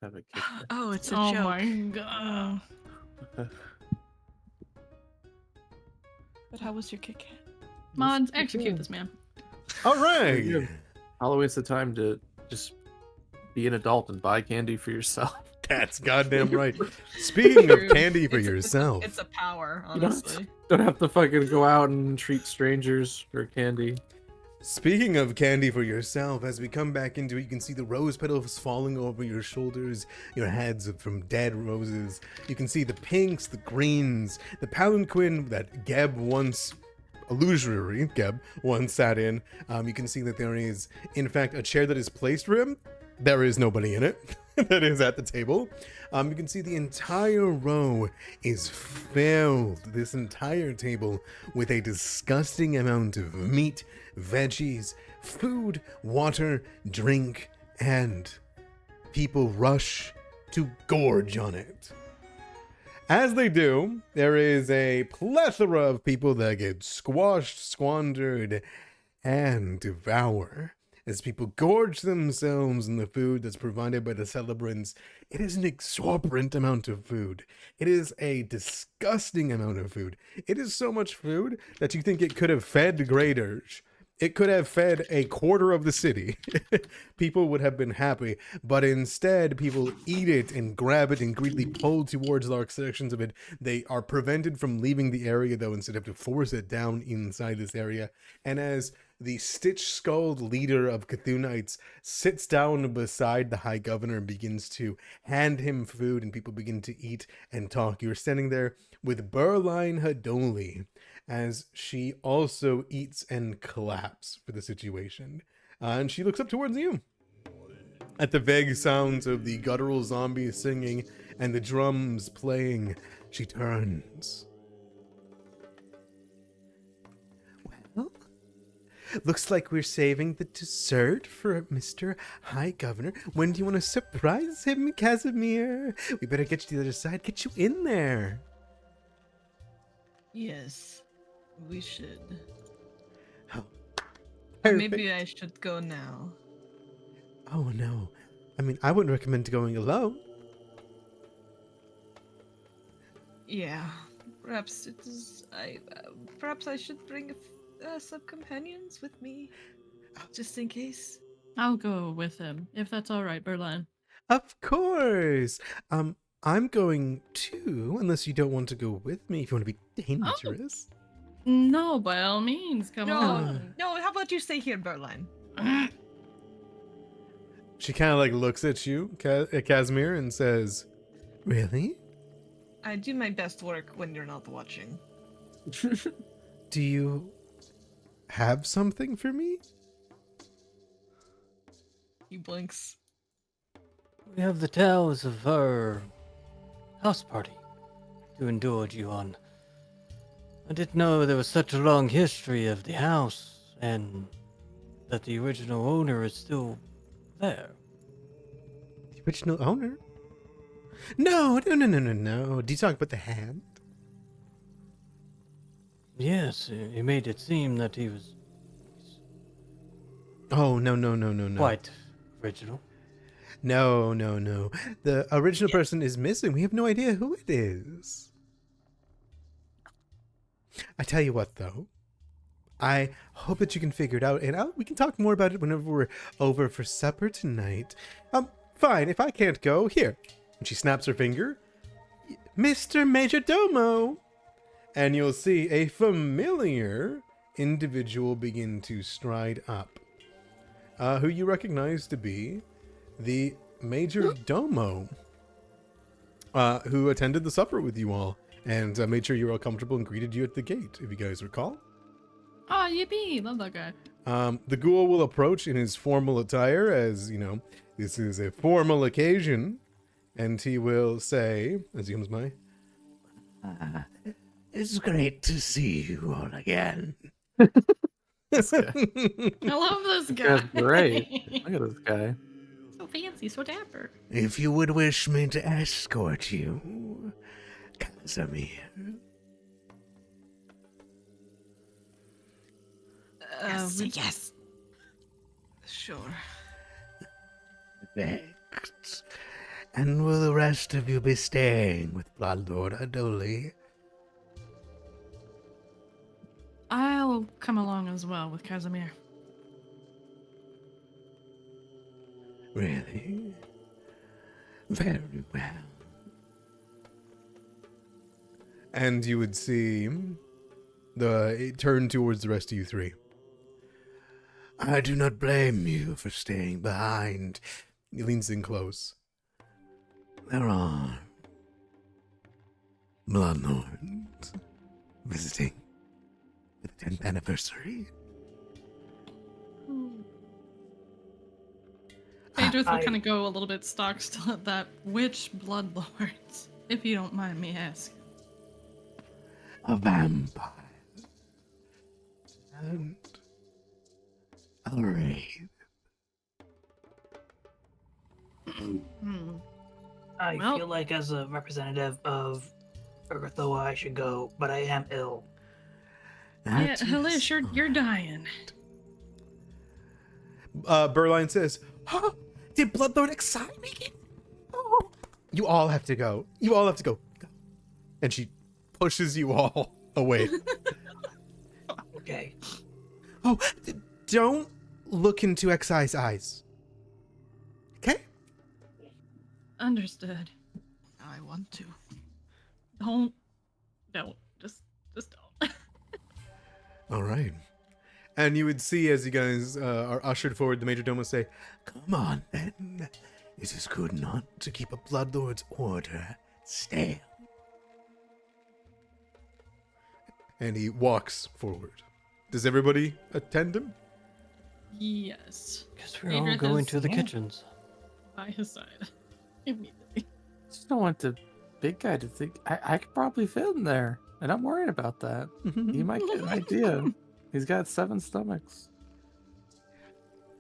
Have a Kit Kat. Oh, it's a Oh joke. my god. But how was your Kit Kat? Mods, execute this man. All right. Yeah. Halloween's the time to just be an adult and buy candy for yourself. That's goddamn right. Speaking of True. candy for It's a- yourself. It's a power, You don't- honestly. Don't have to fucking go out and treat strangers for candy. Speaking of candy for yourself, as we come back into it, you can see the rose petals falling over your shoulders, your heads from dead roses. You can see the pinks, the greens, the palanquin that Geb once, illusory Geb, once sat in. You can see that there is, in fact, a chair that is placed for him. There is nobody in it that is at the table. You can see the entire row is filled, this entire table, with a disgusting amount of meat, veggies, food, water, drink, and people rush to gorge on it. As they do, there is a plethora of people that get squashed, squandered, and devour. As people gorge themselves on the food that's provided by the celebrants, it is an exorbitant amount of food. It is a disgusting amount of food. It is so much food that you think it could have fed Graydirge. It could have fed a quarter of the city. People would have been happy, but instead people eat it and grab it and greedily pull towards large sections of it. They are prevented from leaving the area, though, instead have to force it down inside this area. And as the stitch-skulled leader of Cthulhites sits down beside the High Governor and begins to hand him food, and people begin to eat and talk, you're standing there with Berline Haldoli, as she also eats and claps for the situation. And she looks up towards you. At the vague sounds of the guttural zombies singing and the drums playing, she turns. Well, looks like we're saving the dessert for Mr. High Governor. When do you want to surprise him, Casimir? We better get you to the other side, get you in there. Yes, we should. Oh, Or perfect. maybe I should go now. Oh no. I mean, I wouldn't recommend going alone. Yeah, perhaps it is. Perhaps I should bring some companions with me, just in case. I'll go with him, if that's all right, Berline. Of course. I'm going too, unless you don't want to go with me. If you want to be dangerous. No, by all means, come No, on. no. How about you stay here, Berline? She kind of like looks at you, Casimir, and says, "Really? I do my best work when you're not watching. Do you have something for me?" He blinks. We have the tales of our house party to indulge you on. I didn't know there was such a long history of the house and that the original owner is still there. The original owner? No. Do you talk about the hand? Yes, he made it seem that he was Oh, no. quite original. No. The original person is missing. We have no idea who it is. I tell you what, though. I hope that you can figure it out, and we can talk more about it whenever we're over for supper tonight. Fine, if I can't go, here. And she snaps her finger. Mr. Majordomo! And you'll see a familiar individual begin to stride up, who you recognize to be the Major Domo, who attended the supper with you all and made sure you were all comfortable and greeted you at the gate, if you guys recall. Oh, yippee! Love that guy. The ghoul will approach in his formal attire, as you know, this is a formal occasion, and he will say, as he comes by, It's great to see you all again. This guy. I love this guy. That's great. Look at this guy. So fancy, so dapper. If you would wish me to escort you, Casimir. Yes. Sure. Perfect. And will the rest of you be staying with Lord Haldoli? I'll come along as well with Casimir. Really? Very well. and you would see it turn towards the rest of you three. I do not blame you for staying behind. He leans in close. There are Bloodlords visiting for the 10th anniversary. Phaedrus will kind of go a little bit stock still at that. Which Bloodlords, if you don't mind me asking? A vampire and a wraith. I Well- feel like as a representative of Urgathoa I should go, but I am ill. Yeah, That Helish, is you're dying. Berline says, huh? Did Bloodlord excite me? Oh. You all have to go. You all have to go. Go. And she pushes you all away. Okay. Oh, don't look into Xi's eyes. Okay? Understood. I want to. Don't. Just don't. All right. And you would see as you guys are ushered forward, the Majordomo say, Come on, then. It is good not to keep a Bloodlord's order stale. and he walks forward. Does everybody attend him? Yes. Guess we're all Phaedrus going is to the kitchens. by his side. Immediately. Just don't want the big guy to think I could probably fit in there, and I'm worried about that. He might get an idea. He's got 7 stomachs.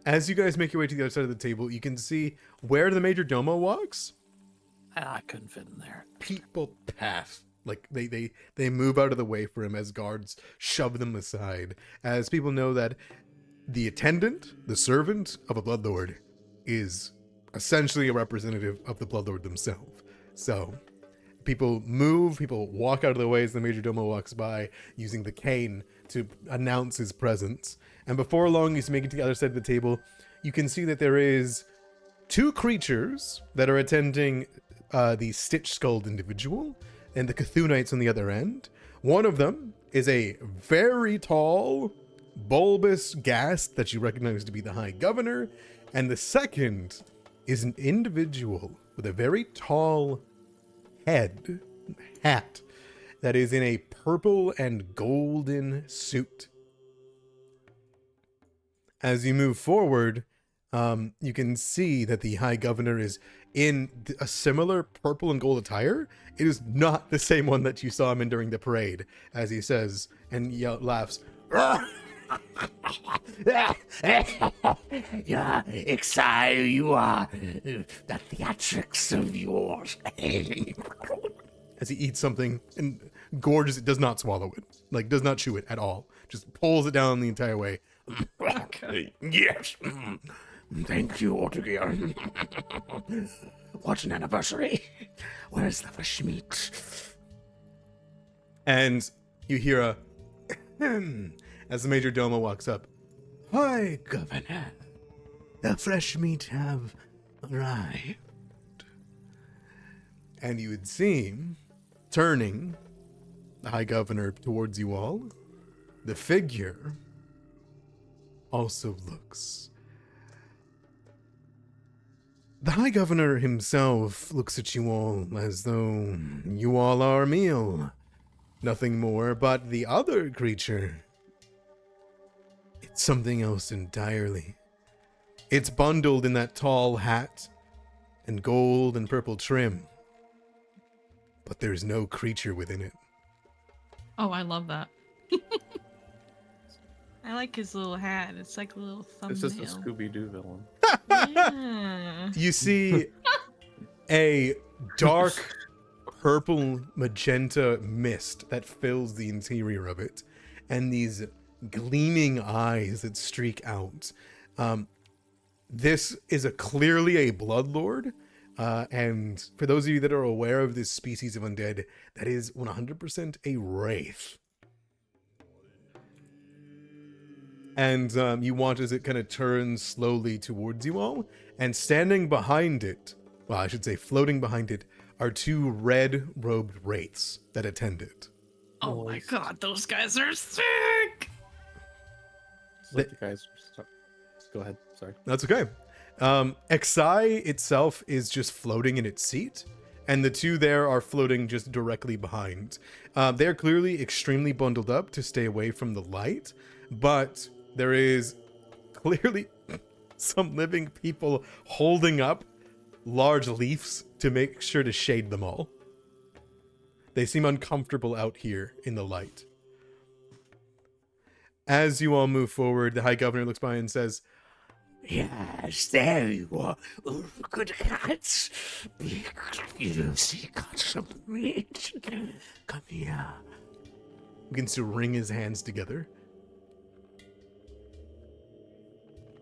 As you guys make your way to the other side of the table, you can see where the Majordomo walks. I couldn't fit in there. People pass. Like they move out of the way for him as guards shove them aside. As people know that the attendant, the servant of a Bloodlord, is essentially a representative of the Bloodlord themselves. So People move, people walk out of the way as the Major Domo walks by, using the cane to announce his presence. And before long, he's making it to the other side of the table. You can see that there is 2 creatures that are attending the stitch-skulled individual, and the Cthulhites on the other end. One of them is a very tall, bulbous ghast that you recognize to be the High Governor, and the second is an individual with a very tall hat that is in a purple and golden suit. As you move forward, you can see that the High Governor is in a similar purple and gold attire. It is not the same one that you saw him in during the parade, as he says and laughs. Yeah, exile you are. The theatrics of yours. As he eats something and gorges it, does not swallow it, like does not chew it at all, just pulls it down the entire way. Yes. Thank you, Ottogir. What an anniversary. Where's the fresh meat? And you hear a as the Major Domo walks up. Hi, Governor. The fresh meat have arrived. And you would see, turning the High Governor towards you all, the figure also looks. The High Governor himself looks at you all as though you all are a meal. Nothing more, but the other creature, it's something else entirely. It's bundled in that tall hat and gold and purple trim, but there's no creature within it. Oh, I love that. I like his little hat. It's like a little thumbnail. This is the Scooby-Doo villain. Yeah. You see a dark purple magenta mist that fills the interior of it, and these gleaming eyes that streak out. This is clearly a bloodlord, and for those of you that are aware of this species of undead, that is 100% a wraith. And you watch as it kind of turns slowly towards you all, and standing behind it, well, I should say floating behind it, are 2 red-robed wraiths that attend it. Oh my god, those guys are sick! Let the guys go ahead. Sorry. That's okay. Exai itself is just floating in its seat, and the 2 there are floating just directly behind. They're clearly extremely bundled up to stay away from the light, but there is clearly some living people holding up large leaves to make sure to shade them all. They seem uncomfortable out here in the light. As you all move forward, the High Governor looks by and says, Yes, there you are. Oh, good cats. You see, got some meat. Come here. begins to wring his hands together.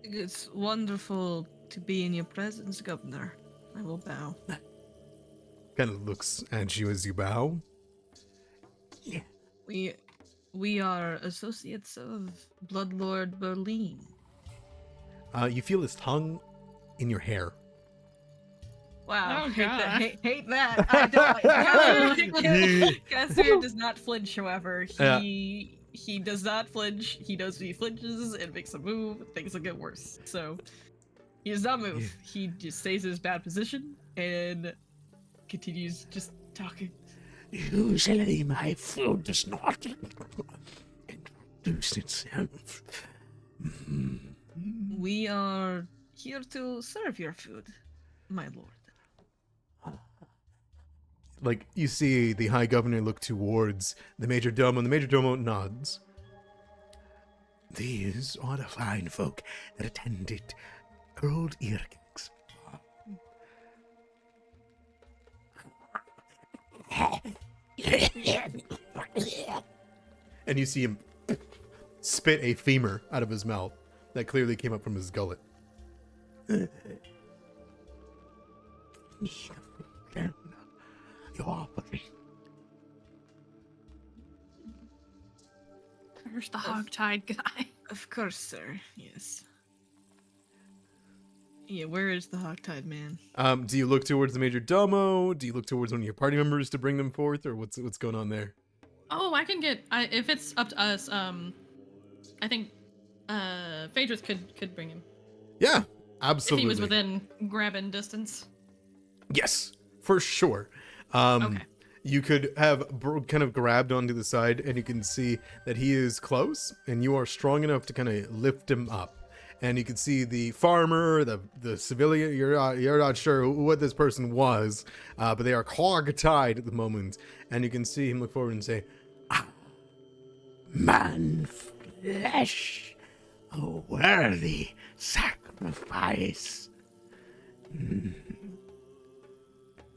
It's wonderful to be in your presence, Governor. I will bow. Kind of looks at you as you bow. Yeah. We are associates of Bloodlord Berline. You feel his tongue in your hair. Wow, Oh, hate God. that. Hate that. I don't. Casimir does not flinch, however. He does not flinch. He knows when he flinches and makes a move, things will get worse. So he does not move. He just stays in his bad position and continues just talking. Usually my food does not introduce itself. We are here to serve your food, my lord. Like, you see the High Governor look towards the Major Domo, and the Major Domo nods. These are the fine folk that attended Old Earkings. And you see him spit a femur out of his mouth that clearly came up from his gullet. your offering. There's the hogtied guy. Of course, sir. Yes. Yeah, where is the hogtied man? Do you look towards the major domo? Do you look towards one of your party members to bring them forth, or what's going on there? Oh, I can get. If it's up to us, I think Phaedrus could bring him Yeah, if absolutely. he was within grabbing distance. Yes, for sure. Okay. You could have kind of grabbed onto the side, and you can see that he is close, and you are strong enough to kind of lift him up. And you can see the farmer, the civilian. You're not sure what this person was, but they are hog-tied at the moment. And you can see him look forward and say, Man flesh, a worthy sacrifice. You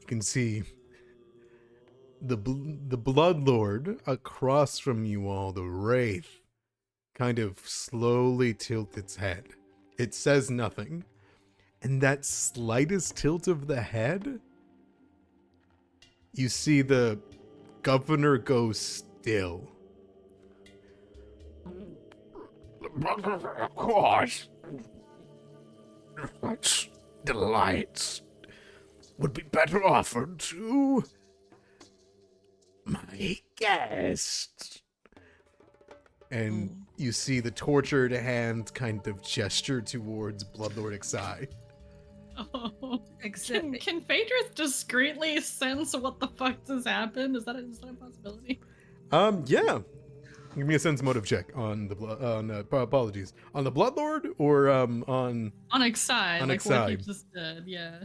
can see the Bloodlord across from you all, the Wraith, kind of slowly tilt its head. It says nothing. And that slightest tilt of the head, you see the governor go still. Of course. Such delights would be better offered to my guest. And you see the tortured hand kind of gesture towards Bloodlord Xai. Oh. Except Can Phaedrus discreetly sense what the fuck has happened? Is that a possibility? Yeah. Give me a sense motive check on the apologies, on the Bloodlord or on On Xai, On like Xai. what he just did, yeah.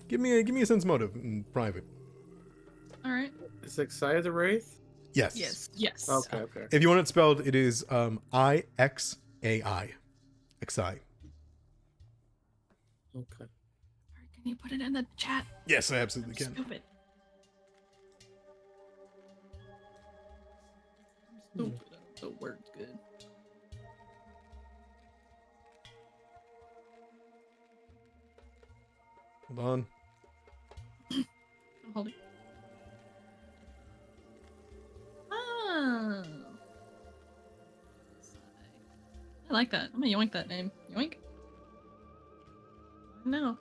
give me a sense motive in private. All right. Is Xai the Wraith? Yes. Yes. Okay. If you want it spelled, it is IXAI. Xai. Okay. Can you put it in the chat? Yes, I absolutely can. Stupid. Stupid. The word's good. Hold on. Hold it. Oh. I like that. I'm gonna yoink that name. Yoink. No.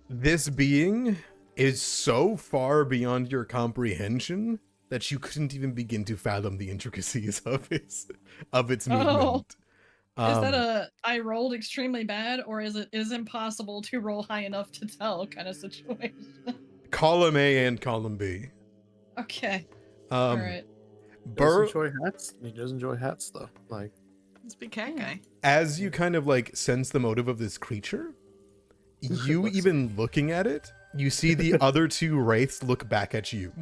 This being is so far beyond your comprehension that you couldn't even begin to fathom the intricacies of its movement. Is that a I rolled extremely bad, or is it impossible to roll high enough to tell kind of situation? Column A and column B? Okay. All right. Does enjoy hats? He does enjoy hats though. Like, let's be cat guy. As you kind of like sense the motive of this creature, you even looking at it, you see the other two wraiths look back at you.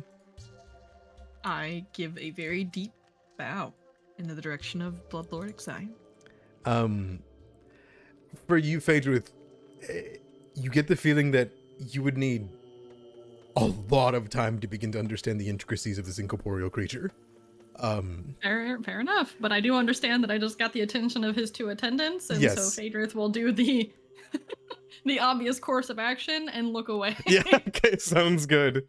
I give a very deep bow in the direction of Bloodlord Xai. For you, Phaedrus, you get the feeling that you would need a lot of time to begin to understand the intricacies of this incorporeal creature. Fair enough, but I do understand that I just got the attention of his two attendants, and so Phaedrus will do the the obvious course of action and look away. Yeah, okay, sounds good.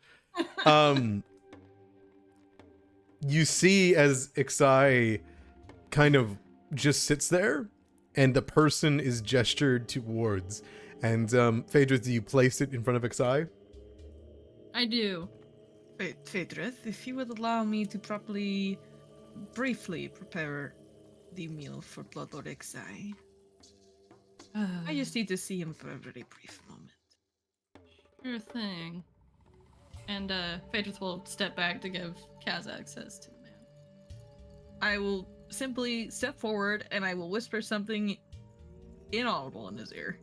You see as Xai kind of just sits there, and the person is gestured towards. And Phaedrus, do you place it in front of Xai? I do. Phaedrus, if you would allow me to briefly prepare the meal for Bloodlord Xai. I just need to see him for a very brief moment. Sure thing. And Phaedrus will step back to give Kaz access to the man. I will simply step forward and I will whisper something inaudible in his ear.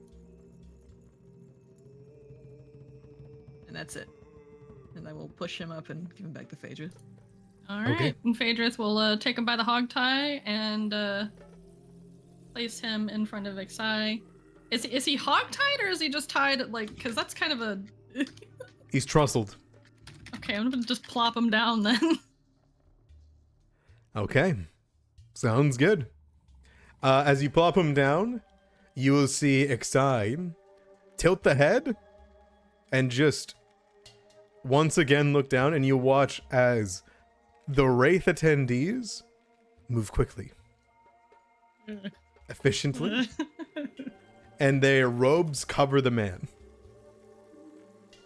And that's it. And I will push him up and give him back to Phaedrus. Alright, Okay. and Phaedrus will take him by the hog tie and place him in front of Xai. Is he hog tied or is he just tied like, because that's kind of a... He's trusselled. Okay, I'm gonna just plop him down then. Okay. Sounds good. As you plop him down, you will see Xai tilt the head and just once again look down, and you watch as the Wraith attendees move quickly, efficiently, and their robes cover the man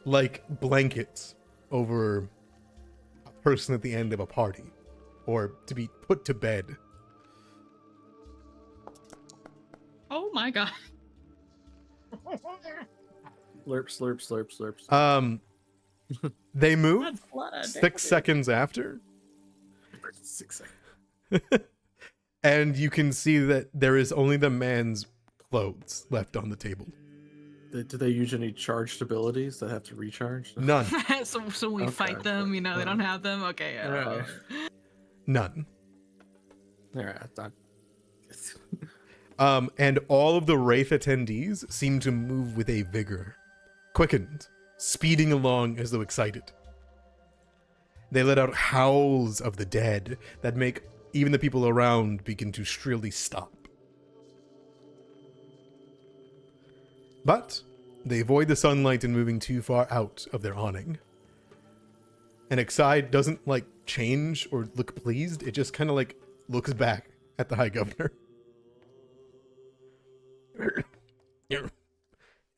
like blankets over a person at the end of a party, or to be put to bed. Oh my god. Slurp, slurp, slurp, slurp. They move That's blood. 6 seconds after, 6 seconds. and you can see that there is only the man's clothes left on the table. Do they use any charged abilities that have to recharge? None. so we Okay. fight them, you know, they don't have them. Okay. Alright. None. Alright, I thought. And all of the Wraith attendees seem to move with a vigor, quickened, speeding along as though excited. They let out howls of the dead that make even the people around begin to shrilly stop. But they avoid the sunlight and moving too far out of their awning. And Exide doesn't like change or look pleased. It just kind of like looks back at the High Governor.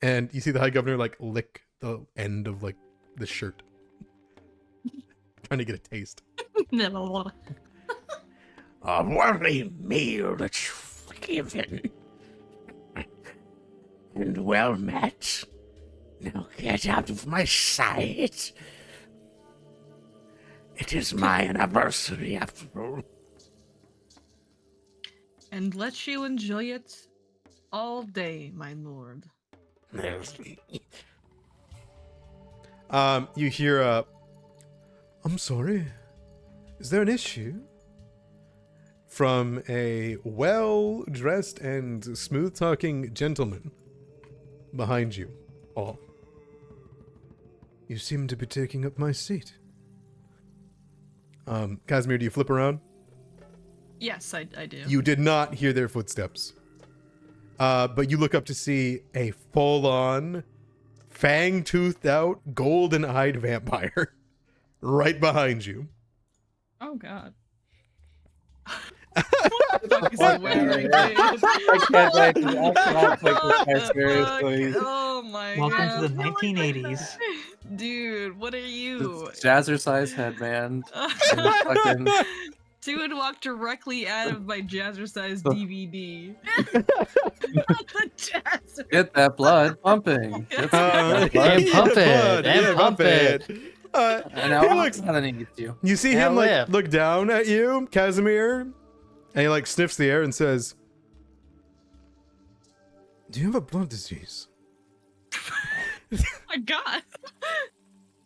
And you see the High Governor like lick the end of like the shirt, trying to get a taste. A worthy meal that's given. And well met. Now get out of my sight. It is my anniversary after all. And let you enjoy it all day, my lord. You hear I'm sorry. Is there an issue? From a well-dressed and smooth-talking gentleman behind you all. You seem to be taking up my seat. Casimir, do you flip around? Yes, I do. You did not hear their footsteps. But you look up to see a full-on, fang-toothed out, golden-eyed vampire right behind you. Oh god. What the fuck is he wearing, dude? I can't take this. I cannot take this guy seriously. Oh my Welcome god. to the 1980s. Dude, what are you? Jazzercise headband. and fucking- Dude walked directly out of my Jazzercise DVD. The Jazzer. Get that blood pumping. Get that blood. And pump it, blood, and pump it. And now he I'm looks, gonna need you. you see Yeah, him like live. look down at you, Casimir, and he like sniffs the air and says, "Do you have a blood disease?" My god.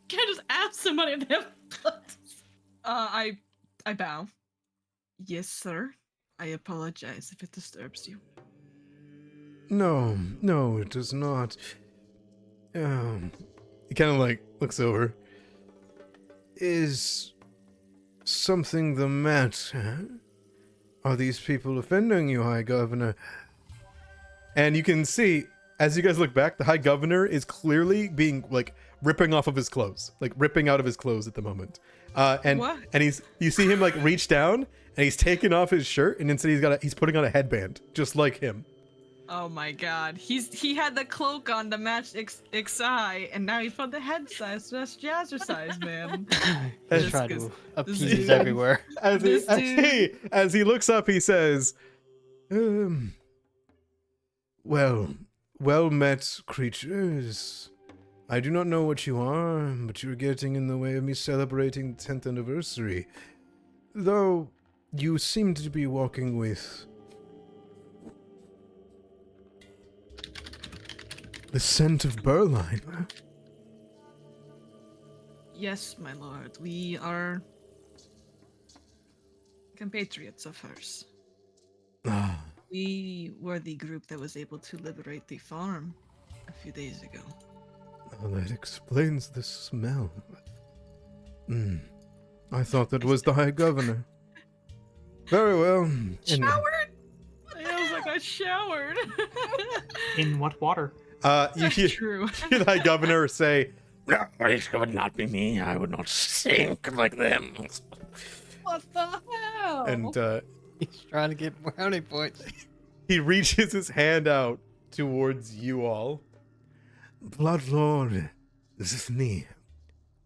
Can't just ask somebody if they have blood. I bow. Yes, sir. I apologize if it disturbs you. No, no, it does not. He kind of like looks over. Is something the matter? Are these people offending you, High Governor? And you can see, as you guys look back, the High Governor is clearly being like ripping off of his clothes, like ripping out of his clothes at the moment. And What? you see him like reach down and he's taking off his shirt, and instead he's putting on a headband just like him. Oh my god. He had the cloak on to match Xi, and now he's put the head size, so that's Jazzercise, man. Just Just trying 'cause to appease everywhere. This dude- As he looks up, he says, well met, creatures. I do not know what you are, but you're getting in the way of me celebrating the 10th anniversary. Though, you seem to be walking with the scent of Berline. Yes, my lord. We are compatriots of hers. Ah, We were the group that was able to liberate the farm a few days ago. well, that explains the smell. I thought that was the High Governor. Very well. Showered? I was like, I showered. In what water? You hear True. thy governor say, No, it would not be me. I would not sink like them. What the hell? and He's trying to get brownie points. he reaches his hand out towards you all. Bloodlord, this is me.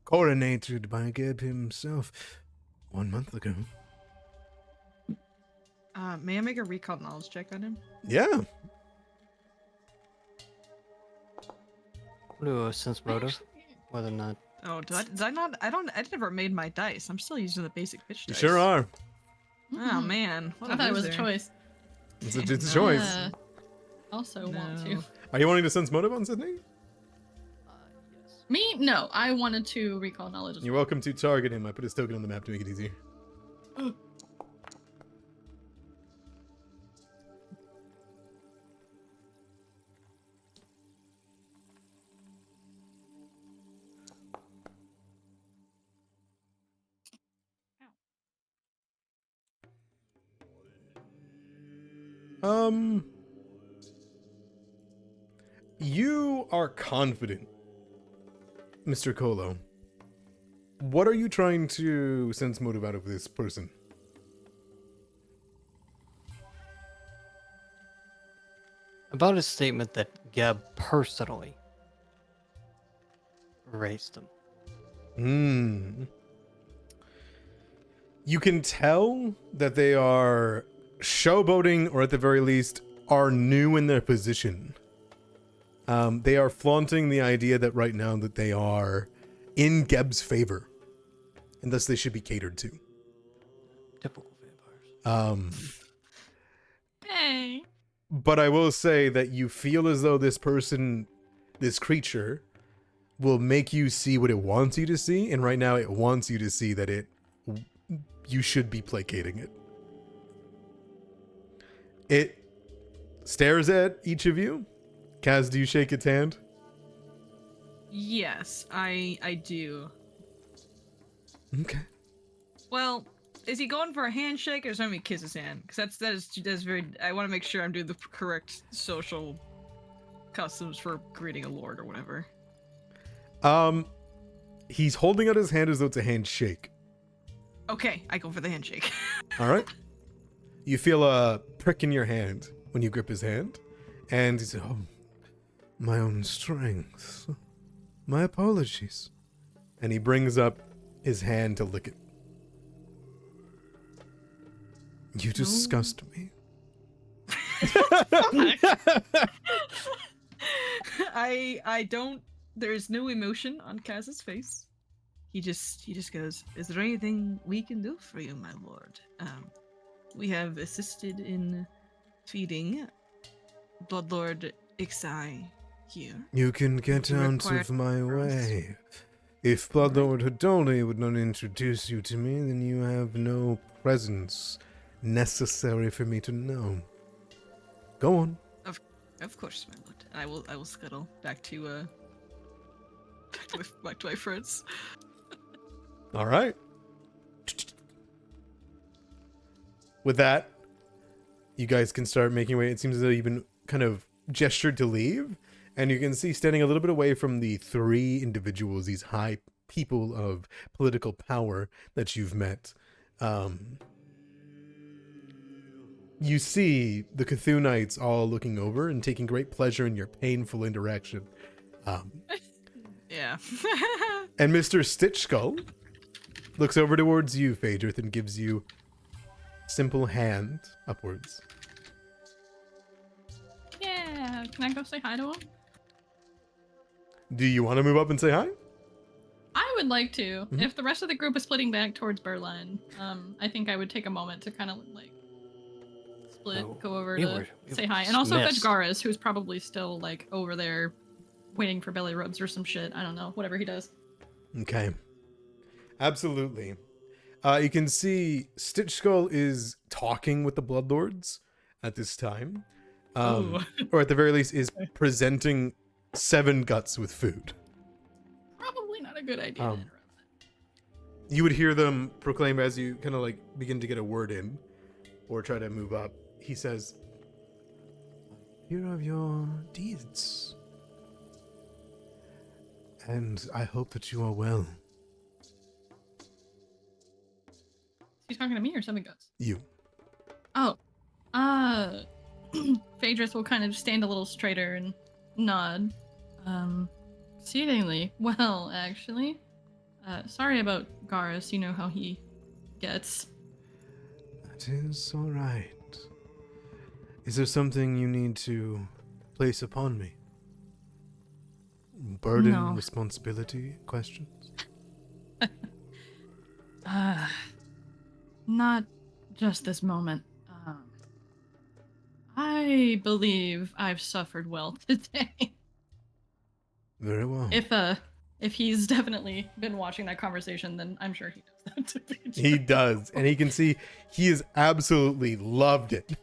Coronated by Geb himself 1 month ago. May I make a recall knowledge check on him? Yeah. Do a sense motive, whether or not. Oh, did I not? I never made my dice. I'm still using the basic pitch You dice. sure are. Oh man, what I thought it was a loser. choice. It's a choice. Also want No. to. Are you wanting to sense motive on Sydney? Me? No, I wanted to recall knowledge as You're well. welcome to target him. I put his token on the map to make it easier. You are confident, Mr. Colo. What are you trying to sense motive out of this person? About his statement that Geb personally raised him. You can tell that they are showboating, or at the very least, are new in their position. They are flaunting the idea that right now that they are in Geb's favor, and thus they should be catered to. Typical vampires. Hey. But I will say that you feel as though this person, this creature, will make you see what it wants you to see, and right now it wants you to see that you should be placating it. It stares at each of you. Kaz, do you shake its hand? Yes, I do. Okay. Well, is he going for a handshake or is he kiss his hand? Because that's very. I want to make sure I'm doing the correct social customs for greeting a lord or whatever. He's holding out his hand as though it's a handshake. Okay, I go for the handshake. All right. You feel a prick in your hand when you grip his hand, and he says, "Oh, my own strength. My apologies." And he brings up his hand to lick it. You disgust me. I don't. There's no emotion on Kaz's face. He just goes, "Is there anything we can do for you, my lord? We have assisted in feeding Bloodlord Ixai here. You can get To out require of my trust. way. If Bloodlord Haldoli would not introduce you to me, then you have no presence necessary for me to know. Go on. Of course, my lord. I will scuttle back to back to my friends. All right. With that, you guys can start making way. It seems as though you've been kind of gestured to leave, and you can see standing a little bit away from the three individuals, these high people of political power that you've met. You see the Cthulhites all looking over and taking great pleasure in your painful interaction. Yeah. And Mr. Stitch Skull looks over towards you, Phaedrith, and gives you simple hand upwards. Yeah. Can I go say hi to him? Do you want to move up and say hi? I would like to. Mhm. If the rest of the group is splitting back towards Berline, I think I would take a moment to kind of like split, Oh, go over we to were say hi, and also fetch missed. Garis, who's probably still like over there waiting for belly rubs or some shit. I don't know, whatever he does. Okay. Absolutely. You can see Stitch Skull is talking with the Bloodlords at this time. Ooh. Or at the very least is presenting 7 guts with food. Probably not a good idea. Um, to interrupt. You would hear them proclaim as you kind of like begin to get a word in or try to move up. He says, "Hear of your deeds, And I hope that you are well. Is he talking to me or something else? You. Oh, Phaedrus will kind of stand a little straighter and nod. Exceedingly well, actually. Sorry about Garrus, you know how he gets. That is all right. Is there something you need to place upon me? Burden, No. responsibility, questions? Not just this moment. I believe I've suffered well today. Very well. If he's definitely been watching that conversation, then I'm sure he does that to Phaedrus. He does, and he can see he has absolutely loved it.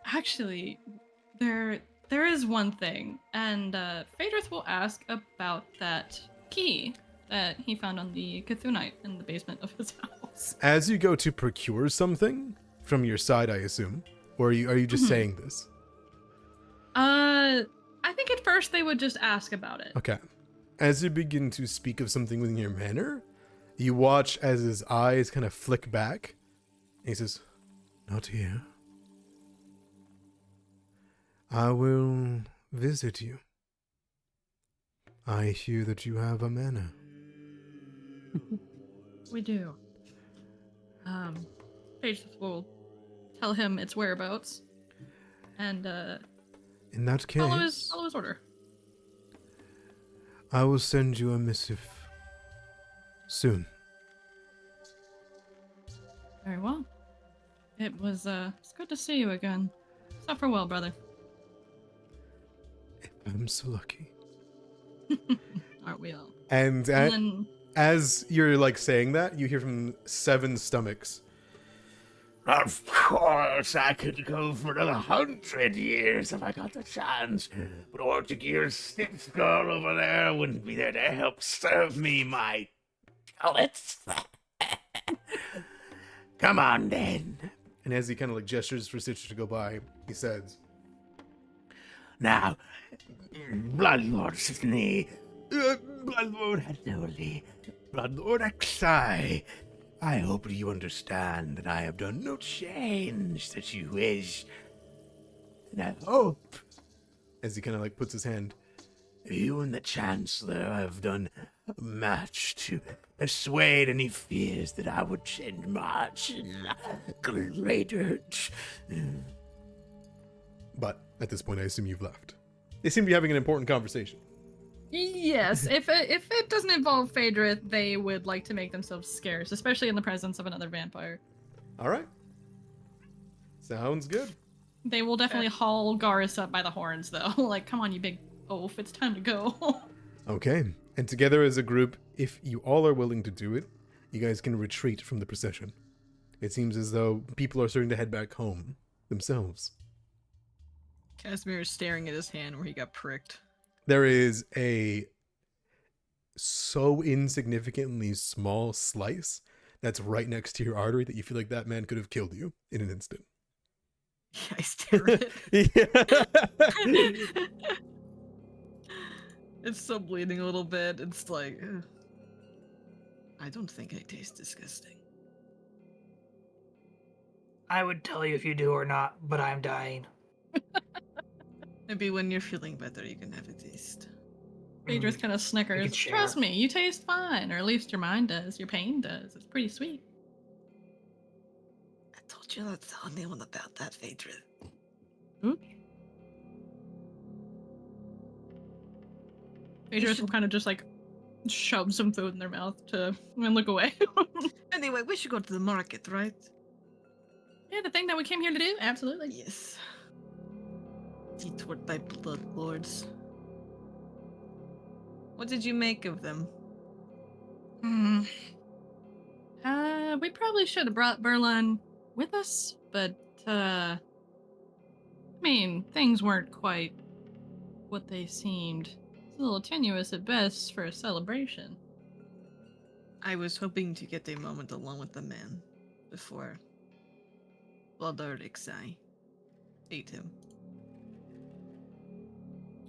Actually, there is one thing, and Phaedrus will ask about that key that he found on the Cthulhite in the basement of his house. As you go to procure something from your side, I assume, or are you just saying this? I think at first they would just ask about it. Okay. As you begin to speak of something within your manner, you watch as his eyes kind of flick back. And he says, "Not here. I will visit you. I hear that you have a manor." We do. Phaedrus will tell him its whereabouts, and In that case, follow his order. I will send you a missive soon. Very well. It's good to see you again. Suffer well, brother. I'm so lucky. Aren't we all? And And then as you're like saying that, you hear from Seven Stomachs. Of course, I could go for another 100 years if I got the chance. But Ortigear's stick skull over there wouldn't be there to help serve me my pellets. Come on, then. And as he kind of like gestures for Stitcher to go by, he says, Now, Bloodlord Sydney, Bloodlord Haldoli, Bloodlord Exai, I hope you understand that I have done no change that you wish. And I hope as he kind of like puts his hand, you and the Chancellor have done much to assuade any fears that I would change much in Graydirge. but at this point, I assume you've left. They seem to be having an important conversation. yes, if it doesn't involve Phaedrus, they would like to make themselves scarce, especially in the presence of another vampire. All right. Sounds good. They will definitely haul Garrus up by the horns, though. Like, come on, you big oaf, it's time to go. Okay. And together as a group, if you all are willing to do it, you guys can retreat from the procession. It seems as though people are starting to head back home themselves. Casimir is staring at his hand where he got pricked. There is a so insignificantly small slice that's right next to your artery that you feel like that man could have killed you in an instant. Yeah, I stare at it. Yeah. It's still bleeding a little bit. It's like, ugh. I don't think I taste disgusting. I would tell you if you do or not, but I'm dying. Maybe when you're feeling better, you can have a taste. Phaedrus kind of We snickers. could share. Trust me, you taste fine, or at least your mind does. Your pain does. It's pretty sweet. I told you not to tell anyone about that, Phaedrus. Phaedrus will kind of just like shove some food in their mouth to and look away. Anyway, we should go to the market, right? Yeah, the thing that we came here to do? Absolutely. Yes. Detoured by blood lords. What did you make of them? We probably should have brought Berline with us, but, I mean, things weren't quite what they seemed. It's a little tenuous at best for a celebration. I was hoping to get a moment alone with the man before Bloodlord Exai ate him.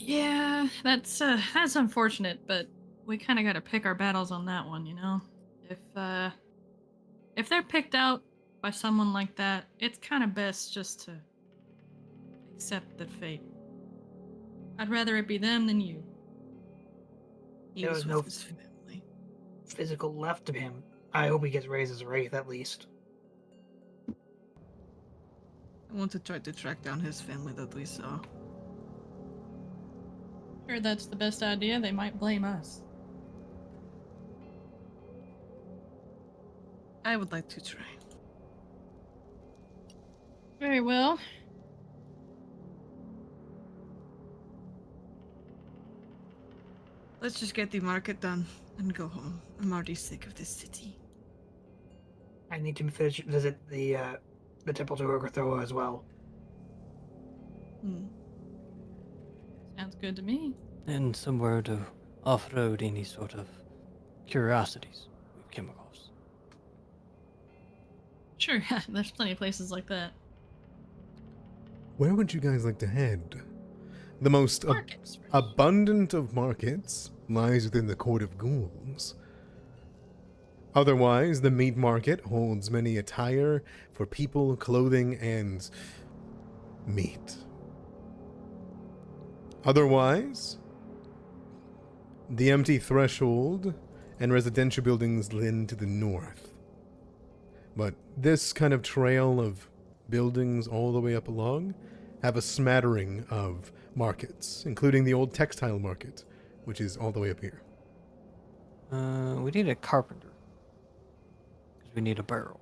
Yeah, that's unfortunate, but we kind of got to pick our battles on that one, you know. If they're picked out by someone like that, it's kind of best just to accept the fate. I'd rather it be them than you. He There was was with no his family. physical left of him. I hope he gets raised as a wraith at least. I want to try to track down his family that we saw. Sure, that's the best idea. They might blame us. I would like to try. Very well. Let's just get the market done and go home. I'm already sick of this city. I need to visit the temple to Ogrethoa as well. Hmm. Sounds good to me. And somewhere to offload any sort of curiosities we've come across. Sure, there's plenty of places like that. Where would you guys like to head? The most Markets. first. abundant of markets lies within the Court of Ghouls. Otherwise, the meat market holds many attire for people, clothing, and meat. Otherwise, the empty threshold and residential buildings lend to the north. But this kind of trail of buildings all the way up along have a smattering of markets, including the old textile market, which is all the way up here. We need a carpenter. Because we need a barrel.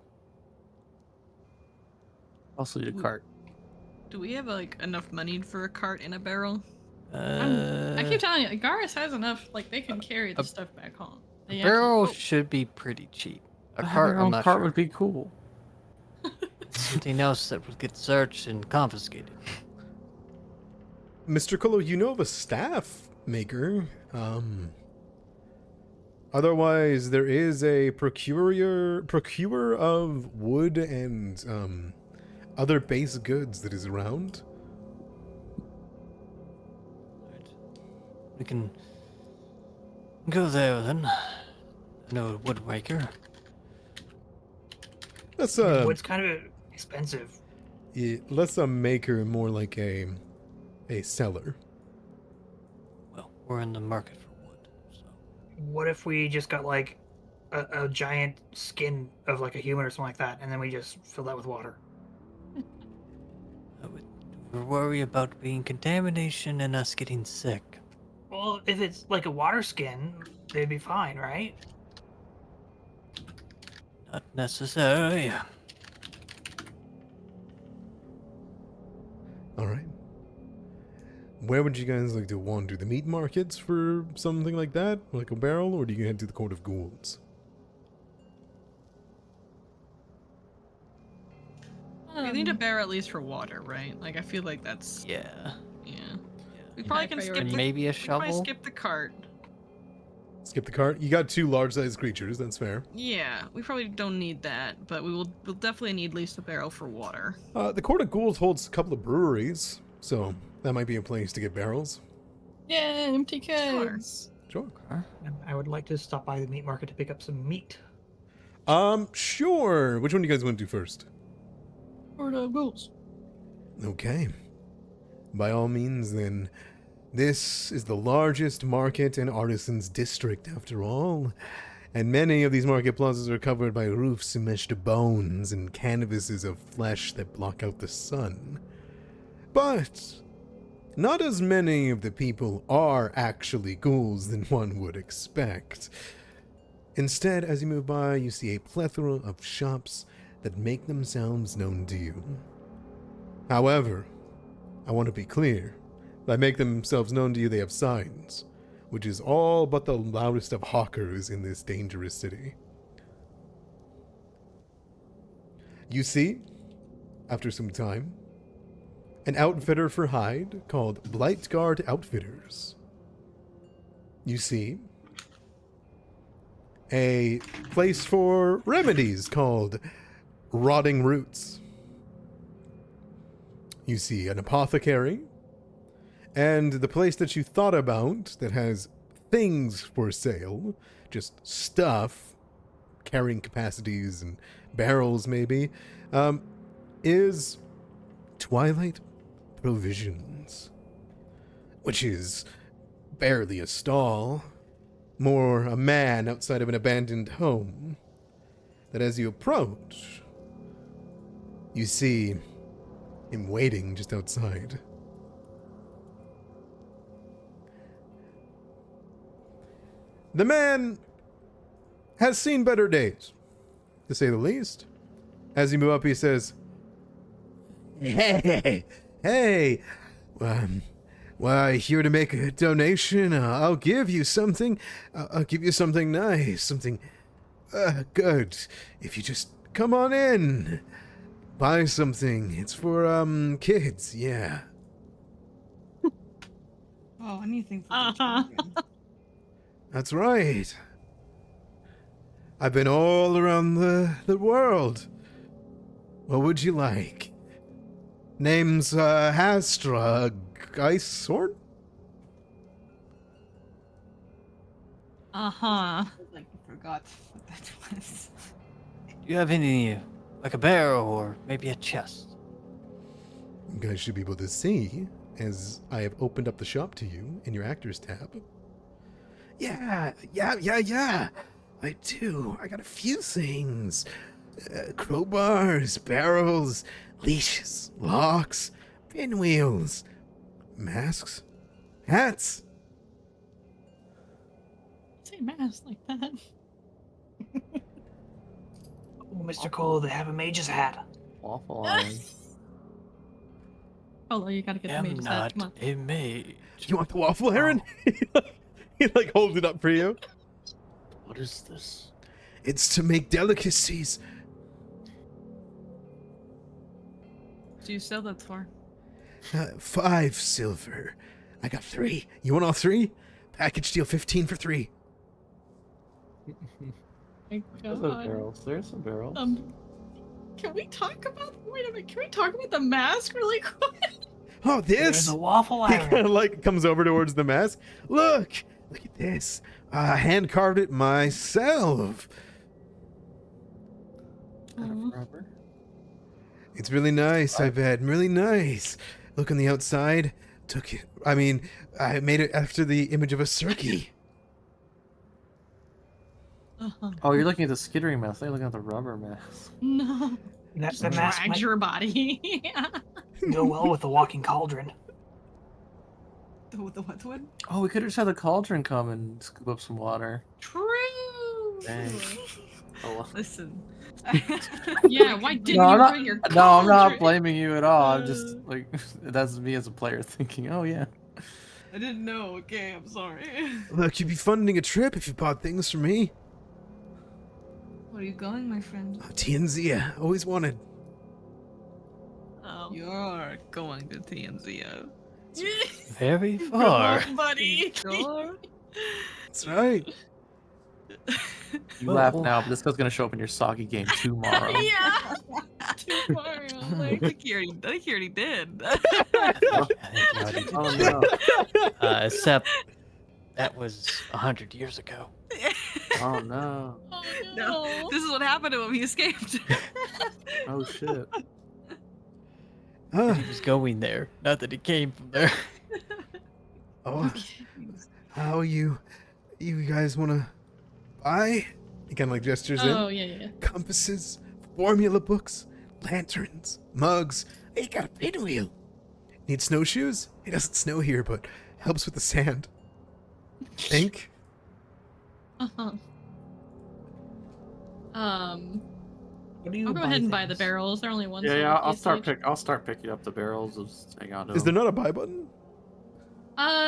Also need a cart. Do we have like enough money for a cart and a barrel? I keep telling you, Garrus has enough. Like they can carry the a stuff back home. A They barrel actually- should be pretty cheap. A Having cart, our I'm own not cart sure. would be cool. Something else that would get searched and confiscated. Mr. Colo, you know of a staff maker. Otherwise, there is a procurer of wood and other base goods that is around. We can go there then. I know a woodworker. Let's Wood's kind of expensive. let's maker more like a seller. Well, we're in the market for wood, so What if we just got like a giant skin of like a human or something like that, and then we just fill that with water? I would worry about being contamination and us getting sick. Well, if it's like a water skin, they'd be fine, right? Not necessary. All right. Where would you guys like to wander? The meat markets for something like that, like a barrel, or do you head to the Court of Ghouls? We need a barrel at least for water, right? Like I feel like that's Yeah. yeah. We Yeah, probably can priority. skip the, Maybe a we probably shovel. skip the cart. Skip the cart. You got 2 large-sized creatures. That's fair. Yeah, we probably don't need that, but we'll definitely need at least a barrel for water. The Court of Ghouls holds a couple of breweries, so that might be a place to get barrels. Yeah, empty kegs. Sure. And I would like to stop by the meat market to pick up some meat. Sure. Which one do you guys want to do first? Or the ghouls. Okay. By all means, then. This is the largest market in Artisan's district, after all. And many of these market plazas are covered by roofs meshed to bones and canvases of flesh that block out the sun. But not as many of the people are actually ghouls than one would expect. Instead, as you move by, you see a plethora of shops that make themselves known to you. However, I want to be clear. By make themselves known to you, they have signs, which is all but the loudest of hawkers in this dangerous city. You see, after some time, an outfitter for hide called Blightguard Outfitters. You see, a place for remedies called Rotting Roots. You see an apothecary, And the place that you thought about that has things for sale, just stuff, carrying capacities and barrels maybe, is Twilight Provisions, which is barely a stall, more a man outside of an abandoned home, that as you approach, you see him waiting just outside. The man has seen better days, to say the least. As you move up, he says, "Hey, hey, well, here to make a donation. I'll give you something. I'll give you something nice, something good. If you just come on in, buy something. It's for kids. Yeah." Oh, anything for Uh-huh. the children. That's right. I've been all around the world. What would you like? Name's Hastra. Ice Sword? Uh-huh. Like I forgot what that was. Do you have any, like a barrel or maybe a chest? You guys should be able to see as I have opened up the shop to you in your Actors tab. Yeah. I do. I got a few things. Crowbars, barrels, leashes, locks, pinwheels, masks, hats. Say mask like that. Oh, Mr. Cole, they have a mage's hat. Waffle Iron. Oh, you gotta get the I'm mage's hat. not Come on. a mage. You want the waffle, Aaron? He holds it up for you. What is this? It's to make delicacies. What do you sell that for? 5 silver. I got 3. You want all 3? Package deal 15 for 3. My There's God. barrels. There's some barrels. Can we talk about? Wait a minute. Can we talk about the mask really quick? Oh, There's this? a waffle He iron. kind of comes over towards the mask. Look at this. I hand carved it myself. Out Aw. of rubber. It's really nice, I bet. Really nice. Look on the outside. I made it after the image of a cirky. Uh-huh. Oh, you're looking at the skittering mask. You're looking at the rubber mask. No. That Just the mask drags might your body. go well with the walking cauldron. The what one? Oh, we could have just had the cauldron come and scoop up some water. True. Dang. Oh, well. Listen. Yeah. Why didn't No, I'm you not, bring your? no, I'm not cauldron? blaming you at all. I'm just like that's me as a player thinking, oh yeah. I didn't know. Okay, I'm sorry. Look, you'd be funding a trip if you bought things for me. Where are you going, my friend? TNZ, always wanted. Oh. You're going to TNZO. Very Good far. luck, buddy. Sure. That's right. You Well, laugh well. now, but this guy's gonna show up in your soggy game tomorrow. Yeah. Tomorrow. I Like, think he already did. I think you already did. Oh no. Except that was 100 years ago. Oh no. oh no. No, this is what happened to him. He escaped. Oh shit. Ah, He was going there, not that he came from there. oh, how you guys want to buy? He kind of gestures Oh in. yeah. Compasses, formula books, lanterns, mugs. Hey, you got a pinwheel. Need snowshoes? It doesn't snow here, but helps with the sand. Think? Uh-huh. What do you I'll go ahead and buy the barrels. They're only one. Yeah, silver yeah. I'll piece start each. I'll start picking up the barrels. Just hang on to Is them. there not a buy button?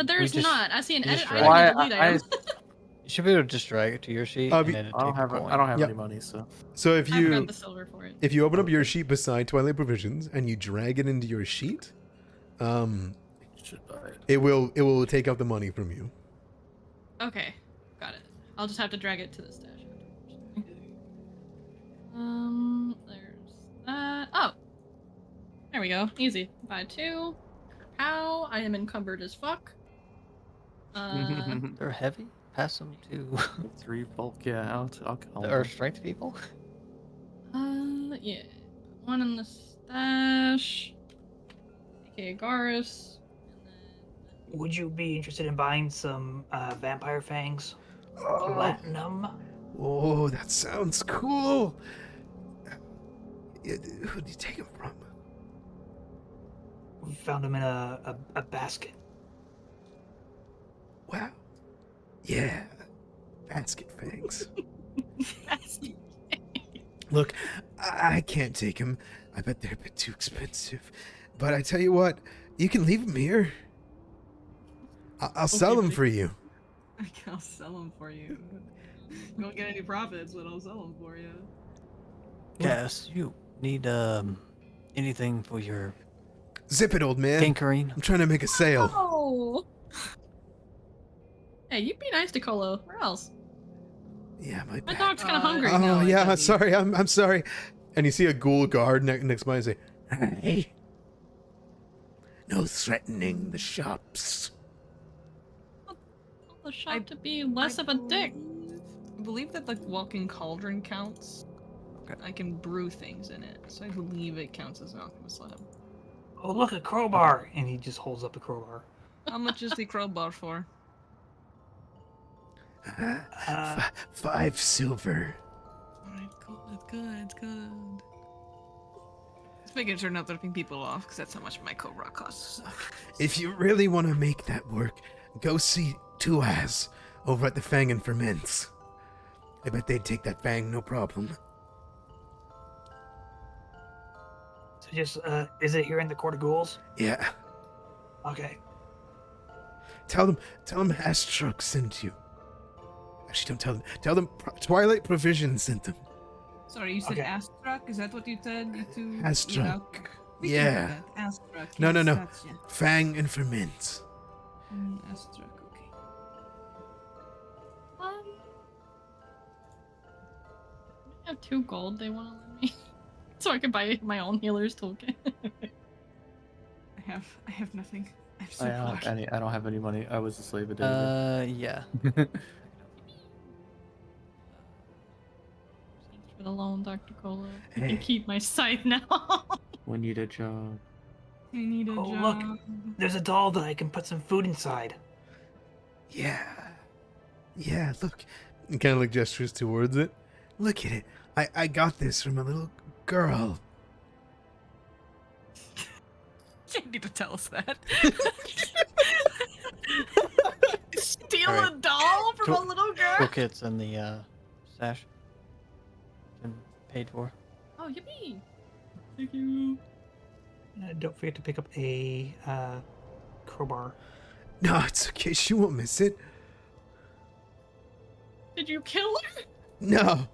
There's just- not. I see an you just edit drag item Well, to delete I- item. You should be able to just drag it to your sheet Uh, and be- then I don't take have the coin. I don't have Yep. any money, so So if I've got you the silver for it. open up your Okay. sheet beside Twilight Provisions and you drag it into your sheet, should buy it. it will take out the money from you. Okay, got it. I'll just have to drag it to the stash. There's that. Oh, there we go. Easy. Buy 2. how. I am encumbered as fuck. They're heavy. Pass them to 3 bulk, yeah, I'll count or them. strength people. Yeah. 1 in the stash. aka Garrus. And then Would you be interested in buying some vampire fangs? Oh, Platinum? oh, that sounds cool. Who'd you take him from? We found them in a basket. Wow. Yeah. Basket fangs. Look, I can't take him. I bet they're a bit too expensive. But I tell you what, you can leave them here. I'll sell them for you. I'll sell them for you. Don't get any profits, but I'll sell them for you. Cass, you need anything for your Zip it, old man. tinkering? I'm trying to make a sale. Oh. Hey, you be nice to Colo. Where else? Yeah, my My bad. dog's kind of hungry. Oh, No, I yeah, don't need- sorry. I'm sorry. And you see a ghoul guard next by and say, "Hey, no threatening the shops." The shop to be less of a dick. I believe that the walking cauldron counts. Okay. I can brew things in it, so I believe it counts as an alchemist lab. Oh, look, a crowbar! And he just holds up a crowbar. How much is the crowbar for? 5 silver. Alright, good. Just making sure not ripping people off, because that's how much my crowbar costs. If you really want to make that work, go see Tuaz over at the Fang and Ferments. I bet they'd take that fang no problem. So just, is it here in the Court of Ghouls? Yeah. Okay. Tell them Astruck sent you. Actually, don't tell them. Tell them Twilight Provision sent them. Sorry, you said Okay. Astruck? Is that what you said? You two, Astruck. we can do Yeah. that. Astruck. No, yes, no. Gotcha. Fang and Ferment. Astruck, okay. I have 2 gold they want to lend me. So I can buy my own healer's token. I have nothing. I'm so I don't poor. have any. I don't have any money. I was a slave of David. Yeah. Thanks for the loan, Dr. Cola. I Hey. can keep my scythe now. We need a job. I need a Oh, job. look. There's a doll that I can put some food inside. Yeah. Yeah, look. And kind of like gestures towards it. Look at it. I got this from a little girl. You need to tell us that. Steal Alright. a doll from a Tool- little girl? Toolkits in the stash. Been paid for. Oh, yippee! Thank you. Don't forget to pick up a crowbar. No, it's okay. She won't miss it. Did you kill her? No.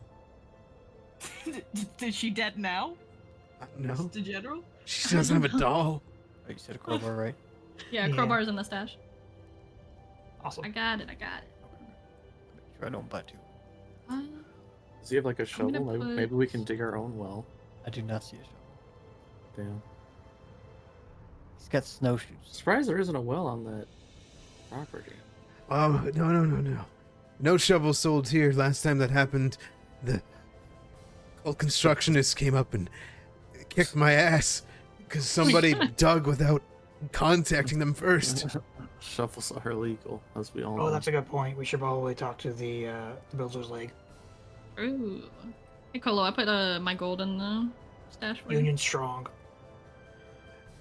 Is she dead now? No. The general? She doesn't have a doll. Oh, you said a crowbar, right? Yeah, Yeah. crowbar's in the stash. Awesome. I got it. Make sure I don't buy two. Does he have like a gonna shovel? put- Maybe we can dig our own well. I do not see a shovel. Damn. He's got snowshoes. Surprised there isn't a well on that property. No. No shovel sold here. Last time that happened, the old constructionists came up and kicked my ass because somebody dug without contacting them first. Shovels are illegal, as we all know. Oh, that's a good point. We should probably talk to the builder's leg. Ooh. Hey, Colo, I put my gold in the stash for you. Union strong.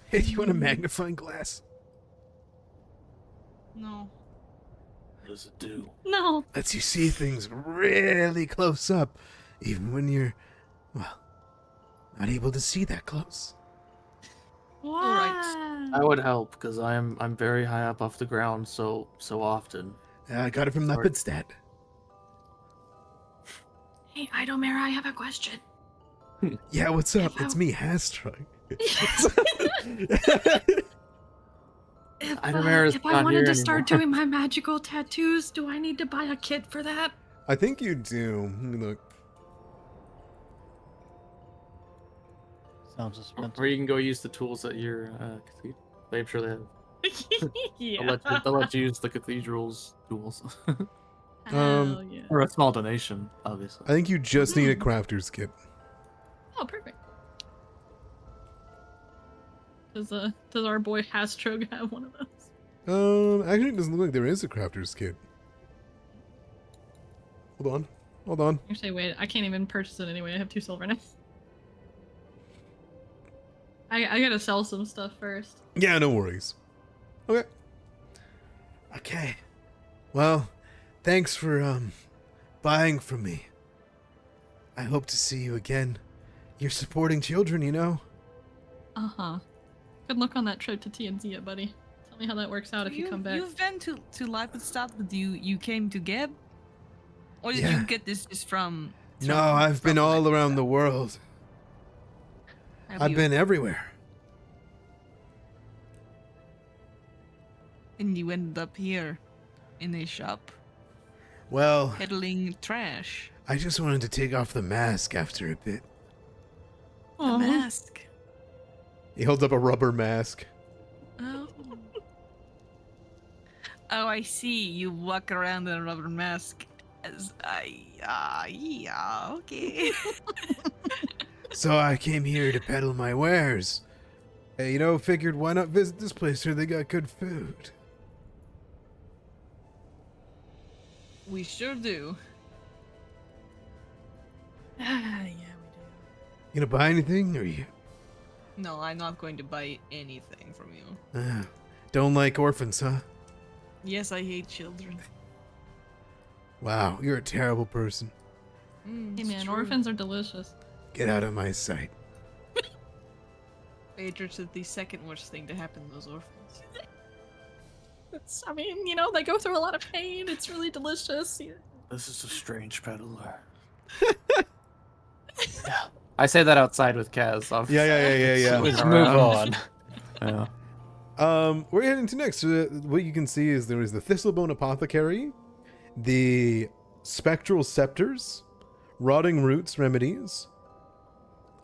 Hey, do you want a magnifying glass? No. What does it do? No. Lets you see things really close up, even when you're, well, not able to see that close. Why? I would help because I'm very high up off the ground so often. I got it from Sorry. Leopardstad. Hey, Idomera, I have a question. Yeah, what's up? If I- It's me, Hastrug. Idomera's If I not wanted here to start anymore. doing my magical tattoos, do I need to buy a kit for that? I think you do. Let me look. Sounds expensive. Or you can go use the tools at your cathedral. I'm sure they have. Yeah. They'll let you use the cathedral's tools. Hell yeah. Or a small donation, obviously. I think you just need a crafter's kit. Oh, perfect. Does our boy Hastrog have one of those? Actually, it doesn't look like there is a crafter's kit. Hold on. Actually, wait, I can't even purchase it anyway. I have 2 silver now. I gotta sell some stuff first. Yeah, no worries. Okay. Well, thanks for buying from me. I hope to see you again. You're supporting children, you know? Uh-huh. Good luck on that trip to TNZ, buddy. Tell me how that works out if you come back. You've been to Leipzig, but you came to Geb? Or did Yeah. you get this just from... No, I've been all around the world. I've been everywhere. And you ended up here in a shop Well, peddling trash. I just wanted to take off the mask after a bit. The mask. He holds up a rubber mask. Oh. Oh, I see. You walk around in a rubber mask. As yeah, okay. So I came here to peddle my wares. Hey, figured why not visit this place where they got good food. We sure do. Yeah, we do. You gonna buy anything, or you No, I'm not going to buy anything from you. don't like orphans, huh? Yes, I hate children. Wow, you're a terrible person. Hey man, orphans are delicious. Get out of my sight. Phaedrus is the second worst thing to happen to those orphans. I mean, they go through a lot of pain. It's really delicious. Yeah. This is a strange peddler. Yeah. I say that outside with Kaz. Obviously. Yeah. Let's move on. Yeah. We're heading to next. What you can see is there is the Thistlebone Apothecary, the Spectral Scepters, Rotting Roots Remedies.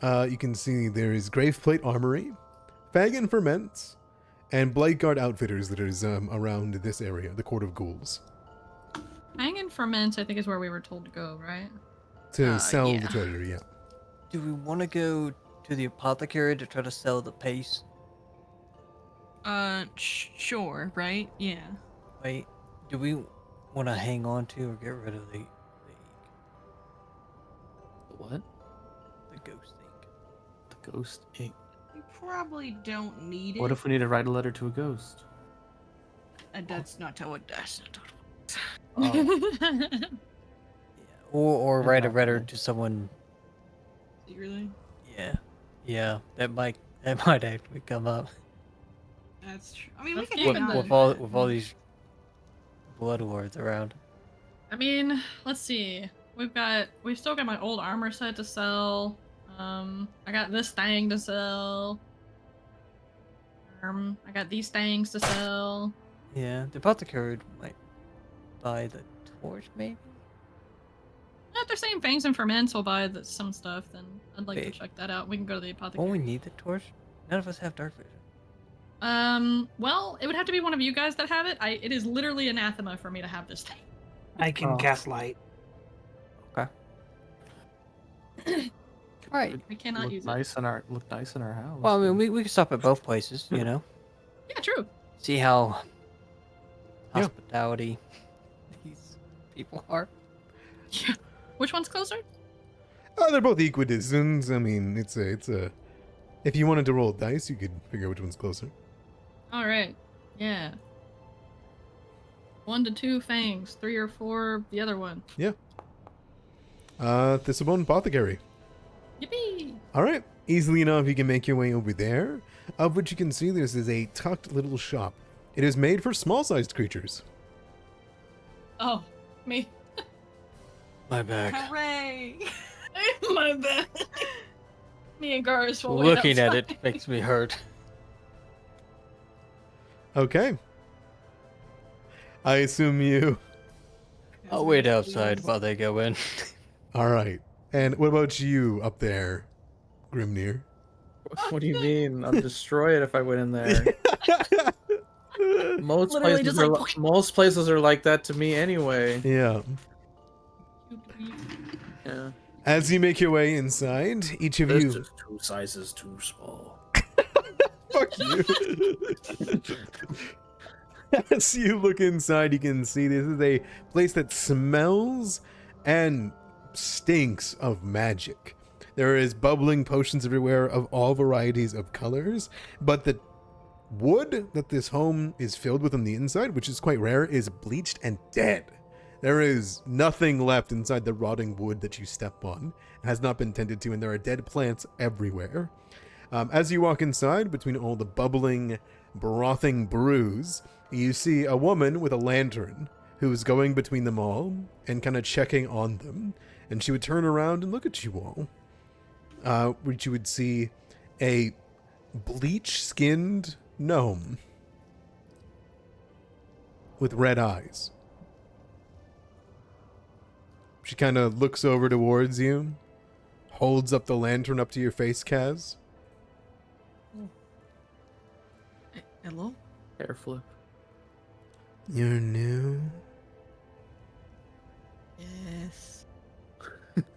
You can see there is Graveplate Armory, Fagin Ferments, and Bladeguard Outfitters that is around this area, the Court of Ghouls. Hang and Ferment, I think, is where we were told to go, right? To sell yeah. the treasure, yeah. Do we want to go to the apothecary to try to sell the paste? Sure, right? Yeah. Wait, do we want to hang on to or get rid of the What? ghost ink? The ghost ink. You probably don't need it. What if we need to write a letter to a ghost? That's not how it does. Yeah, or write a letter to someone. Really? Yeah, that might actually come up That's true. I mean, we Let's can keep hang it on. with all these blood lords around. I mean, let's see. We've still got my old armor set to sell. I got this thing to sell. I got these things to sell. Yeah, the apothecary might buy the torch, maybe. If they're saying fangs and ferments will buy some stuff, then I'd like to Wait. check that out. We can go to the apothecary. Won't we need the torch? None of us have dark vision. Well, it would have to be one of you guys that have it. It is literally anathema for me to have this thing. I can Oh. cast light. Right. I cannot Look use nice in our house. Well, I mean, we can stop at both places, you know. it. Yeah, true. See how Yeah. hospitality these people are. Yeah. Which one's closer? They're both equidistant. I mean, it's a. If you wanted to roll dice, you could figure out which one's closer. All right. Yeah. 1 to 2 fangs, 3 or 4 the other one. Thistlebone Apothecary. Yippee! All right. Easily enough, you can make your way over there. Of which you can see this is a tucked little shop. It is made for small-sized creatures. Oh, me. My back. Hooray! My bad. Me and Garrus will wait Looking at outside. it makes me hurt. Okay. I assume you. I'll wait outside while they go in. All right. And what about you up there, Grimnir? What do you mean? I'll destroy it if I went in there. Most Literally places just are like- most places are like that to me anyway. Yeah. Yeah. As you make your way inside, each of This you. is 2 sizes too small. Fuck you. As you look inside, you can see this is a place that smells and stinks of magic. There is bubbling potions everywhere of all varieties of colors, but the wood that this home is filled with on the inside, which is quite rare, is bleached and dead. There is nothing left inside the rotting wood that you step on. It has not been tended to, and there are dead plants everywhere. As you walk inside, between all the bubbling, brothing brews, you see a woman with a lantern who is going between them all and kind of checking on them. And she would turn around and look at you all, which you would see a bleach-skinned gnome with red eyes. She kind of looks over towards you, holds up the lantern up to your face, Kaz. Hello? Hair flip. You're new? Yes.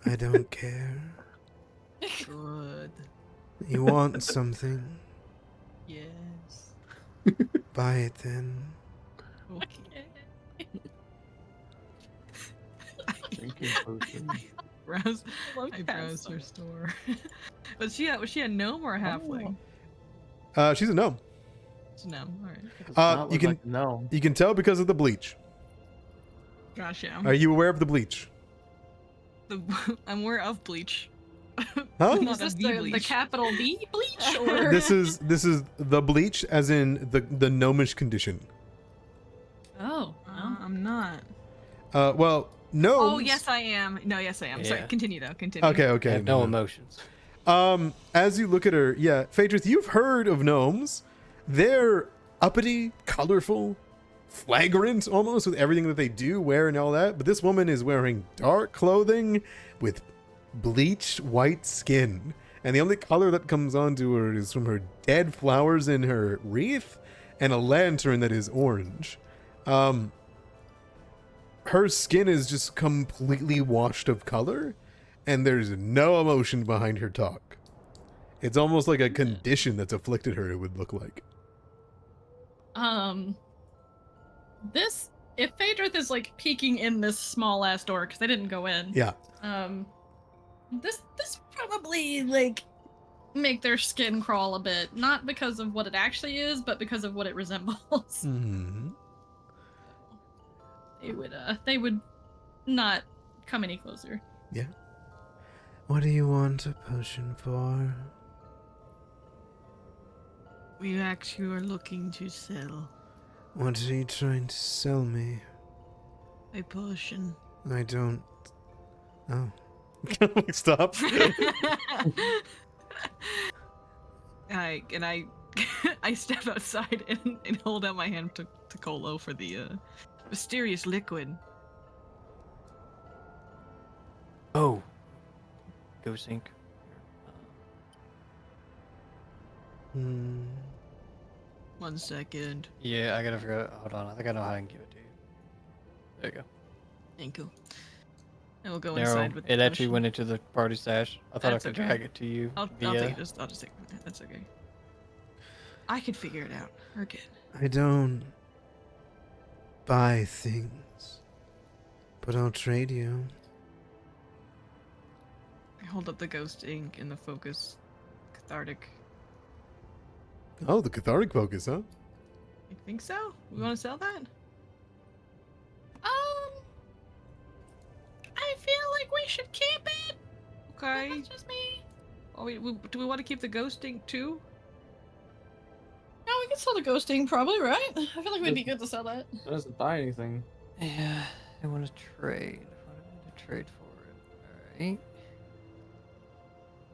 I don't care. Good. You want something? Yes. Buy it then. Okay. Drinking potion. I browsed her store. Was she a gnome or a halfling? She's a gnome. It's a gnome. All right. You can you can tell because of the bleach. Gotcha. Are you aware of the bleach? I'm aware of bleach. Huh? Not Is this of the bleach. capital B bleach? Or? This is the bleach, as in the gnomish condition. Oh. I'm not. Well, gnomes. Oh yes, I am. No, yes, I am. Sorry. Yeah. Continue though. Continue. Okay, I okay. have no emotions. As you look at her, yeah, Phaedrus, you've heard of gnomes. They're uppity, colorful, flagrant almost with everything that they do, wear, and all that. But this woman is wearing dark clothing with bleached white skin. And the only color that comes onto her is from her dead flowers in her wreath and a lantern that is orange. Her skin is just completely washed of color, and there's no emotion behind her talk. It's almost like a condition that's afflicted her, it would look like. This, if Phaedrus is like peeking in this small ass door because they didn't go in. Yeah. This probably like make their skin crawl a bit, not because of what it actually is, but because of what it resembles. Mm-hmm. They would not come any closer. Yeah. What do you want a potion for? We actually are looking to sell What are you trying to sell me? a potion. I don't... Oh. Stop. I I step outside and hold out my hand to Colo for the mysterious liquid. Oh. Ghost ink. Hmm. 1 second. Yeah, I gotta figure out. Hold on, I think I know how I can give it to you. There you go. Thank you. And we'll go Narrow. inside with the It actually potion. went into the party stash. I thought That's I could okay. drag it to you. I'll via... take it. I'll just take it. That's okay. I can figure it out. We're good. I don't buy things, but I'll trade you. I hold up the ghost ink and the focus cathartic. Oh, the cathartic focus, huh? I think so. We want to sell that? I feel like we should keep it. Okay. That's just me. Oh, do we want to keep the ghost ink too? No, we can sell the ghosting probably, right? I feel like it would be good to sell that. It doesn't buy anything. Yeah, I want to trade. What do I need to trade for it? Alright.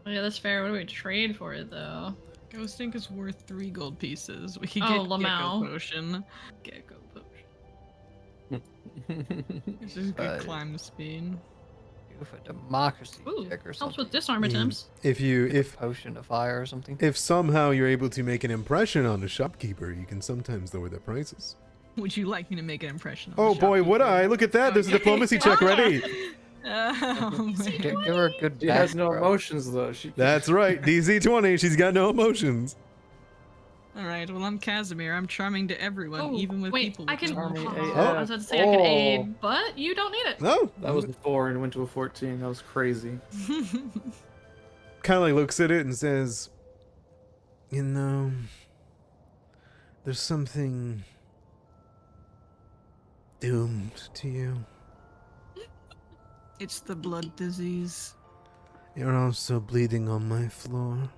Oh, yeah, that's fair. What do we trade for it though? Ghost ink is worth 3 gold pieces. We could Oh, get Lamau. Gecko Potion. Gecko potion. This is a good Five. climb speed. do for democracy Ooh, check or helps something. with disarm attempts. If Potion of fire or something. if somehow you're able to make an impression on a shopkeeper, you can sometimes lower their prices. Would you like me to make an impression? On Oh the boy, would shopkeeper? I! Look at that. There's a Okay. diplomacy check ready. Oh, Give man. her a good She has no backthrow. emotions though. She That's right. DC 20. She's got no emotions. All right. Well, I'm Casimir. I'm charming to everyone, Oh, even with wait, people. I with can. no Charming emotions. AF. I was about to say I can Oh. aid, but you don't need it. No. That was a 4 and went to a 14. That was crazy. Kind of like looks at it and says, "You know, there's something doomed to you. It's the blood disease. You're also bleeding on my floor.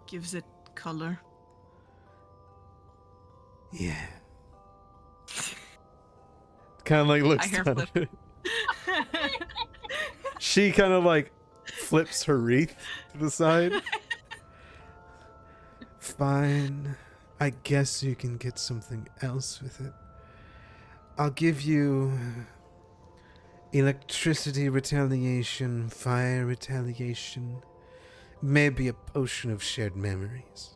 Gives it color. Yeah. Kind of like looks I hair down flip. at it. She kind of like flips her wreath to the side. Fine. I guess you can get something else with it. I'll give you electricity retaliation, fire retaliation, maybe a potion of shared memories.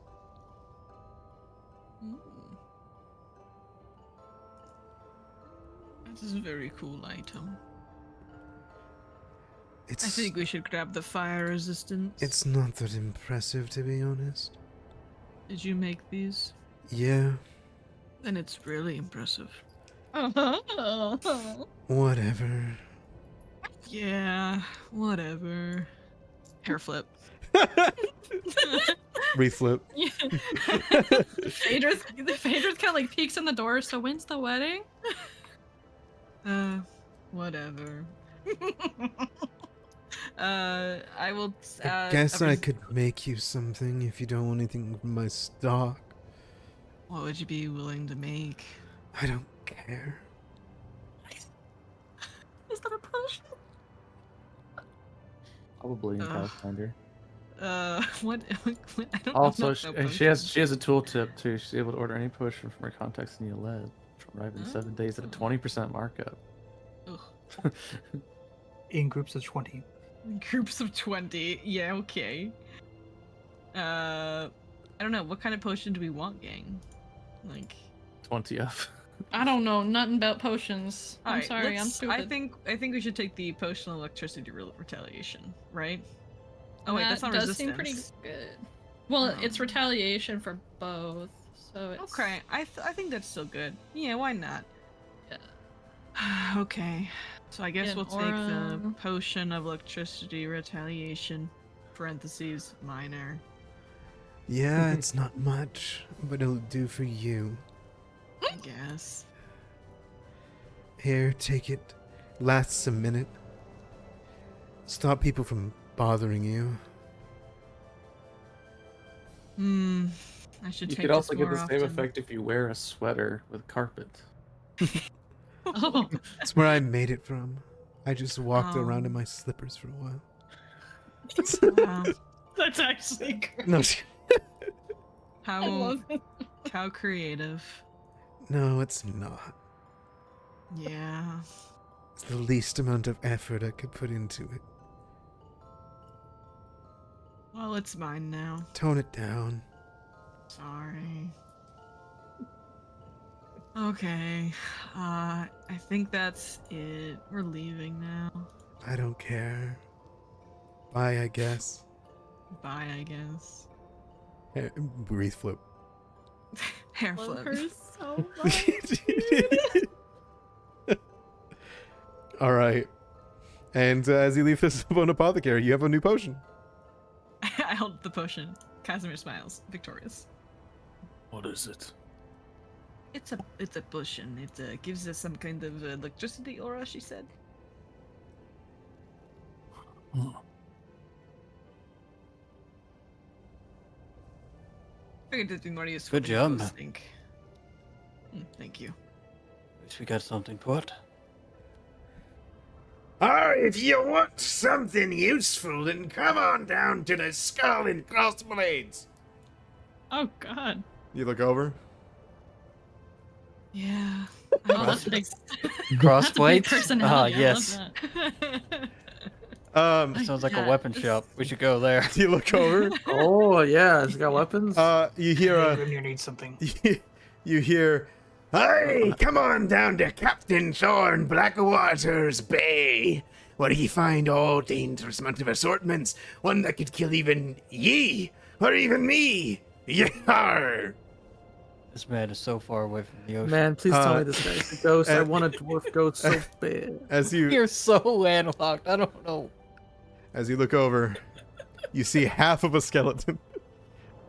This is a very cool item. I It's think we should grab the fire resistance. it's not that impressive, to be honest. Did you make these? Yeah, Then it's really impressive. whatever. Yeah, whatever. Hair flip. Wreath flip. Phaedra's kind of like peeks in the door. So when's the wedding? Whatever. I will. I guess I could make you something if you don't want anything from my stock. What would you be willing to make? I don't care. Is that a potion? Probably in Ugh. Pathfinder. What? I don't Also, know she about has a tooltip too. She's able to order any potion from her contacts in Yoled. Arrive in 7 days at a 20% markup. Ugh. In groups of 20. Groups of 20. Yeah, okay. I don't know. What kind of potion do we want, gang? Like, 20 up. I don't know nothing about potions. I'm alright, sorry, I'm let's- stupid. I think we should take the potion of electricity retaliation, right? Oh wait, That that's not does resistance. seem pretty good. Well, it's Um, retaliation for both, so it's Okay, I think that's still good. Yeah, why not? Okay, so I guess Get we'll take the aura. potion of electricity retaliation. Parentheses minor. Yeah, it's not much, but it'll do for you. I guess. Here, take it. Lasts a minute. Stop people from bothering you. I should You take could also this get more the same often. effect if you wear a sweater with carpet. Oh, That's where I made it from. I just walked around in Oh. my slippers for a while. Wow. that's actually great. No, I How love it. how creative. no, it's not. Yeah. It's the least amount of effort I could put into it. Well, it's mine now. Tone it down. Sorry. Okay. I think that's it. We're leaving now. I don't care. Bye, I guess. Bye, I guess. Wreath flip. Hair Love flip. her so much. All right. And as you leave this bone apothecary, you have a new potion. I hold the potion. Casimir smiles, victorious. What is it? It's a potion. It gives us some kind of electricity aura. She said. Figured it'd be more useful. Good than job. ghost ink. Thank you. Wish we got something to it. If you want something useful, then come on down to the Skull and Crossblades. Oh God. You look over. Yeah. Oh, that's a big. Crossblades? personality. I Yes. love that. Sounds like a Yeah, weapon this- shop. We should go there. Do you look over? Oh yeah, it's got weapons. You hear Hey, a. Grimnir needs something. You hear. Hey, come on down to Captain Thorn Blackwater's Bay, where ye find all dangerous amount of assortments, one that could kill even ye, or even me. Yar! This man is so far away from the ocean. Man, please tell me this guy's a ghost. I uh, want a dwarf ghost so bad. As you You're so landlocked. I don't know. As you look over, you see half of a skeleton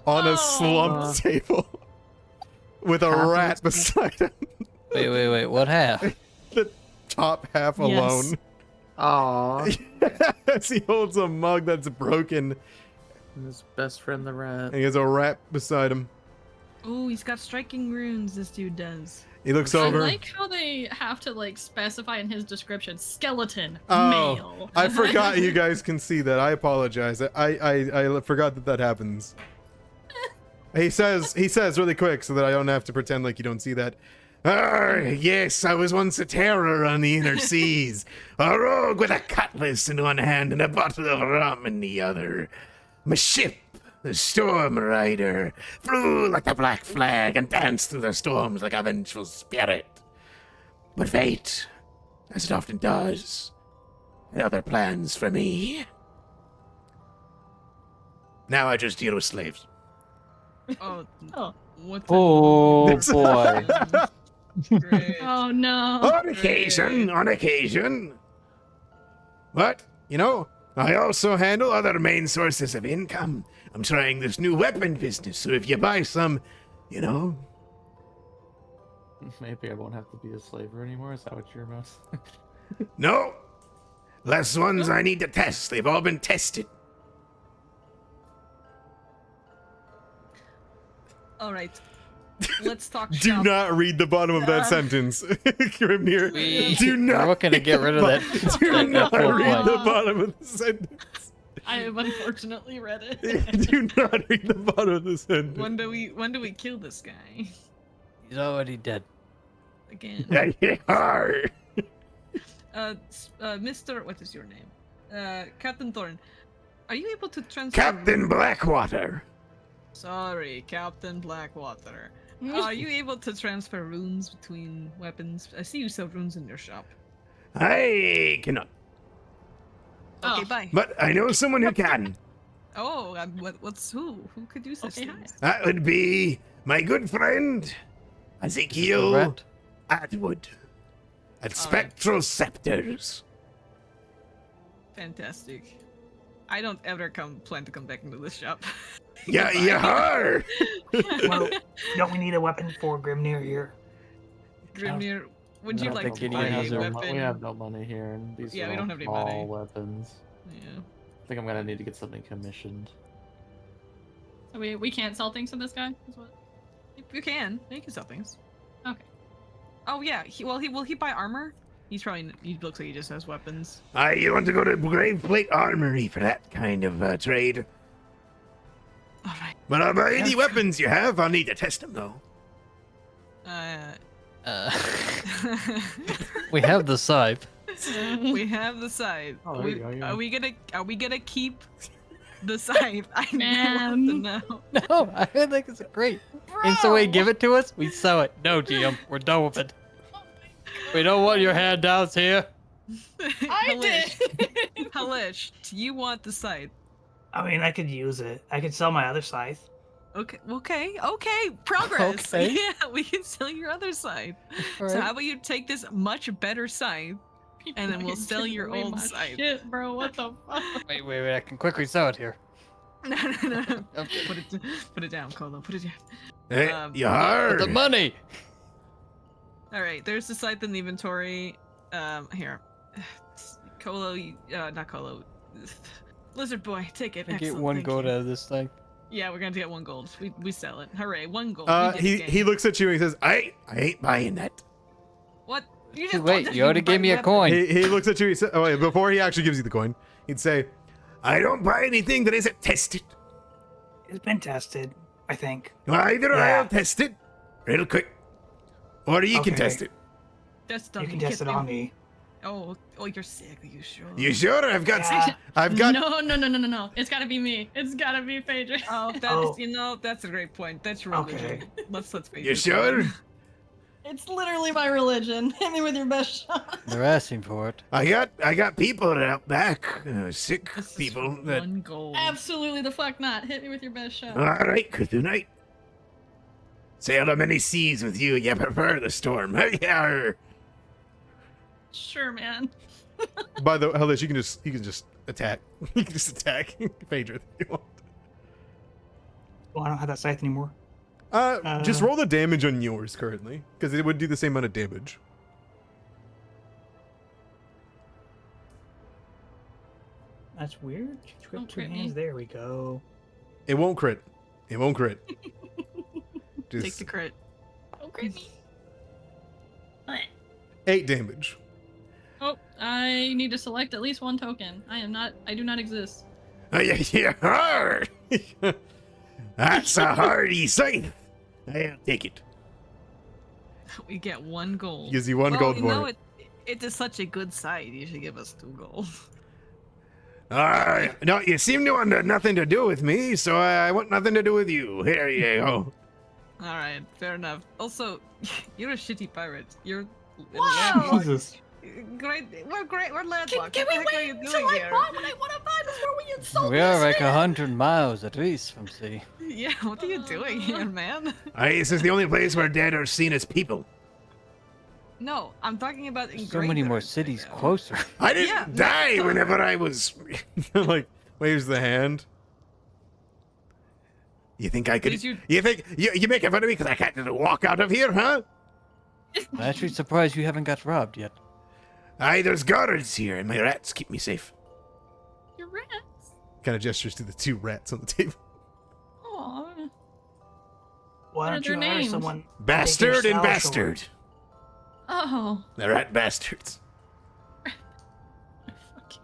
on a Oh. slumped table with a Half of rat a beside him. Wait. What half? The top half Yes. alone. Aw, As he holds a mug that's broken, his best friend the rat. and he has a rat beside him. Oh, he's got striking runes. This dude does. He looks I over. like how they have to like specify in his description skeleton Oh, male. I forgot you guys can see that. I apologize. I forgot that happens. He says really quick so that I don't have to pretend like you don't see that. Yes, I was once a terror on the inner seas. A rogue with a cutlass in one hand and a bottle of rum in the other. My ship, the Storm Rider, flew like the Black Flag and danced through the storms like a vengeful spirit. But fate, as it often does, had other plans for me. Now I just deal with slaves. Oh, Oh. what the Oh boy. Great. Oh no. On occasion. But, I also handle other main sources of income. I'm trying this new weapon business, so if you buy some, Maybe I won't have to be a slaver anymore. Is that what you're about? No. Less ones I need to test. They've all been tested. All right. Let's talk Do shop. not read the bottom of that sentence, Grimnir. Do We're not. looking to get rid of that. Do that not full read line. the bottom of the sentence. I have unfortunately read it. Do not read the bottom of the sentence. When do we kill this guy He's already dead. again? Yarr. Mr. What is your name? Captain Thorn. Are you able to transfer? Captain Blackwater. Sorry, Captain Blackwater. Are you able to transfer runes between weapons? I see you sell runes in your shop. I cannot. Okay, Oh. bye. But I know someone who can. Oh, what's who? Who could do such Okay, hi. things? That would be my good friend, Ezekiel Rat. Atwood, at Alright. Spectral Scepters. Fantastic. I don't ever plan to come back into this shop. Yeah, Goodbye. yar! Well, don't we need a weapon for Grimnir here? Grimnir, would I you don't like think to any buy of a us are- weapon? We have no money here, and these Yeah, are we all don't have any small money. weapons. Yeah. I think I'm gonna need to get something commissioned. So we can't sell things to this guy? Is what? You can. You can sell things. Okay. Oh yeah. Will he buy armor? He looks like he just has weapons. You want to go to Graveplate Armory for that kind of trade. All right. But I'll buy any weapons you have. I'll need to test them, though. We have the scythe. We have the scythe. Oh, there you go, yeah. Are we gonna keep the scythe? I want to Man. know. No, I think it's great. And so we give it to us, we sell it. No, GM, we're done with it. We don't want your handouts here. I did. Halish, do you want the scythe? I mean, I could use it. I could sell my other scythe. Okay. Progress. Okay. Yeah, we can sell your other scythe. So how about you take this much better scythe, and then we'll sell your Away old my scythe. Shit, bro. What the fuck? Wait, I can quickly sell it here. No. Okay. Put it down, Colo. Put it down. Hey, Um, The money! All right, there's the scythe in the inventory. Here, Colo, not Colo. Lizard boy, take it. I get Excellent, one thank gold you. out of this thing. Yeah, we're gonna get 1 gold. We sell it. Hooray, 1 gold. We did He it, gang. he looks at you and he says, I ain't buying that. What? You Too just late, told you already to buy gave me a weapons. coin. he looks at you. He says, "Oh wait!" Before he actually gives you the coin, he'd say, I don't buy anything that isn't tested. It's been tested, I think. Either Yeah. I'll test it real quick, or you can Okay. test it. That's You done. can test it on me. Oh, you're sick. Are you sure? You sure? I've got Yeah. No. It's gotta be me. It's gotta be Phaedra. Oh, that's Oh. that's a great point. That's religion. Okay. Let's face You it. sure? It's literally my religion. Hit me with your best shot. They're asking for it. I got people out back, sick This is people. for That... one gold. Absolutely the fuck not. Hit me with your best shot. All right, Cthulhu. Sail to many seas with you. You prefer the storm. Yarr. Sure, man. By the way, Hellish, you can just attack. You can just attack Phaedra if you want. Well, I don't have that scythe anymore. Just roll the damage on yours currently, because it would do the same amount of damage. That's weird. Don't Two crit me. hands. There we go. It won't crit. It won't crit. Take Just the crit. Don't crit me. 8 damage. Oh, I need to select at least one token. I do not exist. You're hard. That's a hardy scythe. I'll take it. We get 1 gold. Gives you 1 gold you for know it. it is such a good site. You should give us 2 gold. No, you seem to want nothing to do with me, so I want nothing to do with you. Here you go. All right, fair enough. Also, you're a shitty pirate. You're Wow. Jesus. great. We're great. We're landlocked. Can we What the heck are you wait doing till I here? buy what I want to buy before we insult We are this like man? 100 miles at least from sea. Yeah, what are you doing here, man? This is the only place where dead are seen as people. No, I'm talking about in So many more Graydirge cities right now. closer. I didn't Yeah, die no. whenever I was... Like, waves the hand. You think I could... Did you- You think... You making fun of me because I can't just walk out of here, huh? I'm actually surprised you haven't got robbed yet. Aye, there's guards here, and my rats keep me safe. Your rats. Kind of gestures to the 2 rats on the table. Aw. Why What are don't you their hire names? someone? to take Bastard your and salve bastard. Oh. The rat bastards. Fucking.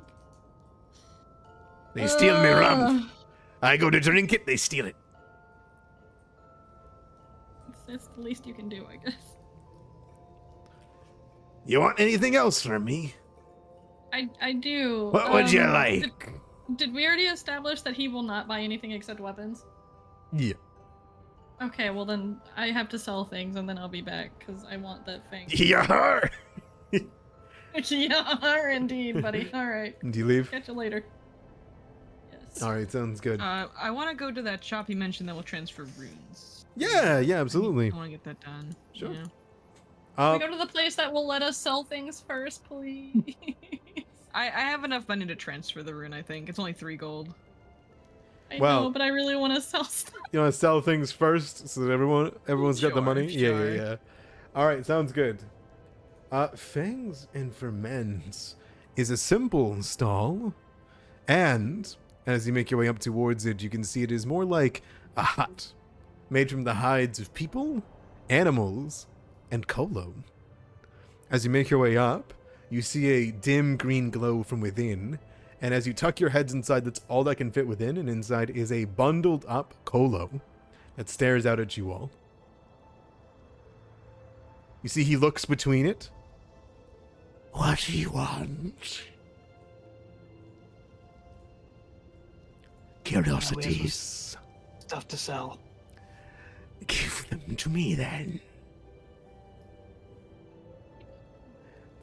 They steal me rum. I go to drink it, they steal it. It's the least you can do, I guess. You want anything else from me? I do. What would you like? Did we already establish that he will not buy anything except weapons? Yeah. Okay, well then I have to sell things and then I'll be back because I want that thing. Yar! Yeah, indeed, buddy. All right. Do you leave? Catch you later. Yes. All right, sounds good. I want to go to that shop you mentioned that will transfer runes. Yeah, absolutely. I want to get that done. Sure. Yeah. Can we go to the place that will let us sell things first, please? I have enough money to transfer the rune. I think it's only 3 gold. I Well- know, but I really want to sell stuff. You want to sell things first so that everyone's got the Sure, money? sure. Yeah. All right, sounds good. Fangs and Ferments is a simple stall, and as you make your way up towards it, you can see it is more like a hut made from the hides of people, animals, and Kolo. As you make your way up, you see a dim green glow from within, and as you tuck your heads inside, that's all that can fit within, and inside is a bundled up Kolo that stares out at you all. You see he looks between it. What do you want? Curiosities. Stuff to sell. Give them to me then.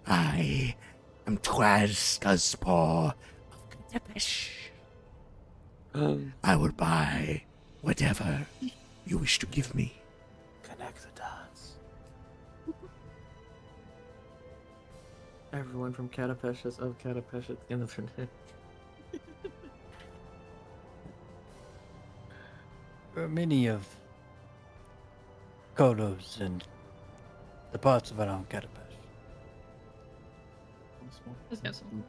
I am Twaz Guzpaw of Katepesh. I will buy whatever you wish to give me. Connect the dots. Everyone from Katapesh is of Katapesh at the end of their name. There are many of Kolos and the parts of around Katapesh. Let's get some.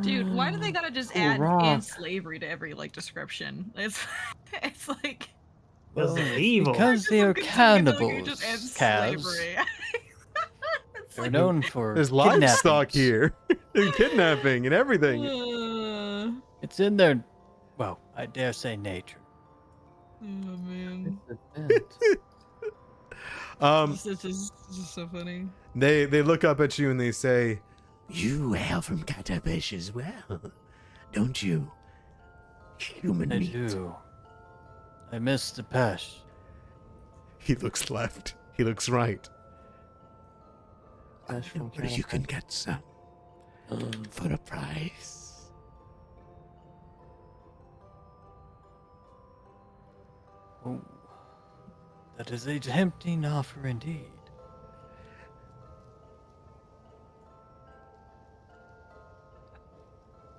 Dude, why do they gotta just Cool add rock. and slavery to every description? It's like Because they're evil. Because they are you cannibals, just add Kaz. slavery. It's They're like, known for There's livestock kidnappings. here, and kidnapping and everything. It's in their, well, I dare say nature. oh man. This is so funny. They look up at you and they say, You hail from Katabish as well, don't you? Human I meat. do. I miss the Pesh. he looks left, he looks right. I know where you can get some for a price. Oh, that is a tempting offer indeed.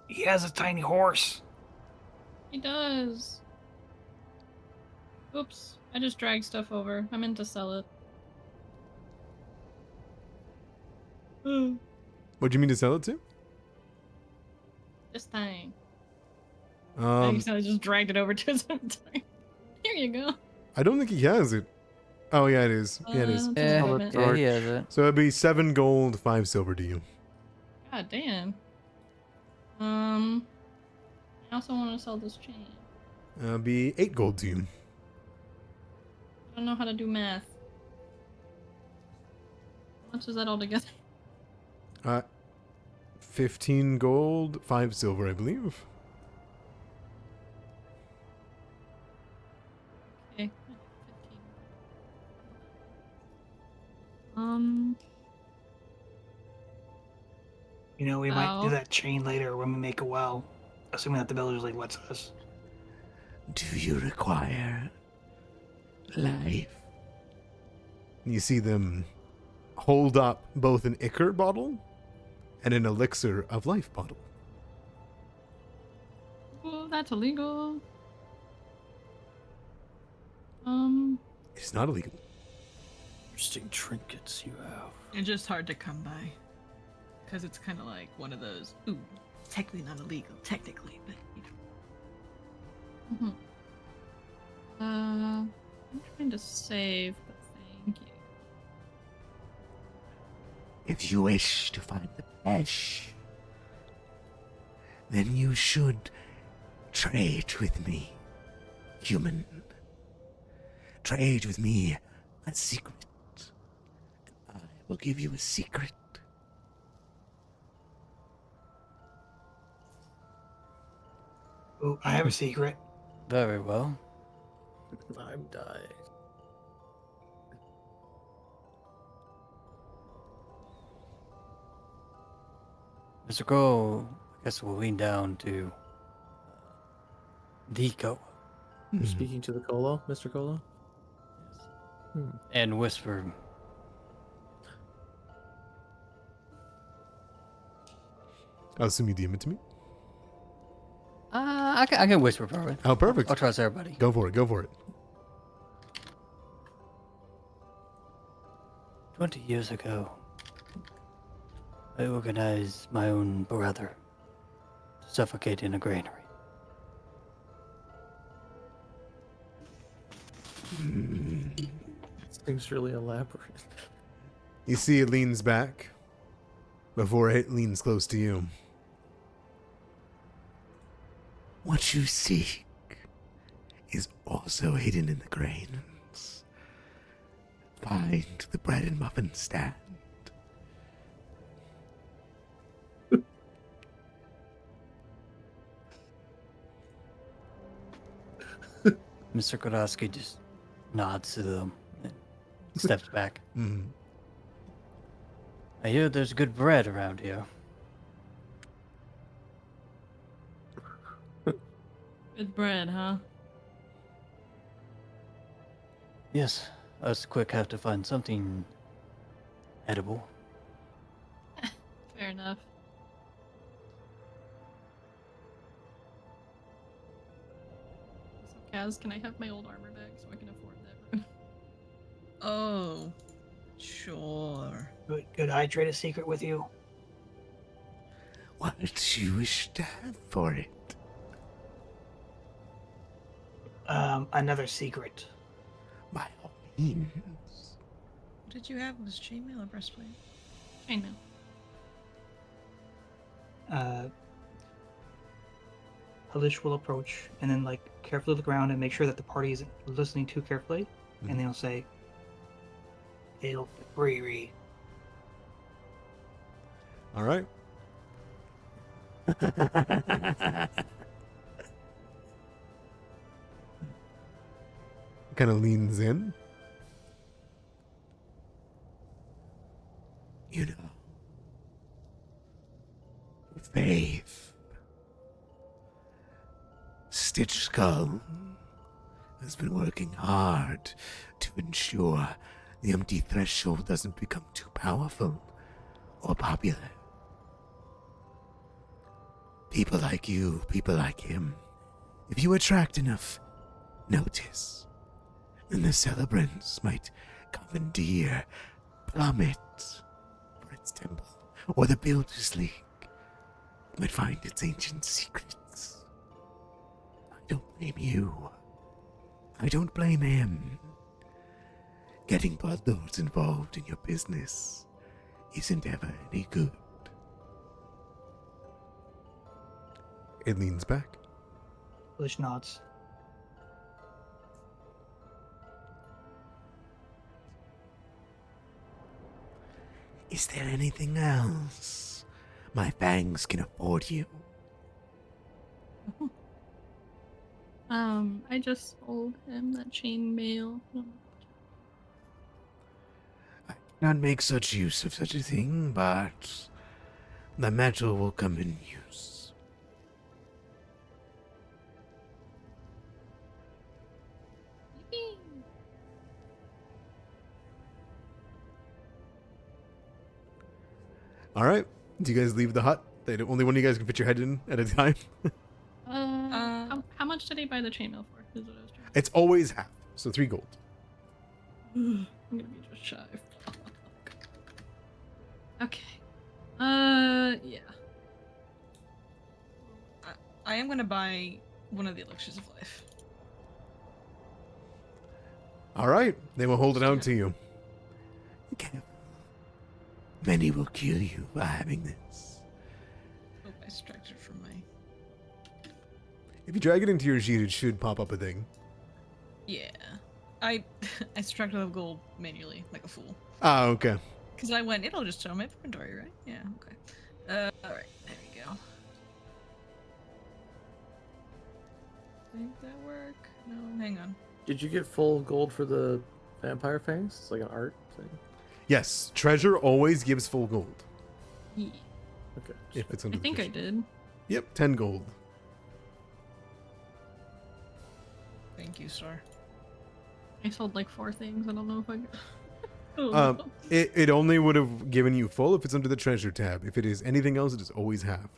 He has a tiny horse. He does. Oops, I just dragged stuff over. I meant to sell it. What do you mean to sell it to? This thing. Um, I just dragged it over to his inventory. Here you go. I don't think he has it. Oh yeah, it is. Yeah, it is. That's Yeah, what I meant. yeah, he has it. So it'd be 7 gold, 5 silver to you. God damn. I also want to sell this chain. It'd be 8 gold to you. I don't know how to do math. How much is that all together? 15 gold, 5 silver, I believe. Okay. 15. You know, we might do Oh. that chain later when we make a well, assuming that the village like lets us. Do you require life? You see them hold up both an ichor bottle and an elixir of life bottle. Oh, that's illegal. It's not illegal. Interesting trinkets you have. And just hard to come by. Because it's kind of like one of those, ooh, technically not illegal, technically, but you know. I'm trying to save, but thank you. If you wish to find the Pesh, then you should trade with me, human. Trade with me a secret. And I will give you a secret. Ooh, I have a secret. Very well. I'm dying. Mr. Cole, I guess we'll lean down to Deco You're speaking to the Colo, Mr. Colo? and whisper. I'll assume you DM it to me. I can whisper for it. Oh, perfect. I'll trust everybody. Go for it. Go for it. 20 years ago, I organized my own brother to suffocate in a granary. Seems really elaborate. You see it leans back before it leans close to you. What you seek is also hidden in the grains. Find the bread and muffin stand. Mr. Kodowski just nods to them and steps back. Mhm. I hear there's good bread around here. Good bread, huh? Yes, us quick have to find something edible. Fair enough. So, Kaz, can I have my old armor back so I can afford that room? Oh, sure. Could I trade a secret with you? What do you wish to have for it? Another secret. By all means. What did you have? Was chainmail or breastplate? Chainmail. Halish will approach and then like carefully look around and make sure that the party isn't listening too carefully, and they'll say, Hail Bree. All right. Kind of leans in. You know, Faith. Stitch Skull has been working hard to ensure the empty threshold doesn't become too powerful or popular. People like you, people like him, if you attract enough notice, then the celebrants might commandeer Plummet for its temple, or the Builders League might find its ancient secrets. I don't blame you. I don't blame him. Getting bloodlords involved in your business isn't ever any good. It leans back. Bush nods. Is there anything else my fangs can afford you? I just sold him that chainmail. I cannot make such use of such a thing, but the metal will come in use. All right. Do you guys leave the hut? Only one of you guys can fit your head in at a time. How much did he buy the chainmail for? Is what I was trying to... It's always half, so 3 gold. I'm gonna be just shy. Okay. Yeah. I am gonna buy one of the elixirs of life. All right. They will hold it out to you. Careful. Many will kill you for having this. Oh, I subtracted it from my. If you drag it into your sheet, it should pop up a thing. Yeah, I subtracted the gold manually like a fool. Ah, okay. Because I went, it'll just show my inventory, right? Yeah. Okay. All right. There we go. Think that work? No, hang on. Did you get full gold for the vampire fangs? It's like an art thing. Yes, treasure always gives full gold. Yeah. Okay. If it's I under the think I threshold. did. Yep, 10 gold. Thank you, sir. I sold like 4 things. I don't know if I got... Oh, It only would have given you full if it's under the treasure tab. If it is anything else, it is always half.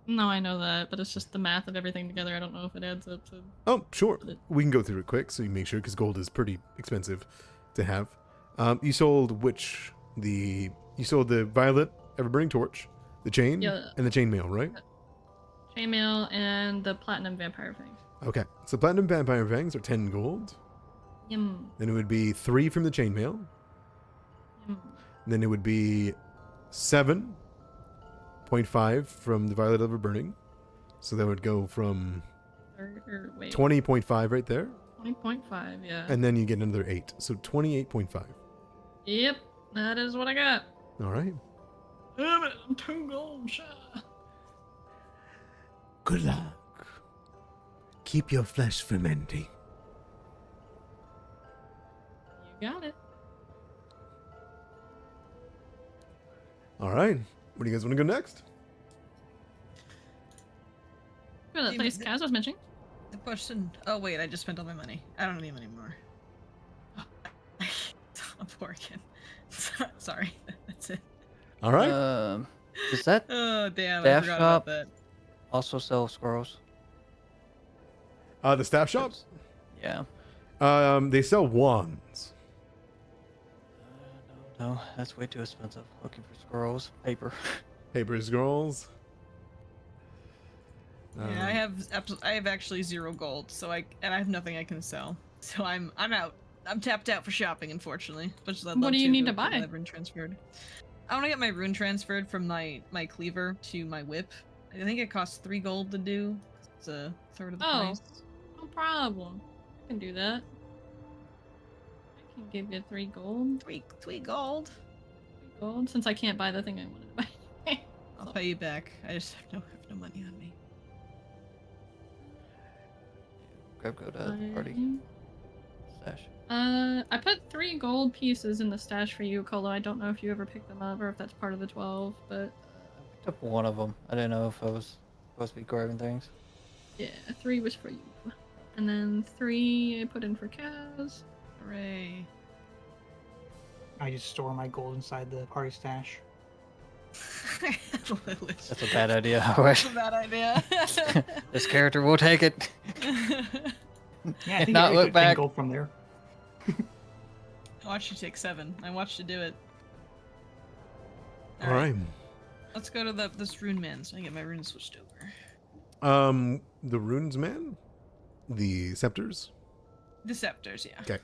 no, I know that, but it's just the math of everything together. I don't know if it adds up to... Oh, sure. We can go through it quick so you make sure, because gold is pretty expensive to have. You sold which? You sold the violet ever-burning torch, the chain, Yeah. and the chainmail, right? Chainmail and the platinum vampire thing. Okay, so platinum vampire fangs are 10 gold. Yum. Then it would be 3 from the chainmail. Yum. Then it would be 7.5 from the violet ever-burning. So that would go from Or wait. 20.5 right there. 20.5, yeah. And then you get another 8. So 28.5. Yep, that is what I got. All right. Damn it, I'm 2 gold shy. Good luck. Keep your flesh fermenting. You got it. All right. Where do you guys want to go next? Go to that place Kaz was mentioning. The question. Oh wait, I just spent all my money. I don't need them anymore. I'm poor again. Sorry, that's it. All right. Does that Oh damn, I Staff forgot shop? about that. also sell squirrels? The staff shops? Yeah. They sell wands. No, that's way too expensive. Looking for squirrels, paper. Paper scrolls. Yeah, I have actually 0 gold, so I have nothing I can sell. So I'm out. I'm tapped out for shopping, unfortunately. What do you need to buy? My rune transferred. I want to get my rune transferred from my cleaver to my whip. I think it costs 3 gold to do. It's a third of the Oh. price. No problem. I can do that. I can give you 3 gold. Three gold. 3 gold, since I can't buy the thing I wanted to buy. I'll pay you back. I just have no money on me. Grab go to party stash. I put 3 gold pieces in the stash for you, Colo. I don't know if you ever picked them up or if that's part of the 12, but I picked up one of them. I didn't know if I was supposed to be grabbing things. yeah, 3 was for you. And then 3 I put in for Kaz. Hooray. I just store my gold inside the party stash. Lilith. That's a bad idea, Howard. That's a bad idea. This character will take it. Yeah, I think Not I look took 10 back. gold from there. I watched you take 7. I watched you do it. All right. Let's go to this rune man so I can get my runes switched over. The runes man, the scepters. The scepters, yeah. Okay.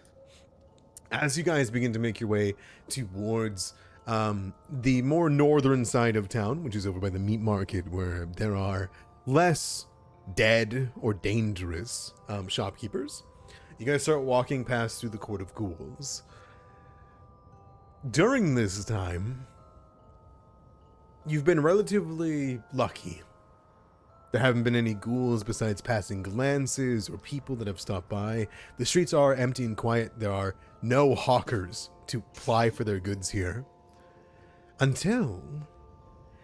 As you guys begin to make your way towards the more northern side of town, which is over by the meat market, where there are less dead or dangerous shopkeepers, you guys start walking past through the Court of Ghouls. During this time, you've been relatively lucky. There haven't been any ghouls besides passing glances or people that have stopped by. The streets are empty and quiet. There are no hawkers to ply for their goods here. Until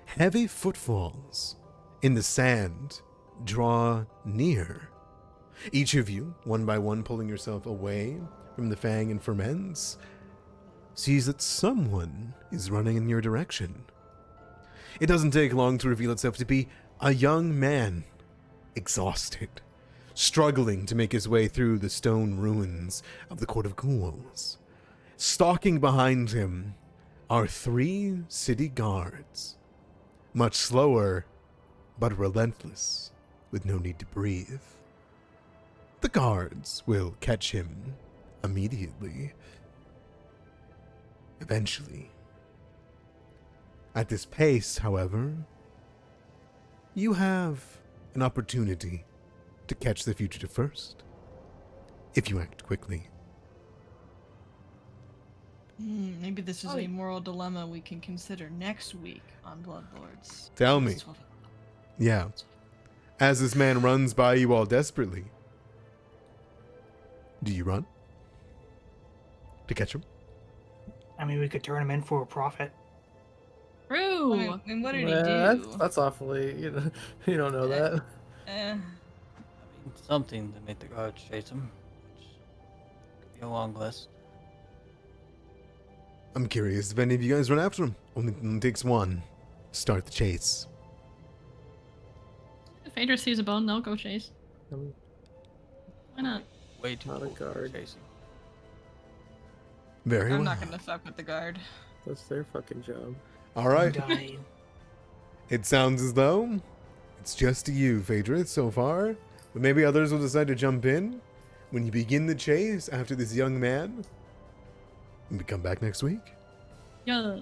heavy footfalls in the sand draw near. Each of you, one by one pulling yourself away from the fang and ferments, sees that someone is running in your direction. It doesn't take long to reveal itself to be a young man, exhausted, struggling to make his way through the stone ruins of the Court of Ghouls. Stalking behind him are 3 city guards, much slower but relentless, with no need to breathe. The guards will catch him immediately. Eventually. At this pace, however, you have an opportunity to catch the fugitive first, if you act quickly. Maybe this is a moral dilemma we can consider next week on Bloodlords. Tell me. Yeah. As this man runs by you all desperately, do you run to catch him? I mean, we could turn him in for a profit. True. And what did he do? That's awfully, you don't know that. I mean, something to make the guards chase him, which could be a long list. I'm curious if any of you guys run after him. Only takes one. Start the chase. If Phaedra sees a bone, they'll go chase. Why not? Way too Not a old for guard. chasing. Very well. I'm not gonna fuck with the guard. That's their fucking job. All right. Died. It sounds as though it's just you, Phaedra, so far. But maybe others will decide to jump in when you begin the chase after this young man. And we come back next week. Yeah.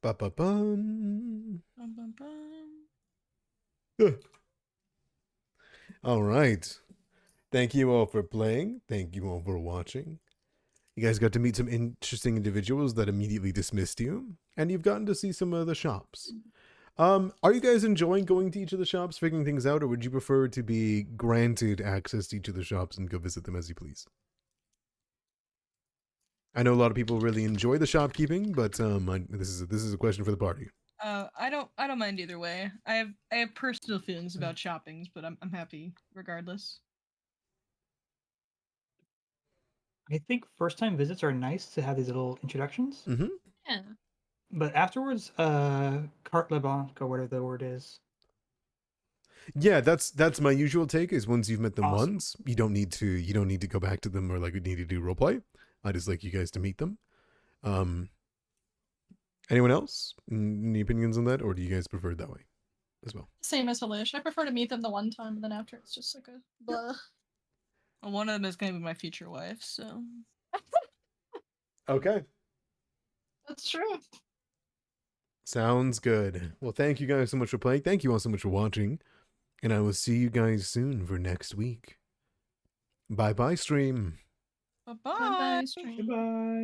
Ba-ba-bum. Bum, bum, bum. All right. Thank you all for playing. Thank you all for watching. You guys got to meet some interesting individuals that immediately dismissed you, and you've gotten to see some of the shops. Are you guys enjoying going to each of the shops, figuring things out, or would you prefer to be granted access to each of the shops and go visit them as you please? I know a lot of people really enjoy the shopkeeping, but this is a question for the party. I don't mind either way. I have personal feelings about shoppings, but I'm happy regardless. I think first-time visits are nice to have these little introductions. Mm-hmm. Yeah. But afterwards, carte blanche, or whatever the word is. Yeah, that's my usual take. Is once you've met them Awesome. once, you don't need to go back to them or like need to do roleplay. I just like you guys to meet them. Anyone else? Any opinions on that, or do you guys prefer it that way as well? Same as Halish. I prefer to meet them the one time, and then after it's just like a blah. Well, one of them is gonna be my future wife, so. Okay. That's true. Sounds good. Well, thank you guys so much for playing. Thank you all so much for watching. And I will see you guys soon for next week. Bye bye, stream. Bye Bye bye. bye, stream. Goodbye.